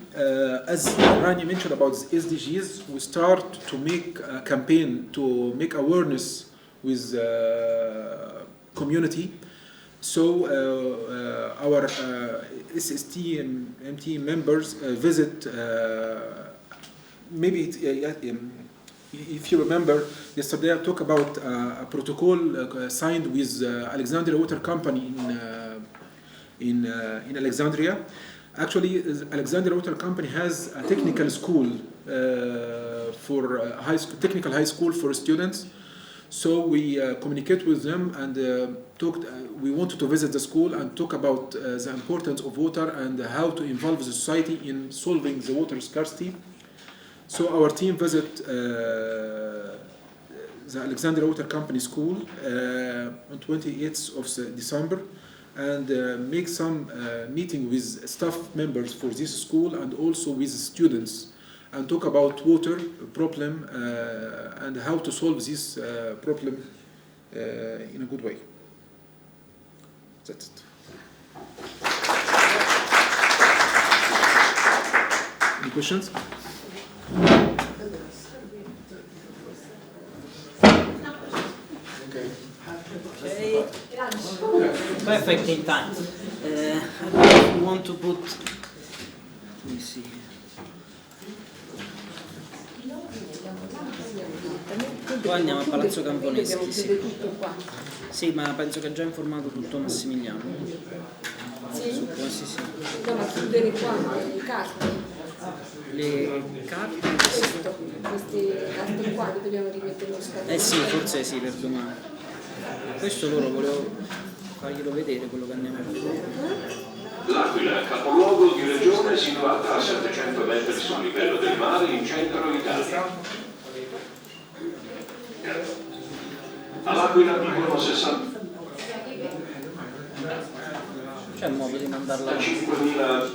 as Rania mentioned about the SDGs, we start to make a campaign to make awareness with community. So our SST and MT members visit, maybe if you remember, yesterday I talked about a protocol signed with Alexandria Water Company in Alexandria. Actually, Alexandria Water Company has a technical school for technical high school for students. So we communicate with them and talked. We wanted to visit the school and talk about the importance of water and how to involve the society in solving the water scarcity. So our team visit the Alexandria Water Company school on 28th of December, and make some meeting with staff members for this school and also with students. and talk about water problem and how to solve this problem in a good way. That's it. Any questions? Okay. Perfect in time. I don't know if you want to put. Let me see. Poi andiamo a Palazzo Camponeschi. Sì. Sì, ma penso che ha già informato tutto Massimiliano. Sì? Su qua, sì. Dobbiamo chiudere qua le carte. Le carte? Queste carte qua le dobbiamo rimettere lo scatolone. Sì, forse sì, per domani. Questo loro volevo farglielo vedere, quello che andiamo a vedere. L'Aquila, capoluogo di regione situata a 700 metri sul livello del mare in centro Italia. All'Aquila vivono 60. C'è modo di mandarla? 5.000.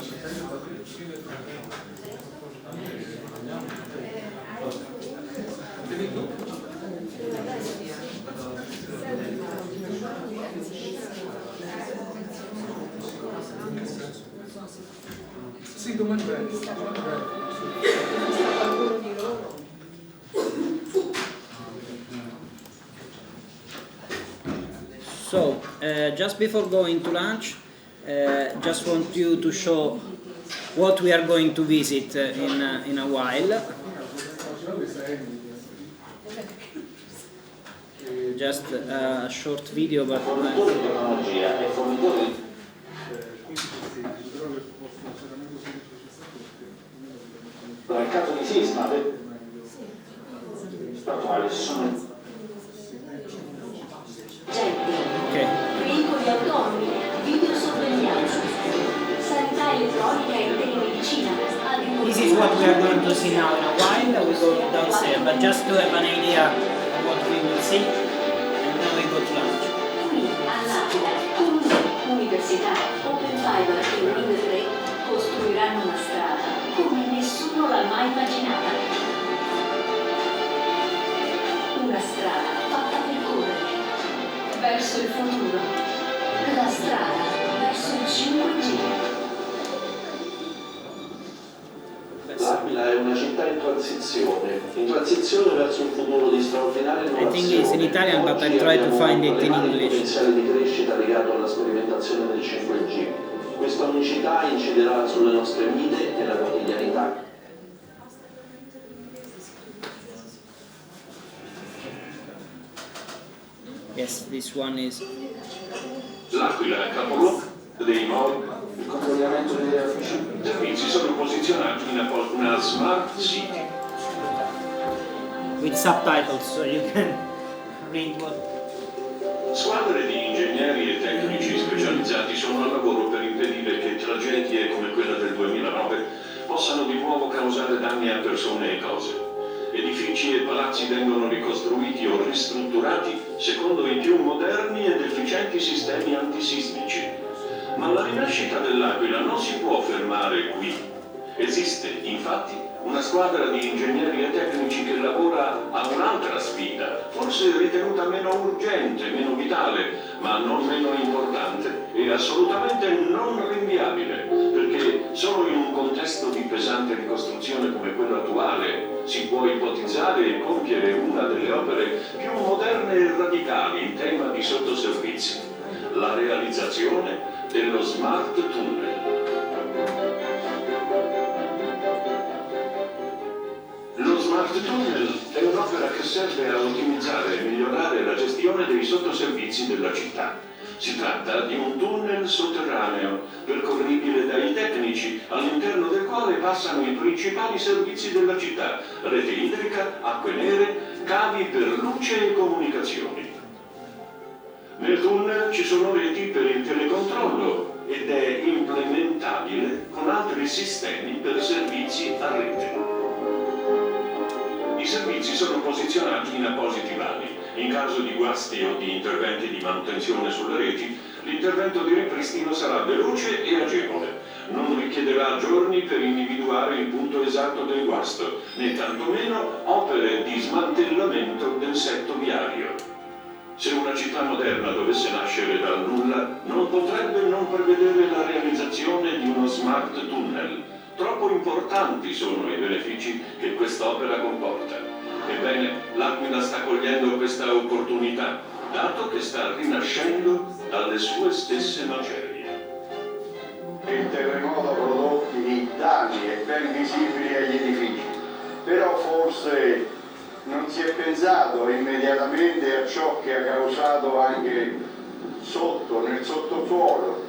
Sì, domani So, just before going to lunch, just want you to show what we are going to visit in a while. Just a short video, but Nel caso di sisma, statuali sono veicoli autonomi, videosorveglianza, sanità elettronica e telemedicina. this is what we are going to see now in a while. We go downstairs, but just to have an idea of what we will see, and then we go to lunch. Qui all'Aquila, Università, Open Fiber e Wind 3 costruiranno una strada come nessuno l'ha mai immaginata. Una strada fatta per correre verso il futuro, la strada verso il 5G. L'Aquila è una città in transizione verso un futuro di straordinaria innovazione. I think it's in Italian, but I try to find it in English. Potenziale di crescita legato alla sperimentazione del 5G. Questa unicità inciderà sulle nostre vite e la quotidianità. Yes, this one is. L'Aquila è capoluogo dei mall. Il controllamento delle servizi sono posizionati in una smart city. With subtitles, so you can read what. Squadre di ingegneri e tecnici specializzati sono al lavoro per impedire che tragedie come quella del 2009 possano di nuovo causare danni a persone e cose. Edifici e palazzi vengono ricostruiti o ristrutturati secondo i più moderni ed efficienti sistemi antisismici. Ma la rinascita dell'Aquila non si può fermare qui. Esiste, infatti, una squadra di ingegneri e tecnici che lavora a un'altra sfida, forse ritenuta meno urgente, meno vitale, ma non meno importante e assolutamente non rinviabile, perché solo in un contesto di pesante ricostruzione come quello attuale si può ipotizzare e compiere una delle opere più moderne e radicali in tema di sottoservizi, la realizzazione dello Smart Tunnel. Lo Smart Tunnel è un'opera che serve a ottimizzare e migliorare la gestione dei sottoservizi della città. Si tratta di un tunnel sotterraneo, percorribile dai tecnici, all'interno del quale passano i principali servizi della città: rete idrica, acque nere, cavi per luce e comunicazioni. Nel tunnel ci sono reti per il telecontrollo ed è implementabile con altri sistemi per servizi a rete. I servizi sono posizionati in appositi vani. In caso di guasti o di interventi di manutenzione sulle reti, l'intervento di ripristino sarà veloce e agevole. non richiederà giorni per individuare il punto esatto del guasto, né tantomeno opere di smantellamento del setto viario. Se una città moderna dovesse nascere dal nulla, non potrebbe non prevedere la realizzazione di uno smart tunnel. Troppo importanti sono i benefici che quest'opera comporta. Ebbene, l'Aquila sta cogliendo questa opportunità, dato che sta rinascendo dalle sue stesse macerie. Il terremoto ha prodotto danni e ben visibili agli edifici, però forse non si è pensato immediatamente a ciò che ha causato anche sotto, nel sottosuolo.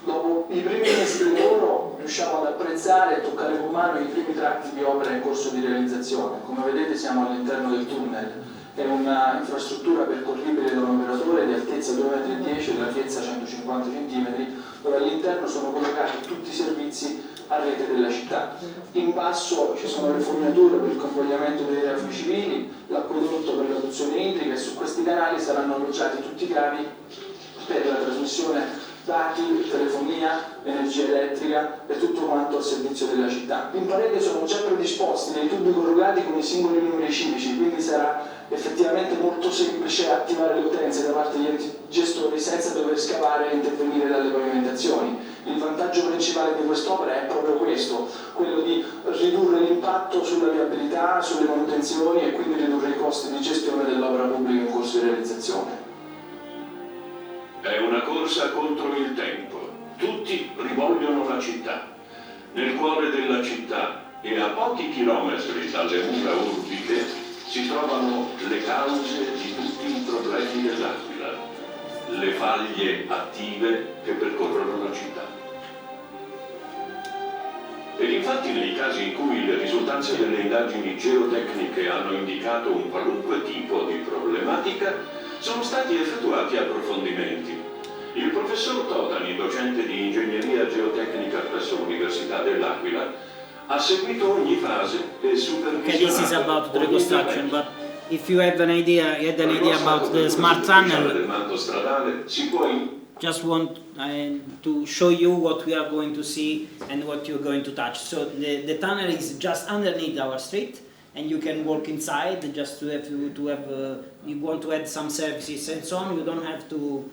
Dopo i primi mesi di lavoro riusciamo ad apprezzare e toccare con mano i primi tratti di opera in corso di realizzazione. Come vedete siamo all'interno del tunnel. È una infrastruttura percorribile da un operatore di altezza 2,10 m e larghezza 150 cm, dove all'interno sono collocati tutti i servizi a rete della città. In basso ci sono le fognature per il convogliamento dei traffici civili, l'acquedotto per l'adozione idrica, e su questi canali saranno alloggiati tutti i cavi per la trasmissione dati, telefonia, energia elettrica e tutto quanto al servizio della città. In parete sono già predisposti dei tubi corrugati con i singoli numeri civici, quindi sarà effettivamente molto semplice attivare le utenze da parte degli gestori senza dover scavare e intervenire dalle pavimentazioni. Il vantaggio principale di quest'opera è proprio questo, quello di ridurre l'impatto sulla viabilità, sulle manutenzioni e quindi ridurre i costi di gestione dell'opera pubblica in corso di realizzazione. È una corsa contro il tempo. Tutti rivogliono la città. Nel cuore della città e a pochi chilometri dalle mura urbiche si trovano le cause di tutti i problemi dell'Aquila, le faglie attive che percorrono la città. Ed infatti nei casi in cui le risultanze delle indagini geotecniche hanno indicato un qualunque tipo di problematica, sono stati effettuati approfondimenti. Il professor Totani, docente di ingegneria geotecnica presso l'Università dell'Aquila, ha seguito ogni fase e supervisionato. Okay, this is about the reconstruction, but if you have an idea, about the smart tunnel, just want to show you what we are going to see and what you're going to touch. So the tunnel is just underneath our street, and you can walk inside just to have you want to add some services and so on. You don't have to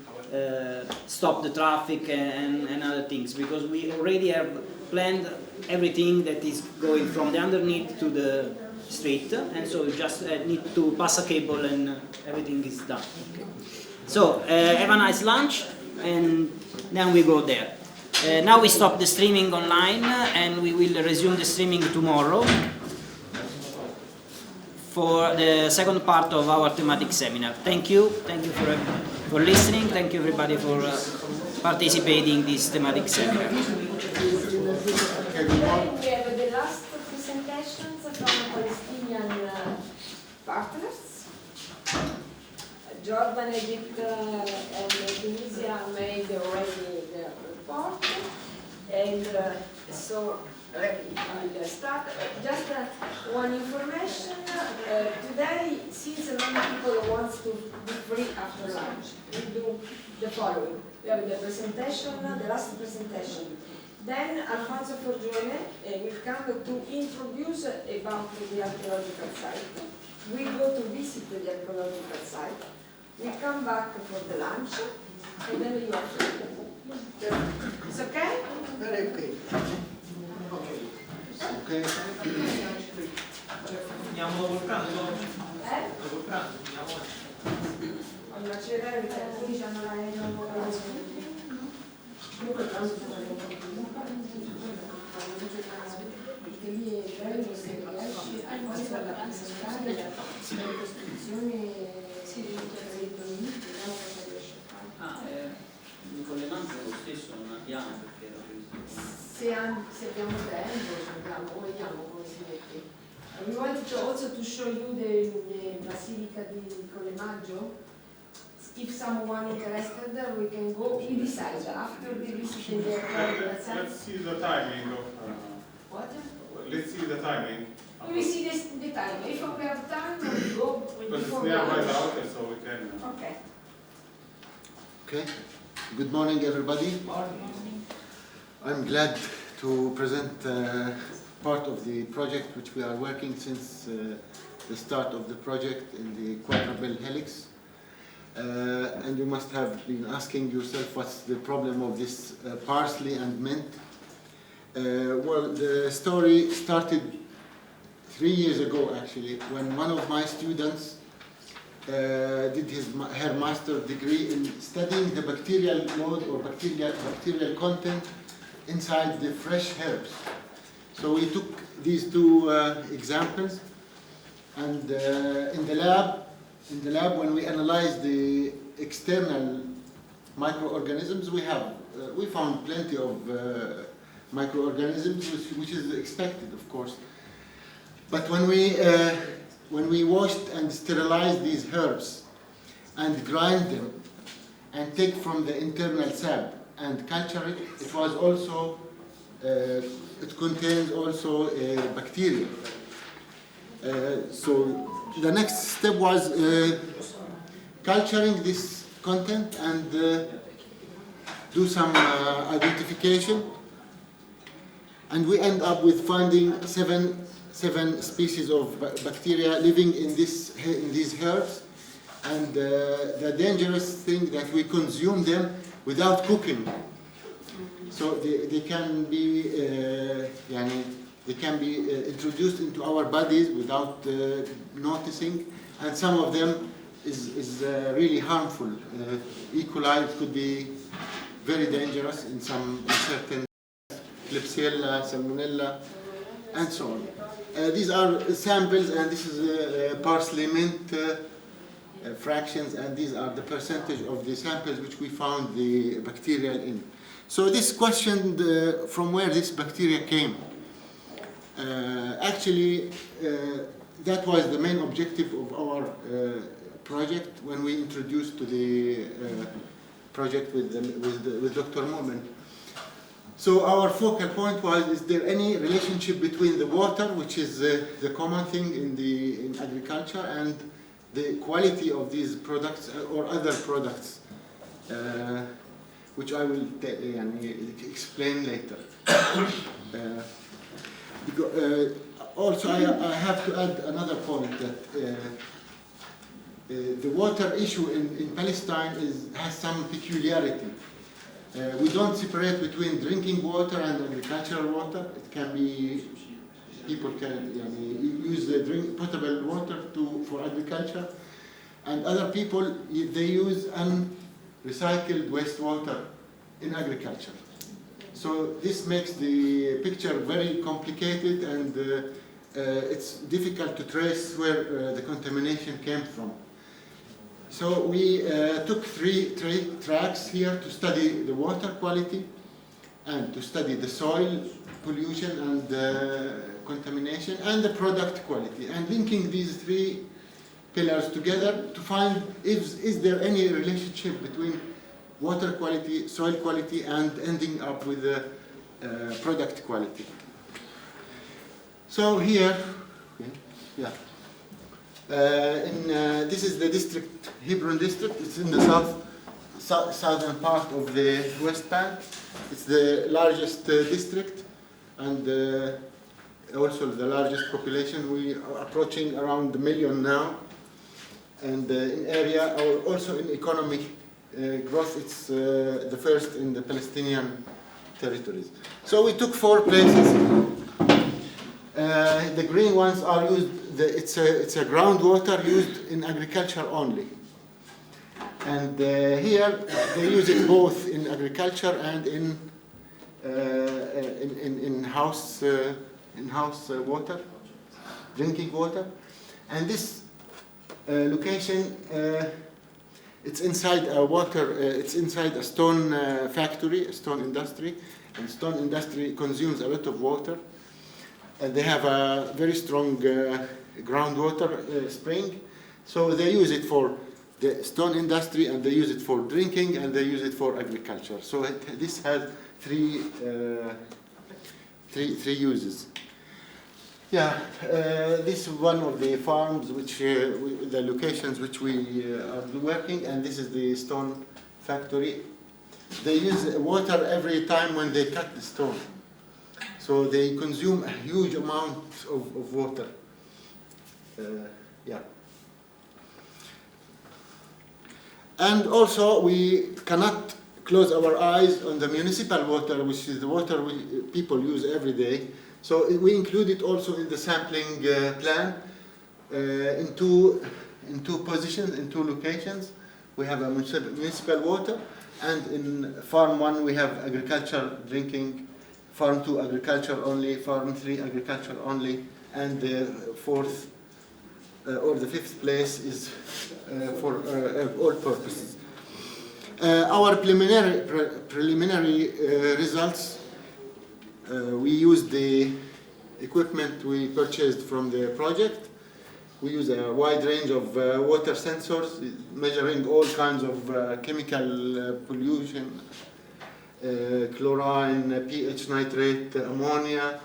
stop the traffic and other things, because we already have planned everything that is going from the underneath to the street, and so you just need to pass a cable and everything is done. Okay. So have a nice lunch and then we go there. Now we stop the streaming online and we will resume the streaming tomorrow for the second part of our thematic seminar. Thank you for listening, thank you everybody for participating in this thematic seminar. Then we have the last presentations from Palestinian partners. Jordan, Egypt, and Tunisia made already their report, and so we'll start. Just one information. Today, since many people want to be free after lunch, we do the following. We have the presentation, the last presentation. Then Alfonso Forgione will come to introduce about the archaeological site. We go to visit the archaeological site. We come back for the lunch, and then you are free. It's okay? Very okay. Okay. Andiamo col pranzo? Col pranzo, quindi hanno l'aereo. Comunque il pranzo perché lì è bello se riesci a fare la presentazione, le costruzioni Con le mani lo stesso non abbiamo perché era se abbiamo tempo, vogliamo come si mette. We wanted to also to show you the Basilica di Collemaggio. If someone interested, we can go. We decide after we visit the Let's see the timing of. What? Let's see the timing. We will see this the time. If we have time, we go before we are by lunch. the altar, so we can. Okay. Okay. Good morning, everybody. I'm glad to present part of the project which we are working since the start of the project in the quadrupel helix. And you must have been asking yourself what's the problem of this parsley and mint. Well, the story started 3 years ago, actually, when one of my students did her master's degree in studying the bacterial load or bacterial content inside the fresh herbs. So we took these two examples, and in the lab, when we analyzed the external microorganisms, we found plenty of microorganisms, which is expected, of course. But when we washed and sterilized these herbs and grind them and take from the internal sap and culture it, it was also it contains also bacteria. So the next step was culturing this content and do some identification, and we end up with finding seven species of bacteria living in these herbs. And the dangerous thing that we consume them without cooking. So they can be introduced into our bodies without noticing, and some of them is really harmful. E. coli could be very dangerous in certain Klebsiella, Salmonella, and so on. These are samples, and this is parsley mint fractions, and these are the percentage of the samples which we found the bacterial in. So this question from where this bacteria came. Actually, that was the main objective of our project when we introduced to the project with Dr. Mu'min. So our focal point was: is there any relationship between the water, which is the common thing in agriculture, and the quality of these products or other products, which I will explain later. Also, I have to add another point, that the water issue in Palestine has some peculiarity. We don't separate between drinking water and agricultural water. It can be, people can use the potable water for agriculture, and other people, they use unrecycled wastewater in agriculture. So this makes the picture very complicated, and it's difficult to trace where the contamination came from. So we took three tracks here to study the water quality and to study the soil pollution and contamination and the product quality, and linking these three pillars together to find is there any relationship between water quality, soil quality, and ending up with the product quality. So here, this is the district, Hebron district. It's in the southern part of the West Bank. It's the largest district, and also the largest population. We are approaching around 1 million now, and in area, also in economic growth, it's the first in the Palestinian territories. So we took 4 places. The green ones are used. It's a groundwater used in agriculture only, and here they use it both in agriculture and in house water, drinking water. And this location, it's inside a it's inside a stone factory, a stone industry, and stone industry consumes a lot of water. And they have a very strong groundwater spring, so they use it for the stone industry, and they use it for drinking, and they use it for agriculture. So this has three uses. Yeah, this is one of the farms which, the locations which we are working, and this is the stone factory. They use water every time when they cut the stone. So they consume a huge amount of water. Yeah. And also we cannot close our eyes on the municipal water, which is the water people use every day. So we include it also in the sampling plan in two positions, in two locations. We have a municipal water, and in Farm 1 we have agriculture drinking, Farm 2 agriculture only, Farm 3 agriculture only, and the fourth or the fifth place is for all purposes. Our preliminary results, we use the equipment we purchased from the project. We use a wide range of water sensors, measuring all kinds of chemical pollution, chlorine, pH, nitrate, ammonia,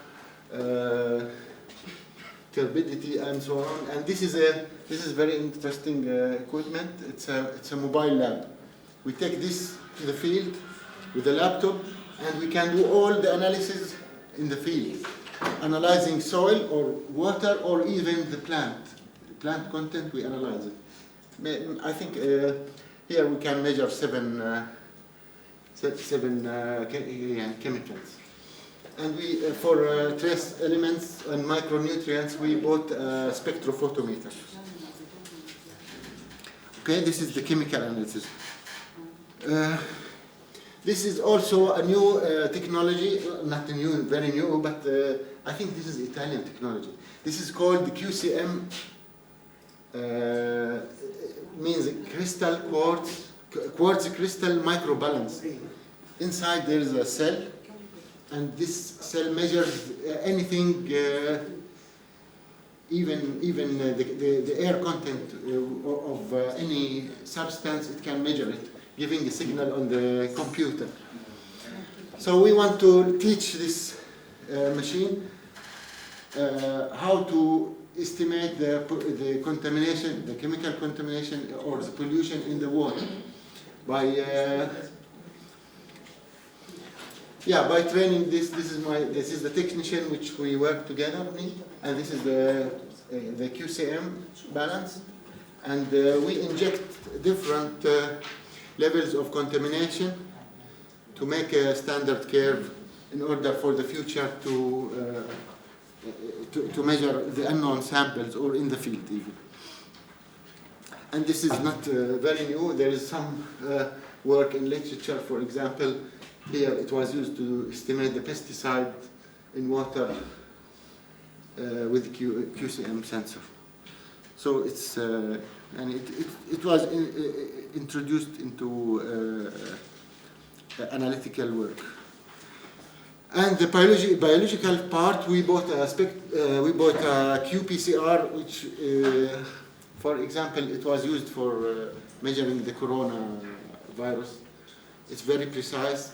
turbidity, and so on. And this is very interesting equipment. It's a mobile lab. We take this to the field with a laptop, and we can do all the analysis in the field, analyzing soil or water or even the plant content. We analyze it. I think here we can measure seven chemicals. And we, for trace elements and micronutrients, we bought a spectrophotometer. Okay, this is the chemical analysis. This is also a new technology, not new, very new, but I think this is Italian technology. This is called the QCM, means crystal quartz crystal microbalance. Inside there is a cell, and this cell measures anything, even the air content of any substance. It can measure it, giving a signal on the computer. So we want to teach this machine how to estimate the contamination, the chemical contamination or the pollution in the water by training this. This is the technician which we work together with, and this is the QCM balance, and we inject different levels of contamination to make a standard curve in order for the future to measure the unknown samples or in the field even. And this is not very new. There is some work in literature. For example, here it was used to estimate the pesticide in water with the QCM sensor. So it's and it was introduced into analytical work. And the biological part, we bought a qPCR, which, for example, it was used for measuring the coronavirus. It's very precise,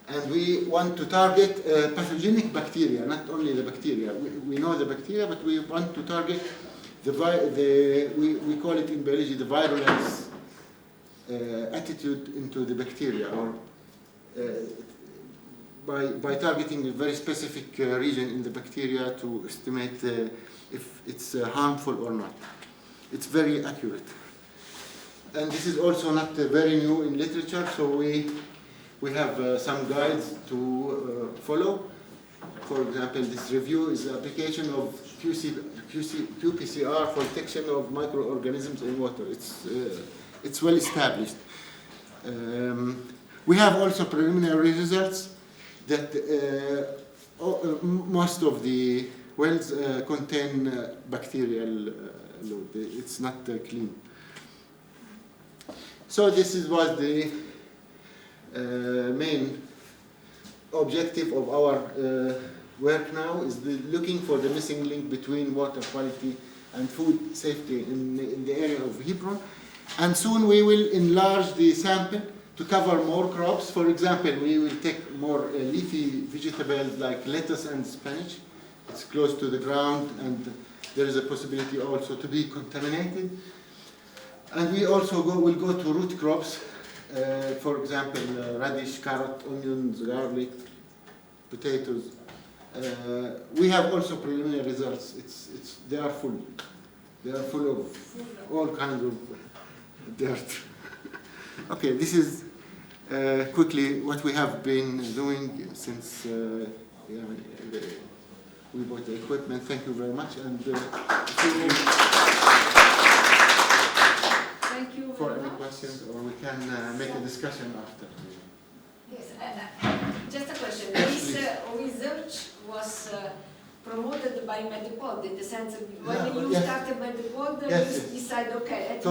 and we want to target pathogenic bacteria, not only the bacteria. We know the bacteria, but we want to target we call it in biology the virulence attitude into the bacteria, or by targeting a very specific region in the bacteria to estimate if it's harmful or not. It's very accurate. And this is also not very new in literature, so we have some guides to follow. For example, this review is the application of qPCR for detection of microorganisms in water. It's well established. We have also preliminary results that most of the wells contain bacterial load. It's not clean. So this was the main objective of our work now, is looking for the missing link between water quality and food safety in the area of Hebron. And soon we will enlarge the sample to cover more crops. For example, we will take more leafy vegetables like lettuce and spinach, it's close to the ground, and there is a possibility also to be contaminated. And we also will go to root crops, for example, radish, carrot, onions, garlic, potatoes. We have also preliminary results. They are full. They are full of all kinds of dirt. Okay, this is quickly what we have been doing since we bought the equipment. Thank you very much. And thank you for very any much. questions, or we can make a discussion after. Yes, just a question. This research was promoted by Medipod, in the sense that when you started Medipod, you decide, okay,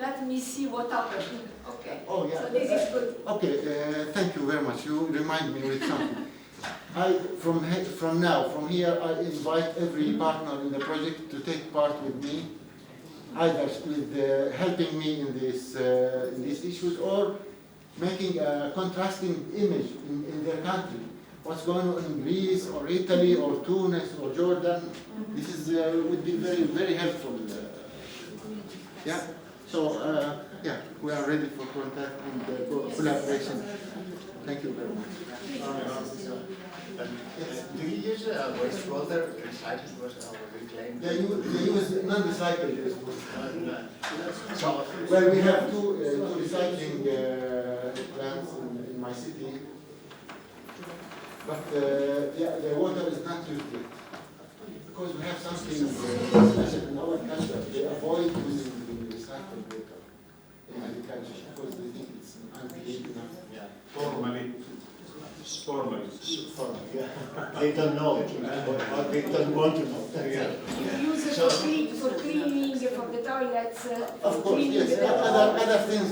let me see what happened. Okay. Oh, yeah. So this is good. Okay, thank you very much. You remind me with something. From here, I invite every partner in the project to take part with me, either with helping me in these issues, or making a contrasting image in their country. What's going on in Greece or Italy or Tunis or Jordan? This is would be very, very helpful. Yeah. So yeah, we are ready for contact and collaboration. Thank you very much. Do you use wastewater, recycled wastewater, reclaimed? They use non-recycled wastewater. Well, we have two recycling plants in my city, but the water is not used yet. Because we have something special in our culture. They avoid using the recycled water in agriculture because they think it's unclean enough. Yeah. Formally. Yeah. They don't know it, or they don't want to know. You use it for cleaning, for the toilets. Of course, yes. Other things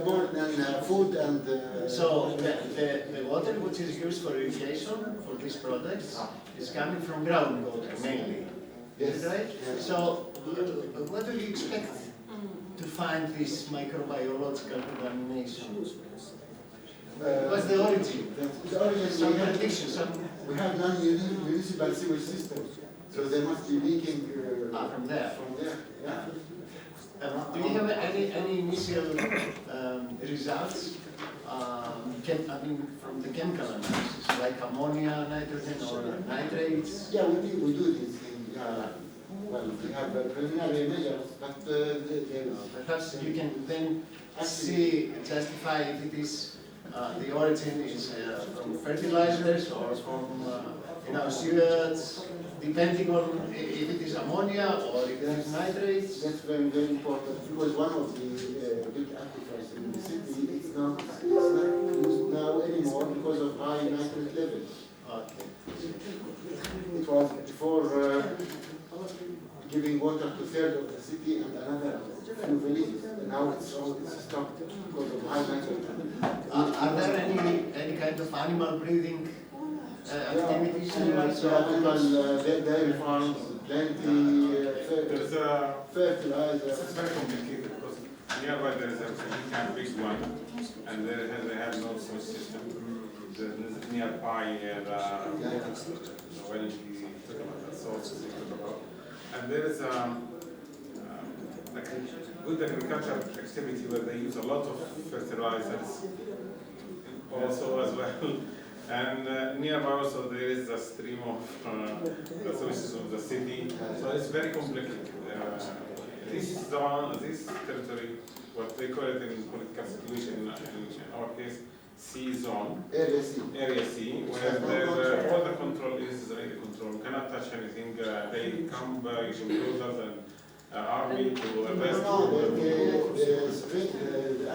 more than food and. So the water which is used for irrigation for these products is coming from groundwater mainly. Yes. Is it right? Yes. So what do you expect to find this microbiological contamination? What's the origin? The origin, some predictions. We have non-municipal sewage systems, so they must be leaking from there. From there, yeah. Do you have any initial results? From the chemical analysis, like ammonia, nitrogen, or nitrates? Yeah, we do these things. Well, we have preliminary measures, but perhaps you can then justify if it is the origin is from fertilizers or from sewage, depending on if it is ammonia or if it is nitrates. That's very, very important, because one of the big aquifers in the city is not used now anymore because of high nitrate levels. Okay. It was before giving water to a third of the city and another few villages. Now it's stopped because of high nitrate. Are there any kind of animal breeding activities? Animal dairy farms, plenty, fertilizer. It's very complicated because nearby there is a big one, and they have no source system. Nearby when you talk about the sources, and there is like a good agricultural activity where they use a lot of fertilizers also as well. And nearby also there is a stream of the sources of the city, so it's very complicated. This territory, what they call it in political situation, in our case, C zone, area C, where all the control is Israeli control. We cannot touch anything. They come by bulldozers and army to arrest. The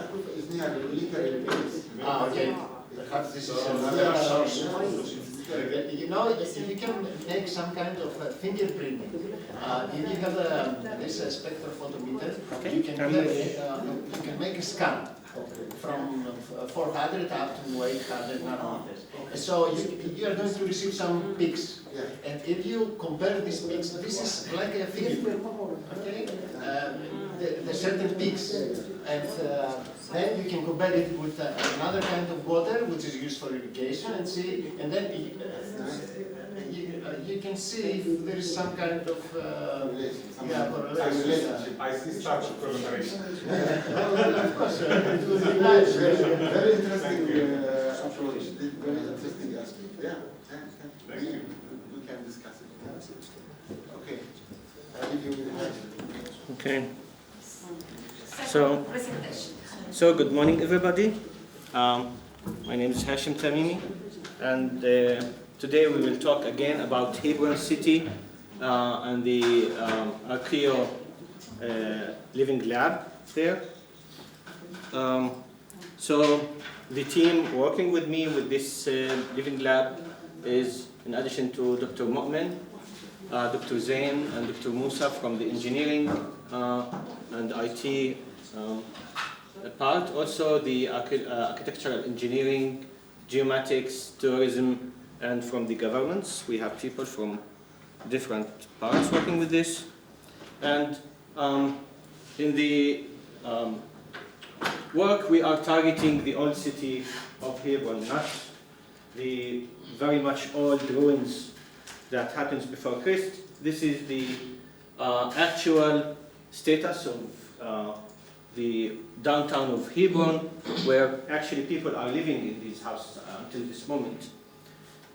aquifer is near the military base. Okay. Perhaps this is another source. You know, if you can make some kind of fingerprinting, if you have this spectrophotometer, you can make a scan from 400 up to 800 nanometers. So you are going to receive some peaks, and if you compare these peaks, this is like a fingerprint. Okay, the certain peaks, and then you can compare it with another kind of water which is used for irrigation, and see, and then you can see if there is some kind of correlation. I see such collaboration. Of course, it would be nice. Very interesting approach. Very interesting aspect. Yeah. Thank you. We can discuss it. Okay. I leave you with the Okay. So good morning, everybody. My name is Hashim Tamimi, and today we will talk again about Hebron City and the Archeo Living Lab there. So the team working with me with this Living Lab is, in addition to Dr. Mu'min, Dr. Zain and Dr. Musa from the engineering and IT part, also the architectural engineering, geomatics, tourism, and from the governments. We have people from different parts working with this. And in the work, we are targeting the old city of Hebron, not the very much old ruins that happens before Christ. This is the actual status of the downtown of Hebron, where actually people are living in these houses until this moment.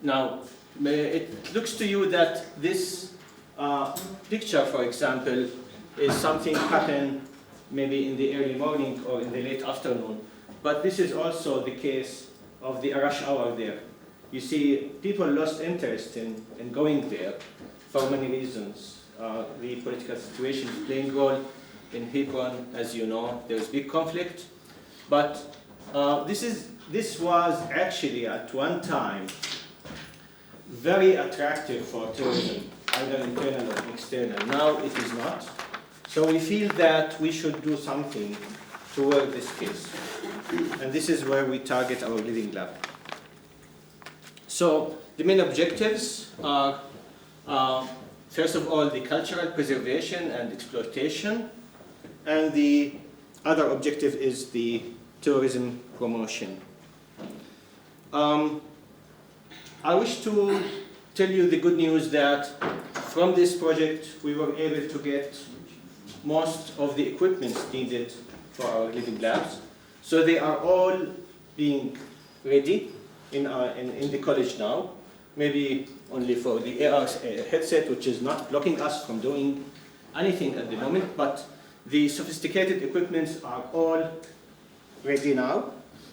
Now, it looks to you that this picture, for example, is something happened maybe in the early morning or in the late afternoon, but this is also the case of the rush hour there. You see, people lost interest in going there for many reasons. The political situation is playing a role in Hebron, as you know. There's big conflict, but this was actually at one time very attractive for tourism, either internal or external. Now it is not. So we feel that we should do something toward this case, and this is where we target our Living Lab. So the main objectives are, first of all, the cultural preservation and exploitation, and the other objective is the tourism promotion. I wish to tell you the good news that from this project we were able to get most of the equipment needed for our Living Labs. So they are all being ready in the college now, maybe only for the AR headset, which is not blocking us from doing anything at the moment, but the sophisticated equipments are all ready now.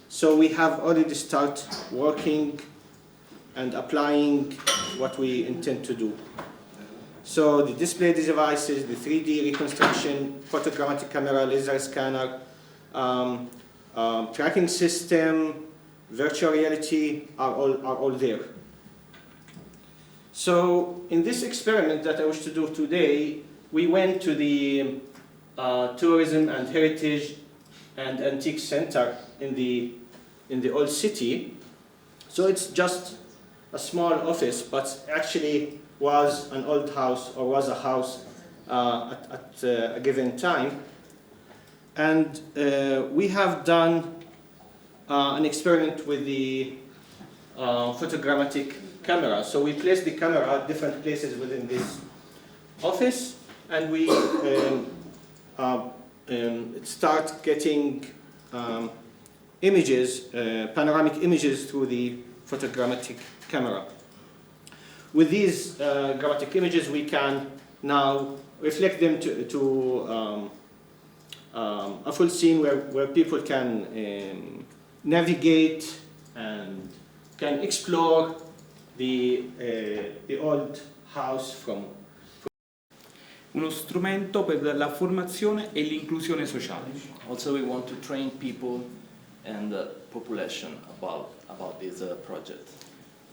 So we have already started working and applying what we intend to do. So the display devices, the 3D reconstruction, photogrammetric camera, laser scanner, tracking system, virtual reality are all there. So in this experiment that I wish to do today, we went to the Tourism and Heritage and Antique Center in the old city. So it's just a small office, but actually was an old house, or was a house at a given time. And we have done an experiment with the photogrammetric camera. So we placed the camera at different places within this office, and we start getting images, panoramic images through the photogrammetric camera. With these grammatic images, we can now reflect them to a full scene where people can navigate and can explore the old house from. Uno strumento per la formazione e l'inclusione sociale. Also, we want to train people and the population about this project.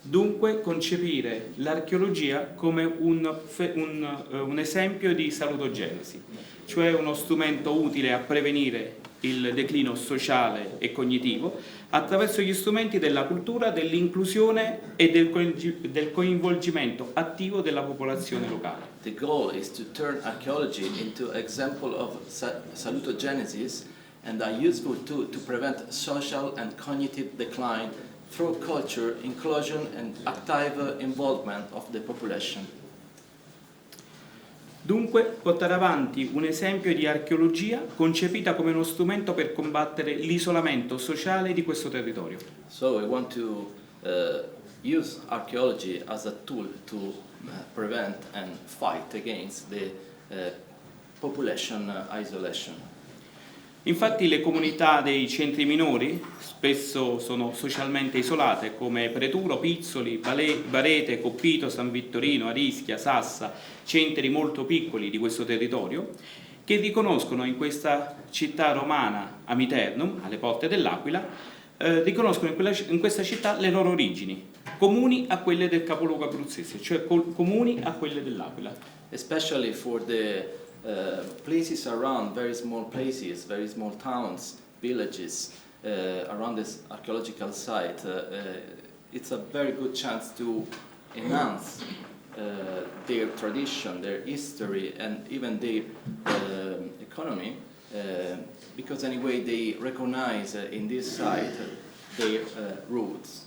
Dunque, concepire l'archeologia come un esempio di salutogenesi, cioè uno strumento utile a prevenire il declino sociale e cognitivo attraverso gli strumenti della cultura, dell'inclusione e del coinvolgimento attivo della popolazione locale. The goal is to turn archaeology into an example of salutogenesis and a useful tool to prevent social and cognitive decline through culture, inclusion and active involvement of the population. Dunque, portare avanti un esempio di archeologia concepita come uno strumento per combattere l'isolamento sociale di questo territorio. So we want to use archaeology as a tool to prevent and fight against the population isolation. Infatti le comunità dei centri minori spesso sono socialmente isolate, come Preturo, Pizzoli, Barete, Coppito, San Vittorino, Arischia, Sassa, centri molto piccoli di questo territorio, che riconoscono in questa città romana Amiternum, alle porte dell'Aquila, riconoscono in questa città le loro origini, comuni a quelle del capoluogo abruzzese, cioè comuni a quelle dell'Aquila. Especially for the places around, very small places, very small towns, villages around this archaeological site, it's a very good chance to enhance their tradition, their history and even their economy, because anyway they recognize in this site their roots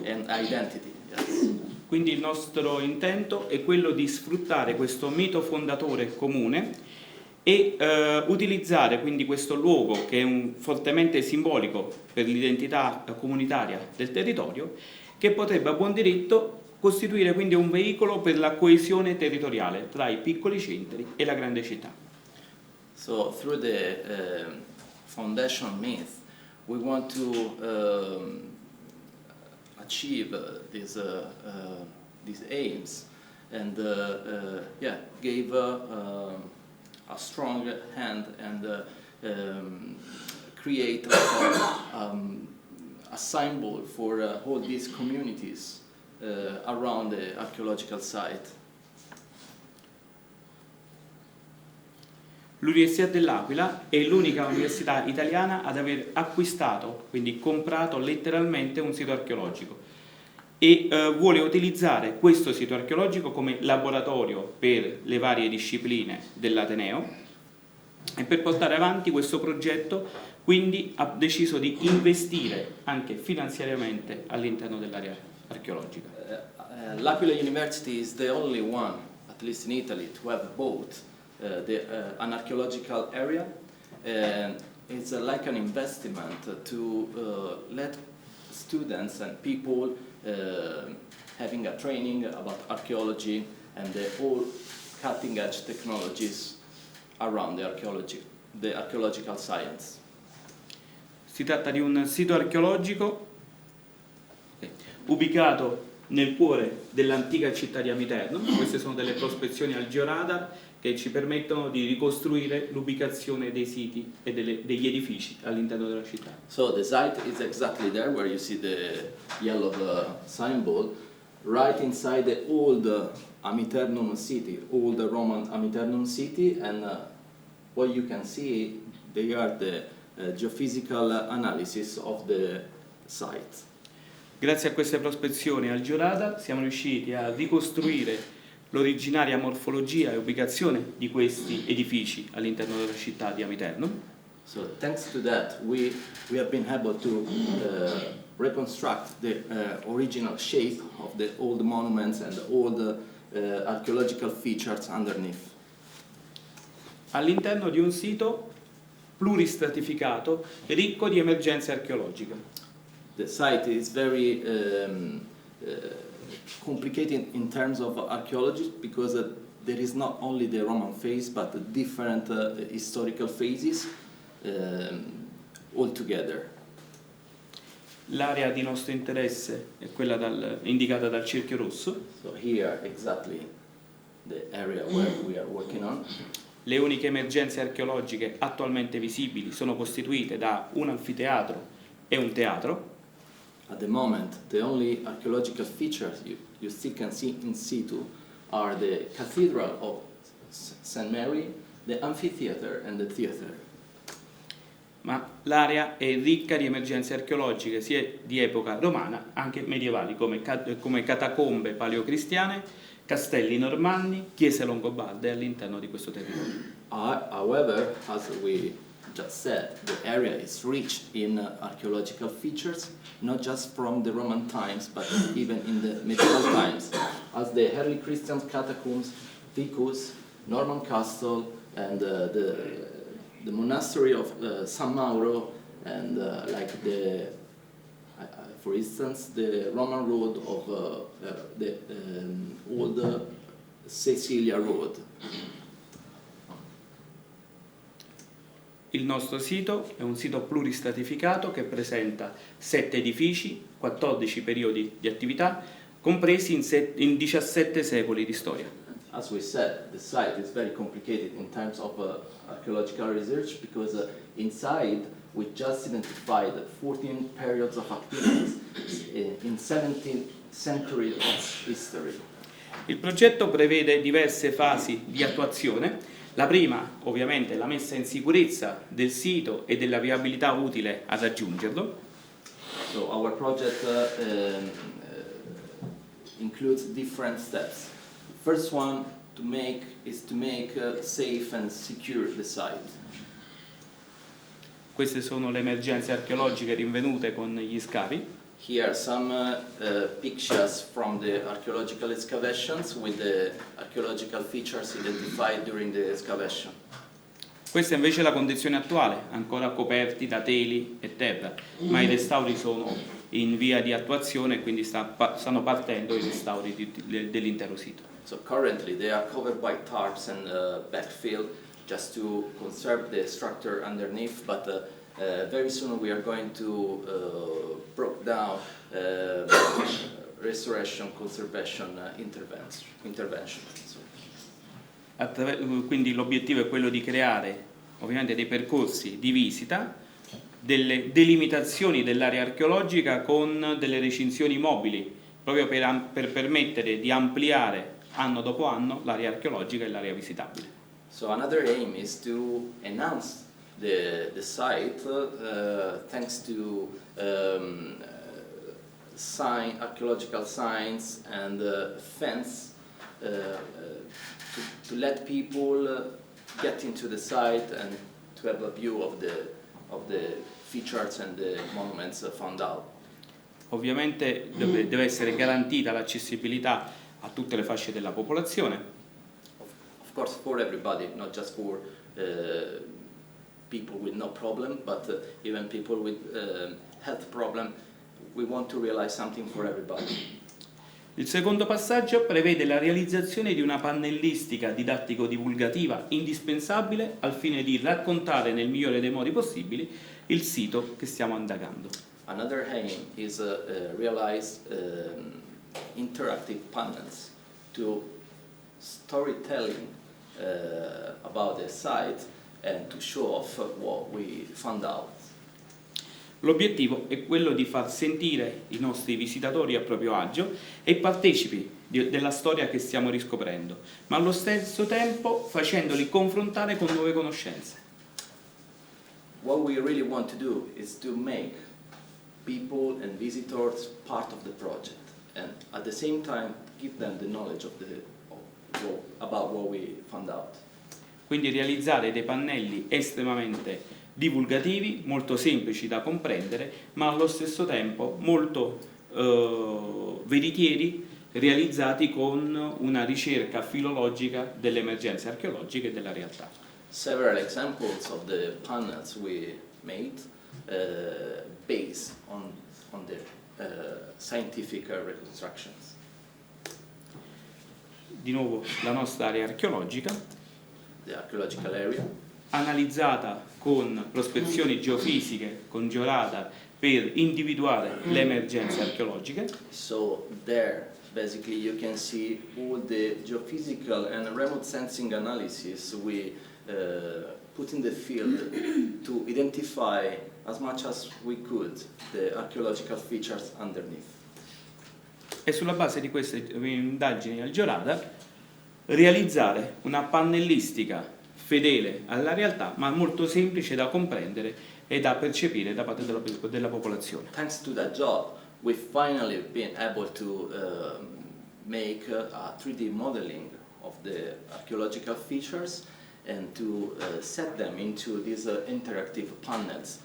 and identity. Yes. Quindi il nostro intento è quello di sfruttare questo mito fondatore comune e utilizzare quindi questo luogo, che è fortemente simbolico per l'identità comunitaria del territorio, che potrebbe a buon diritto costituire quindi un veicolo per la coesione territoriale tra i piccoli centri e la grande città. So through the foundation myth, we want to achieve these aims and gave a strong hand and create a symbol for all these communities around the archaeological site. L'Università dell'Aquila è l'unica università italiana ad aver acquistato, quindi comprato letteralmente un sito archeologico e vuole utilizzare questo sito archeologico come laboratorio per le varie discipline dell'Ateneo, e per portare avanti questo progetto quindi ha deciso di investire anche finanziariamente all'interno dell'area archeologica. L'Aquila University is the only one, at least in Italy, to have bought an archaeological area, and it's like an investment to let students and people having a training about archaeology and the all cutting-edge technologies around the archaeological science. Si tratta di un sito archeologico ubicato nel cuore dell'antica città di Amiternum. Queste sono delle prospezioni al georadar che ci permettono di ricostruire l'ubicazione dei siti e degli edifici all'interno della città. So the site is exactly there where you see the yellow symbol, right inside the old Amiternum city, old Roman Amiternum city, and what you can see, they are the geophysical analysis of the site. Grazie a queste prospezioni al georadar siamo riusciti a ricostruire l'originaria morfologia e ubicazione di questi edifici all'interno della città di Amiternum. So thanks to that we have been able to reconstruct the original shape of the old monuments and all the archaeological features underneath. All'interno di un sito pluristratificato ricco di emergenze archeologiche. The site is very complicated in terms of archaeology because there is not only the Roman phase but different historical phases all together. L'area di nostro interesse è quella indicata dal cerchio rosso. So here exactly the area where we are working on. Le uniche emergenze archeologiche attualmente visibili sono costituite da un anfiteatro e un teatro. At the moment, the only archaeological features you still can see in situ are the Cathedral of St. Mary, the amphitheater and the theater. Ma l'area è ricca di emergenze archeologiche sia di epoca romana, anche medievali, come catacombe paleocristiane, castelli normanni, chiese longobarde all'interno di questo territorio. However, as we just said, the area is rich in archaeological features, not just from the Roman times, but even in the medieval times, as the early Christian catacombs, vicus, Norman castle, and the monastery of San Mauro, and like the, for instance, the Roman road of the old Sicilia road. Il nostro sito è un sito pluristratificato che presenta 7 edifici, 14 periodi di attività, compresi in 17 secoli di storia. As we said, the site is very complicated in terms of archaeological research because inside we just identified 14 periods of activities in 17th century of history. Il progetto prevede diverse fasi di attuazione. La prima, ovviamente, è la messa in sicurezza del sito e della viabilità utile a raggiungerlo. So our project includes different steps. The first one is to make safe and secure the site. Queste sono le emergenze archeologiche rinvenute con gli scavi. Here are some pictures from the archaeological excavations with the archaeological features identified during the excavation. Questa invece è la condizione attuale, ancora coperti da teli e terra, ma i restauri sono in via di attuazione e quindi stanno partendo i restauri dell'intero sito. So currently they are covered by tarps and backfill just to conserve the structure underneath, but very soon we are going to break down restoration, conservation intervention. Quindi l'obiettivo è quello di creare ovviamente dei percorsi di visita, delle delimitazioni dell'area archeologica con delle recinzioni mobili, proprio per permettere di ampliare anno dopo anno l'area archeologica e l'area visitabile. So another aim is to enhance the site thanks to archaeological signs and fence to let people get into the site and to have a view of the features and the monuments found out. Ovviamente deve essere garantita l'accessibilità a tutte le fasce della popolazione. Of course for everybody, not just for people with no problem, but even people with health problem. We want to realize something for everybody. Il secondo passaggio prevede la realizzazione di una pannellistica didattico-divulgativa indispensabile al fine di raccontare nel migliore dei modi possibili il sito che stiamo indagando. Another aim is realize interactive panels to storytelling about the site and to show off what we found out. L'obiettivo è quello di far sentire i nostri visitatori a proprio agio e partecipi della storia che stiamo riscoprendo, ma allo stesso tempo facendoli confrontare con nuove conoscenze. What we really want to do is to make people and visitors part of the project and at the same time give them the knowledge about what we found out. Quindi realizzare dei pannelli estremamente divulgativi, molto semplici da comprendere, ma allo stesso tempo molto veritieri, realizzati con una ricerca filologica delle emergenze archeologiche e della realtà. Several examples of the panels we made based on the scientific reconstructions. Di nuovo la nostra area archeologica, the archaeological area, analizzata con prospezioni geofisiche con georadar per individuare le emergenze archeologiche. So there basically you can see all the geophysical and remote sensing analysis we put in the field to identify as much as we could the archaeological features underneath. E sulla base di queste indagini al georadar realizzare una pannellistica fedele alla realtà, ma molto semplice da comprendere e da percepire da parte della popolazione. Thanks to that job, we've finally been able to make a 3D modeling of the archaeological features and to set them into these interactive panels,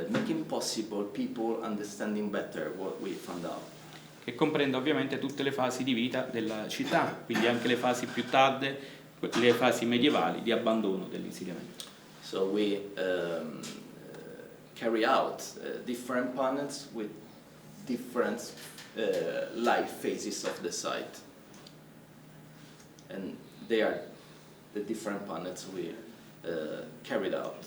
making possible people understanding better what we found out. Che comprende ovviamente tutte le fasi di vita della città, quindi anche le fasi più tarde, le fasi medievali di abbandono dell'insediamento. So we carry out different panels with different life phases of the site, and they are the different panels we carried out.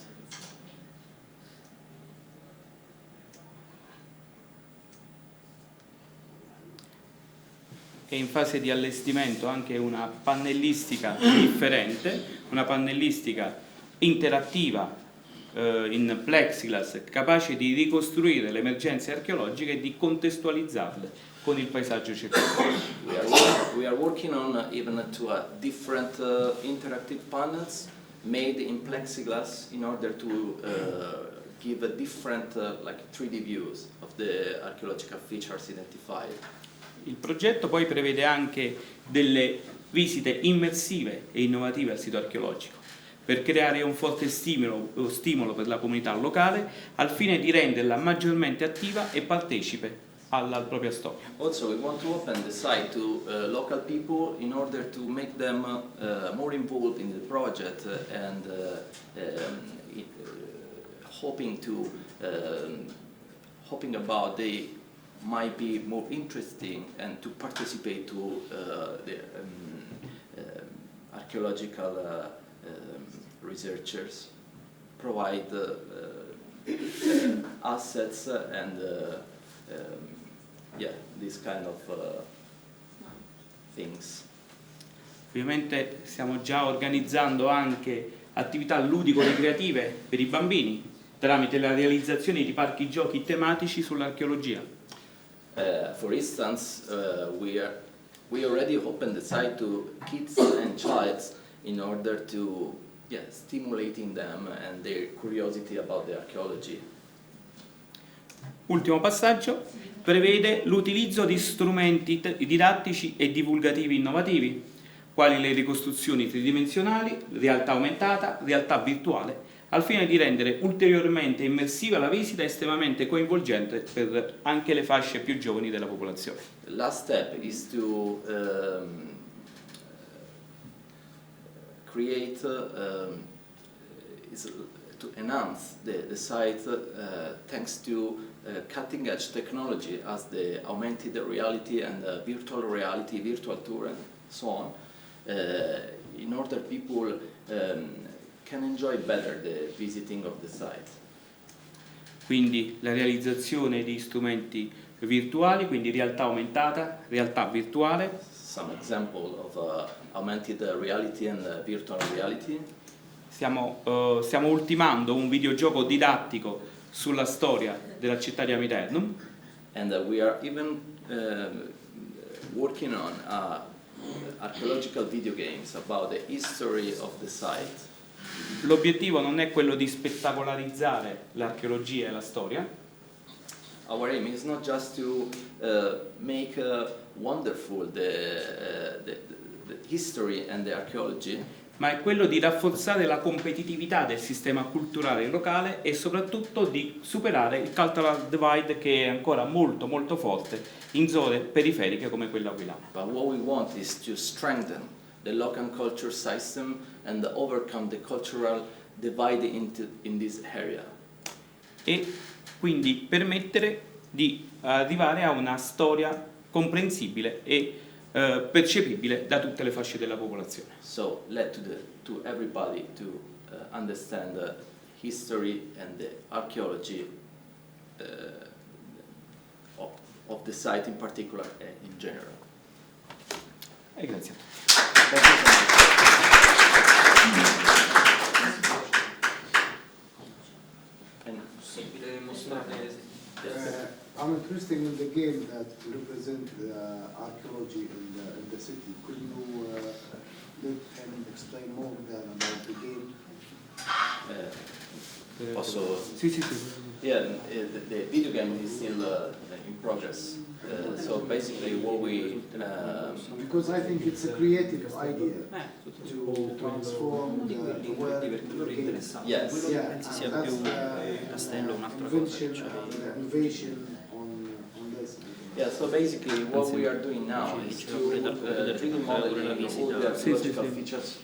E in fase di allestimento anche una pannellistica differente, una pannellistica interattiva in plexiglass, capace di ricostruire le emergenze archeologiche e di contestualizzarle con il paesaggio circostante. We are working on even different interactive panels made in plexiglass in order to give a different like 3D views of the archaeological features identified. Il progetto poi prevede anche delle visite immersive e innovative al sito archeologico per creare un forte stimolo per la comunità locale al fine di renderla maggiormente attiva e partecipe alla propria storia. Also, we want to open the site to local people in order to make them more involved in the project and hoping about they might be more interesting and to participate to the archaeological researchers, provide assets and yeah, this kind of things. Ovviamente stiamo già organizzando anche attività ludico-ricreative per i bambini tramite la realizzazione di parchi giochi tematici sull'archeologia. For instance, we already opened the site to kids and childs in order to stimulating them and their curiosity about the archaeology. Ultimo passaggio, prevede l'utilizzo di strumenti didattici e divulgativi innovativi, quali le ricostruzioni tridimensionali, realtà aumentata, realtà virtuale, al fine di rendere ulteriormente immersiva la visita e estremamente coinvolgente per anche le fasce più giovani della popolazione. The last step is to create, to enhance the site thanks to cutting edge technology as the augmented reality and virtual reality, virtual tour and so on, in order people can enjoy better the visiting of the site. Quindi la realizzazione di strumenti virtuali, quindi realtà aumentata, realtà virtuale. Some example of augmented reality and virtual reality. Stiamo ultimando un videogioco didattico sulla storia della città di Amiternum. And we are even working on archaeological video games about the history of the site. L'obiettivo non è quello di spettacolarizzare l'archeologia e la storia. Our aim is not just to make wonderful the history and the archaeology, ma è quello di rafforzare la competitività del sistema culturale locale e soprattutto di superare il cultural divide che è ancora molto molto forte in zone periferiche come quella aquilana. But what we want is to strengthen the local culture system and overcome the cultural divide in this area. E quindi permettere di arrivare a una storia comprensibile e percepibile da tutte le fasce della popolazione. So let to everybody to understand the history and the archaeology of the site in particular and in general. E grazie a tutti. Thank you so much. Possibile mostrare? I'm interested in the game that represent the archaeology in the city. Could you let him explain more about the game? Posso? Sì. Yeah, the video game is still in progress. So basically what we... Because I think it's a creative idea. to transform the world into a game. Yes. Quello che pensi sia più castello, un'altra cosa. Innovation on this. Yeah, so basically what we are doing now is to 3D modeling all the archaeological features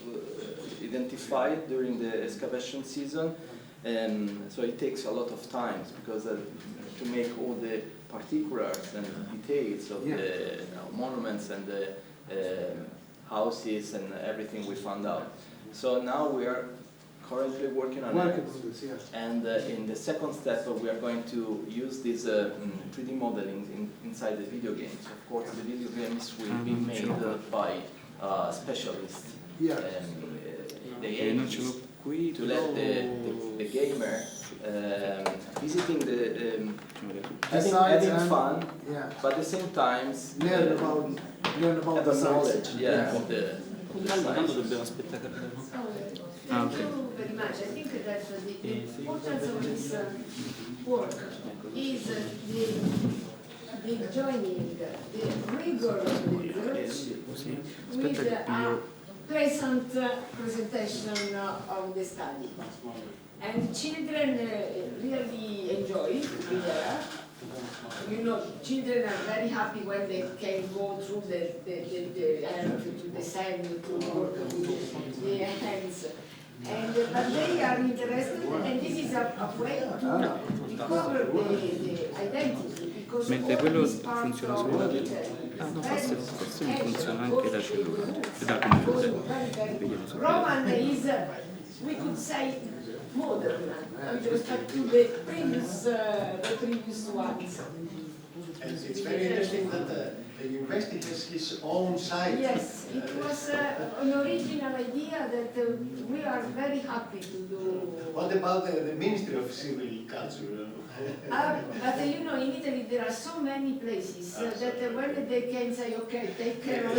identified during the excavation season, and so it takes a lot of time because to make all the particulars and details of the monuments and the houses and everything we found out. So now we are currently working on it, and in the second step we are going to use this 3D modeling inside the video games. Of course, the video games will be made by specialists. The aim is to let the gamer visiting the having fun, but at the same time learn about the knowledge, of the Thank you very much. I think that the importance of this work is the joining the rigor of the research with a pleasant presentation of the study. And children really enjoy to be there. You know, children are very happy when they can go through the earth, to the sand, to work with their hands. But they are interested, and this is a way to recover the identity, because mentre quello funziona solo da no, forse non funziona anche da cellulare, da computer. Vediamo se Roman is, we could say, modern with respect to the previous ones. And it's very interesting that the university has his own site. Yes, it was an original idea that we are very happy to do. What about the Ministry of Civil Culture? But you know, in Italy there are so many places that when they can say, okay, take care of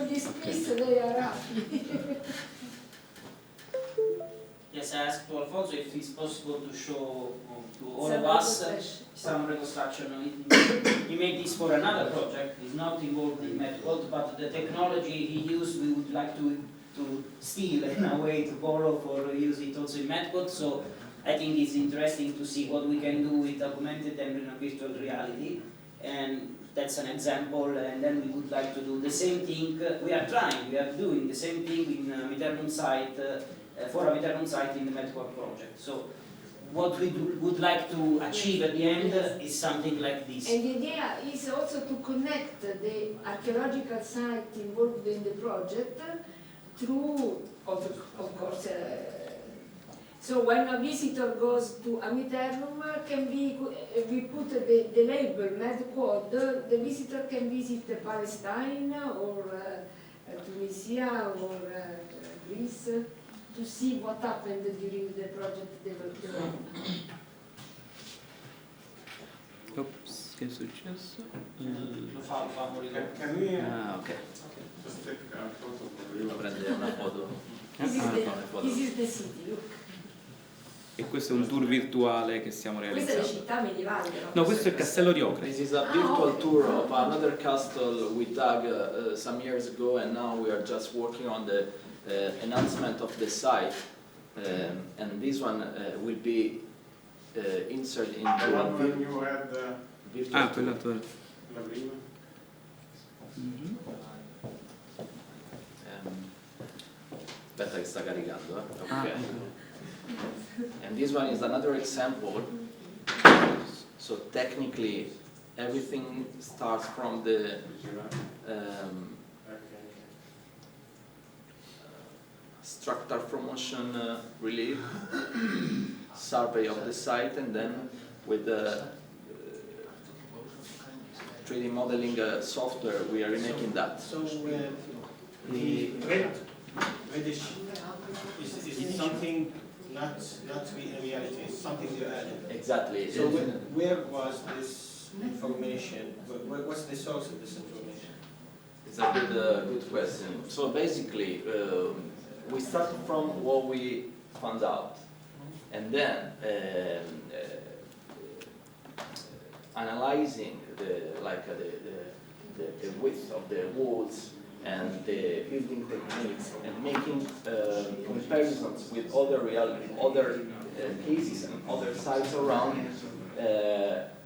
this piece, they are happy. Yes, I asked to Alfonso if it's possible to show to all of us some reconstruction. He made this for another project. He's not involved in method, but the technology he used, we would like to steal in a way, to borrow for use it also in method. So I think it's interesting to see what we can do with augmented and virtual reality. And that's an example, and then we would like to do the same thing. We are doing the same thing in Viterbo site, for a Viterbo site in the Medcore project. So what we would like to achieve at the end is something like this. And the idea is also to connect the archaeological site involved in the project through, of course, so when a visitor goes to Amiterum, we put the label MedQuad, the visitor can visit Palestine or Tunisia or Greece to see what happened during the project development. Ops, che è successo? Lo fa morire. Can we ok. just take a photo for you? Prendere una foto. This is the city, look. E questo è un tour virtuale che stiamo Questa è realizzando. la città medievale. No, questo è il castello di Ocra. This is a virtual tour of another castle we dug some years ago, and now we are just working on the enhancement of the site. And this one will be inserted into The one when the you had virtual tour. Quell'altro. la prima. Aspetta che sta caricando, ok. And this one is another example. So technically, everything starts from the structural promotion relief survey of the site, and then with the 3D modeling software, we are remaking that. So the reddish is something not reality, it's something you added. Exactly. So where was this information? What's the source of this information? It's a good question. So basically, we started from what we found out, and then analyzing the width of the walls and the building techniques and making comparisons with other cases and other sites around,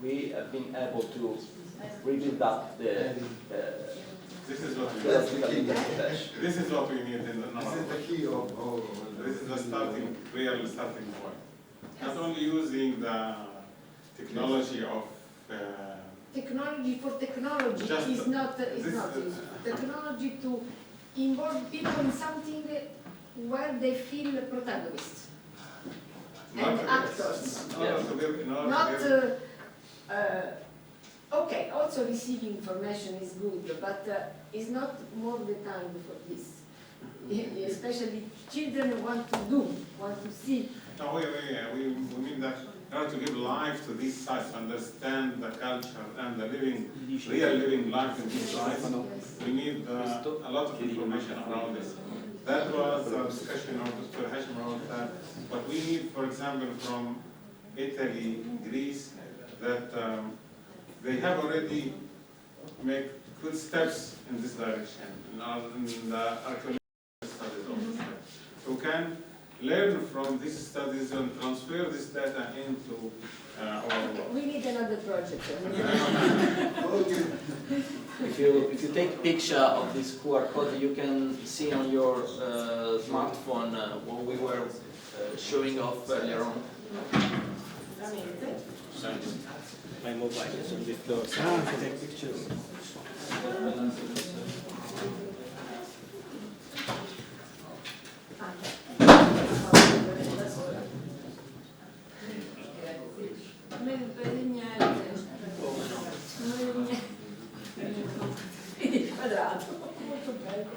we have been able to rebuild up the this is what we need. This is what we need in the This is the key of this is the real starting point. Not only using the technology of technology for technology is not useful. Technology to involve people in something where they feel protagonists and actors. Not okay. Also, receiving information is good, but it's not more the time for this. Especially children want to see. No, we mean that in order to give life to these sites, to understand the culture and the real living life in these sites, we need a lot of information around this. That was a discussion of Dr. Hashim about that. What we need, for example, from Italy, Greece, that they have already made good steps in this direction, in the archaeological studies also. We can learn from these studies and transfer this data into our work. We need another project. If you take a picture of this QR code, you can see on your smartphone what we were showing off earlier on. My mobile is on the floor. Take pictures. Quadrato, molto bello.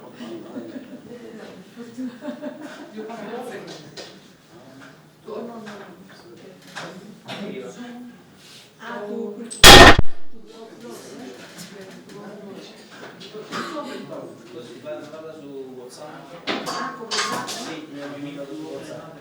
Parla su WhatsApp. Sì, mi ha invitato su WhatsApp.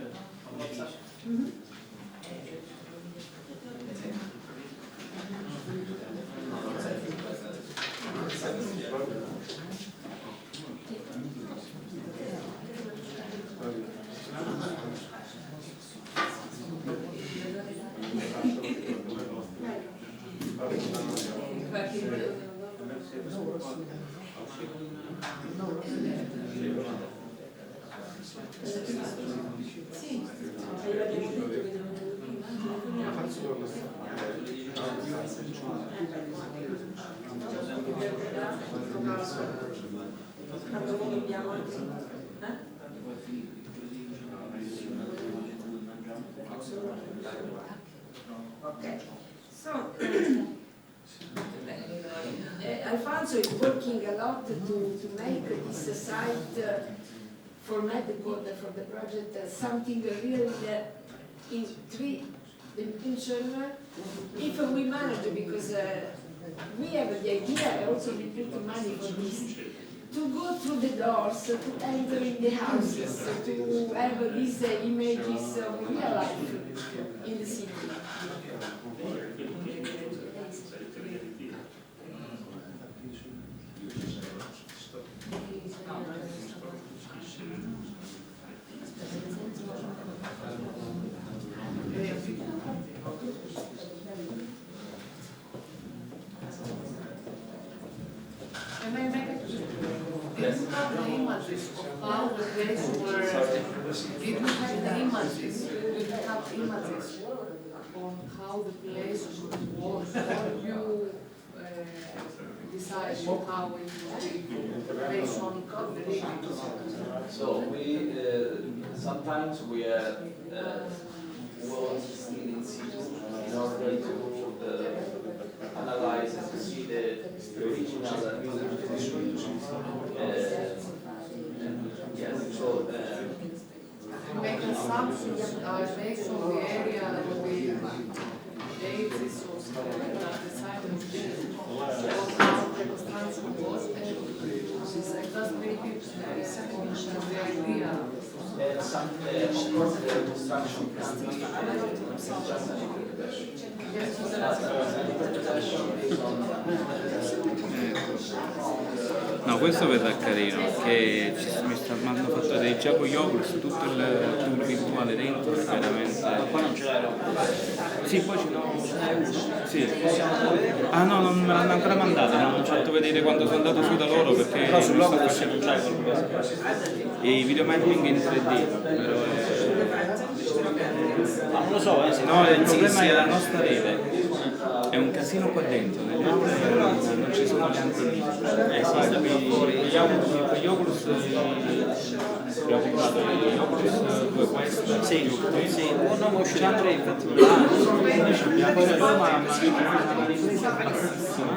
Okay, so Alfonso is working a lot to make this site format for the project something real in three dimension. If we manage, because we have the idea, also we put money for this, to go through the doors, to enter in the houses, to have these images of real life in the city. It's not the images of how the place were. Did you have the images? Did you have images on how the place was? Or you decide how it will be based on the readings? So we sometimes we was still in situ in order to analyze and to see the original music. Yes, so make assumptions based on the area and the dates or something like that, the site of how the construction was, and just maybe the idea. Some, of course, the construction can be just No, questo verrà carino, che mi hanno fatto vedere già con gli Oculus, tutto il tour virtuale dentro, è veramente... Qua non ce l'ero. Sì, poi ce l'ho... Sì. Ah no, non me l'hanno ancora mandato, mi hanno fatto vedere quando sono andato su da loro perché... Però sull'Oculus non c'è qualcosa. E i videomapping in 3D, però ma non lo so, se no, il problema è la nostra rete. È un casino qua dentro, nelle aule non ci sono le antenne. Gli Oculus abbiamo comprato gli Oculus 2 Quest. Sì, no, ma uscirà 3 infatti. Abbiamo una ripresa bassissima,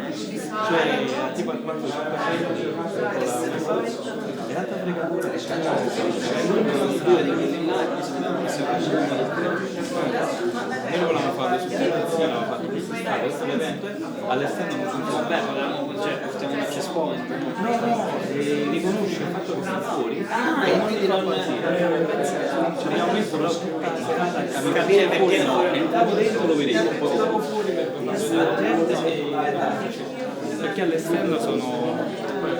cioè tipo al 4% e l'altra fregatura noi volevamo farlo su televisione, avevamo fatto questo evento, all'esterno non funziona bene, Cioè, stiamo in access point. no, riconosce il fatto che siamo fuori e non quindi fa non partire. Ci abbiamo messo però tutta la serata a capire perché no, entravo dentro lo vedevo, poi stavo fuori per vedere la gente perché all'esterno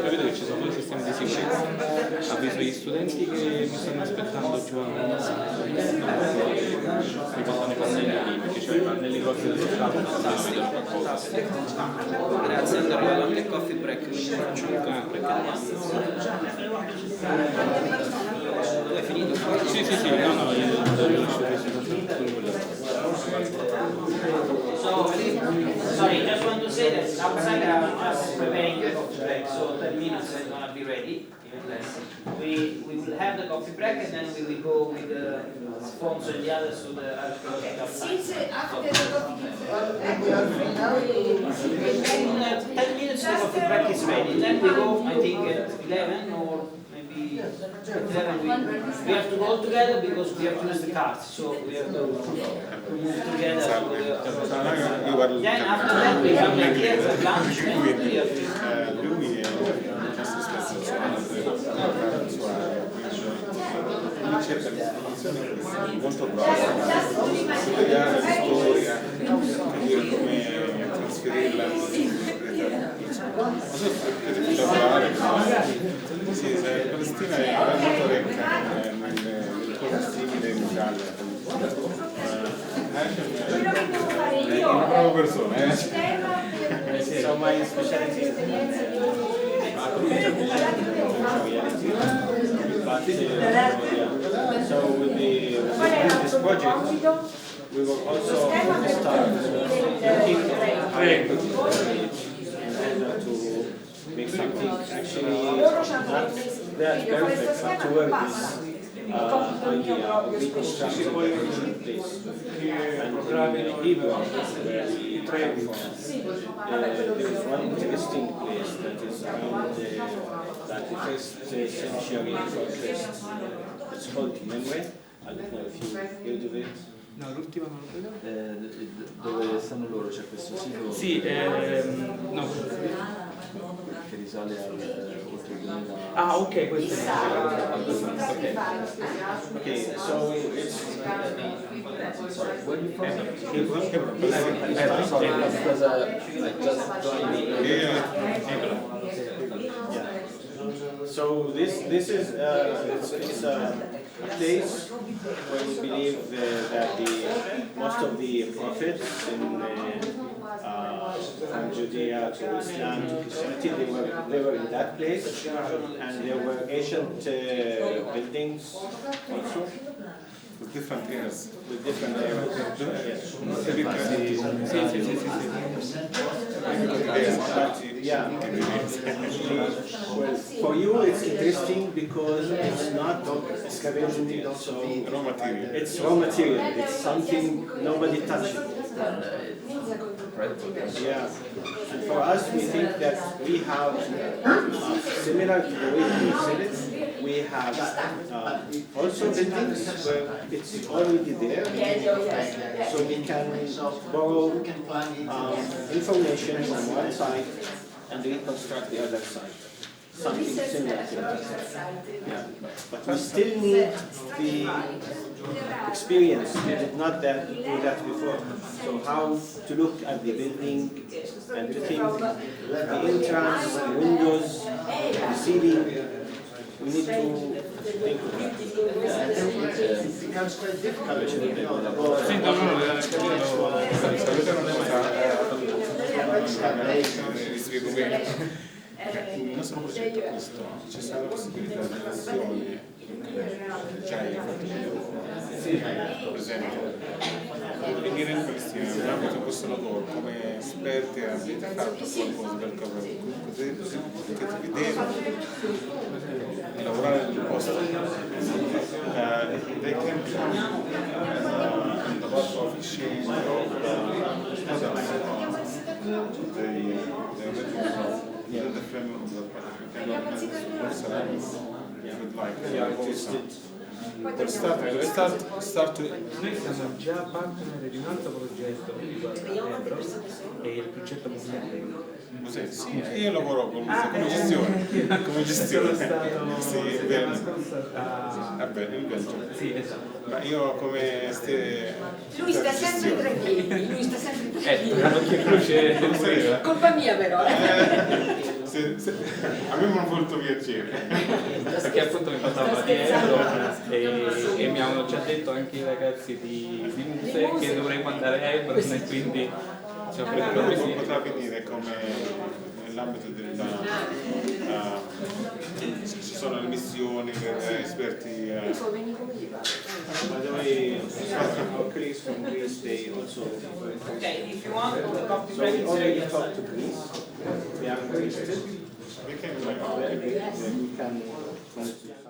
capito che ci sono due sistemi di sicurezza, avviso gli studenti che mi stanno aspettando giù all'esterno, mi portano i pannelli lì, perché c'ho i pannelli grossi dello Stato, Grazie, è arrivato anche il coffee break, quindi faccio il coffee break. Tu hai finito? Sì, no, io lascio So, sorry, just want to say that outside are just preparing the coffee break, so 10 minutes is going to be ready, even less. We will have the coffee break and then we will go with the sponsor and the others to the archaeological site. Since after the coffee break, 10 minutes the coffee break is ready, then we go, I think at 11 or maybe at 11 we have to go all together because we have to use the cards, so we have to move together. Then after that we come back here for lunch and we have to... Cerca l'informazione molto brava, studiare la storia, capire come trasferirla in sì, Palestina è molto ricca nelle cose simili in Italia. È una brava persona, So my specialty is so with this project we will also start thinking to make something actually not that perfect, but to work this idea of reconstructing the original place. And Hebrew, where we train from, there is one interesting place that is around the first century before Christ. It's called Memre. I don't know if you heard of it. No, l'ultima non lo vedo. Dove stanno loro? C'è questo sito? Sì, no. Che risale al oltre 2000. Ah, ok, questo è Okay, so it's sorry, where are you from? because I just joined So this is it's a place where we believe that most of the prophets from Judea to Islam to Christianity they were in that place, and there were ancient buildings also. With different eras. With different eras. Yeah. Well, for you it's interesting because it's not excavated, so Raw material. it's raw material. It's something nobody touched. Yeah. And for us, we think that we have similar to the way we sell it. We have also buildings where it's already there, so we can borrow information from one side and reconstruct the other side. something similar to that. Yeah. But we still need the experience. We did not do that before. So how to look at the building and to think the entrance, the windows, the ceiling. We need to think of that. It becomes quite difficult. Il nostro progetto è questo, c'è stata la possibilità di azione già hai fatto per esempio venire in questi nell'ambito di questo lavoro come esperti avete fatto qualcosa del lavoro, così potete vedere e lavorare nel posto. They can come in the work of exchange of within the framework of the project. We can organize this course if you'd like. Noi siamo già partner di un altro progetto che riguarda l'Ebro, è il progetto Museo. Sì, io lavoro come gestione. Come gestione. Sì, in Belgio. In Belgio. Sì, esatto. Ma io come Lui sta sempre tranquillo, lui sta sempre tranquillo. Colpa mia però. A me mi ha molto piacere. Perché appunto mi portavo dietro e mi hanno già detto anche i ragazzi di Muse che dovremmo andare a Ebro e quindi ci ho preso così. Potrà venire come nell'ambito della ci sono le missioni per esperti. By the way, our colleagues from Greece, they also. Okay, if you want, the coffee is So ready. we already talked to Greece. We are interested. We can We can manage to.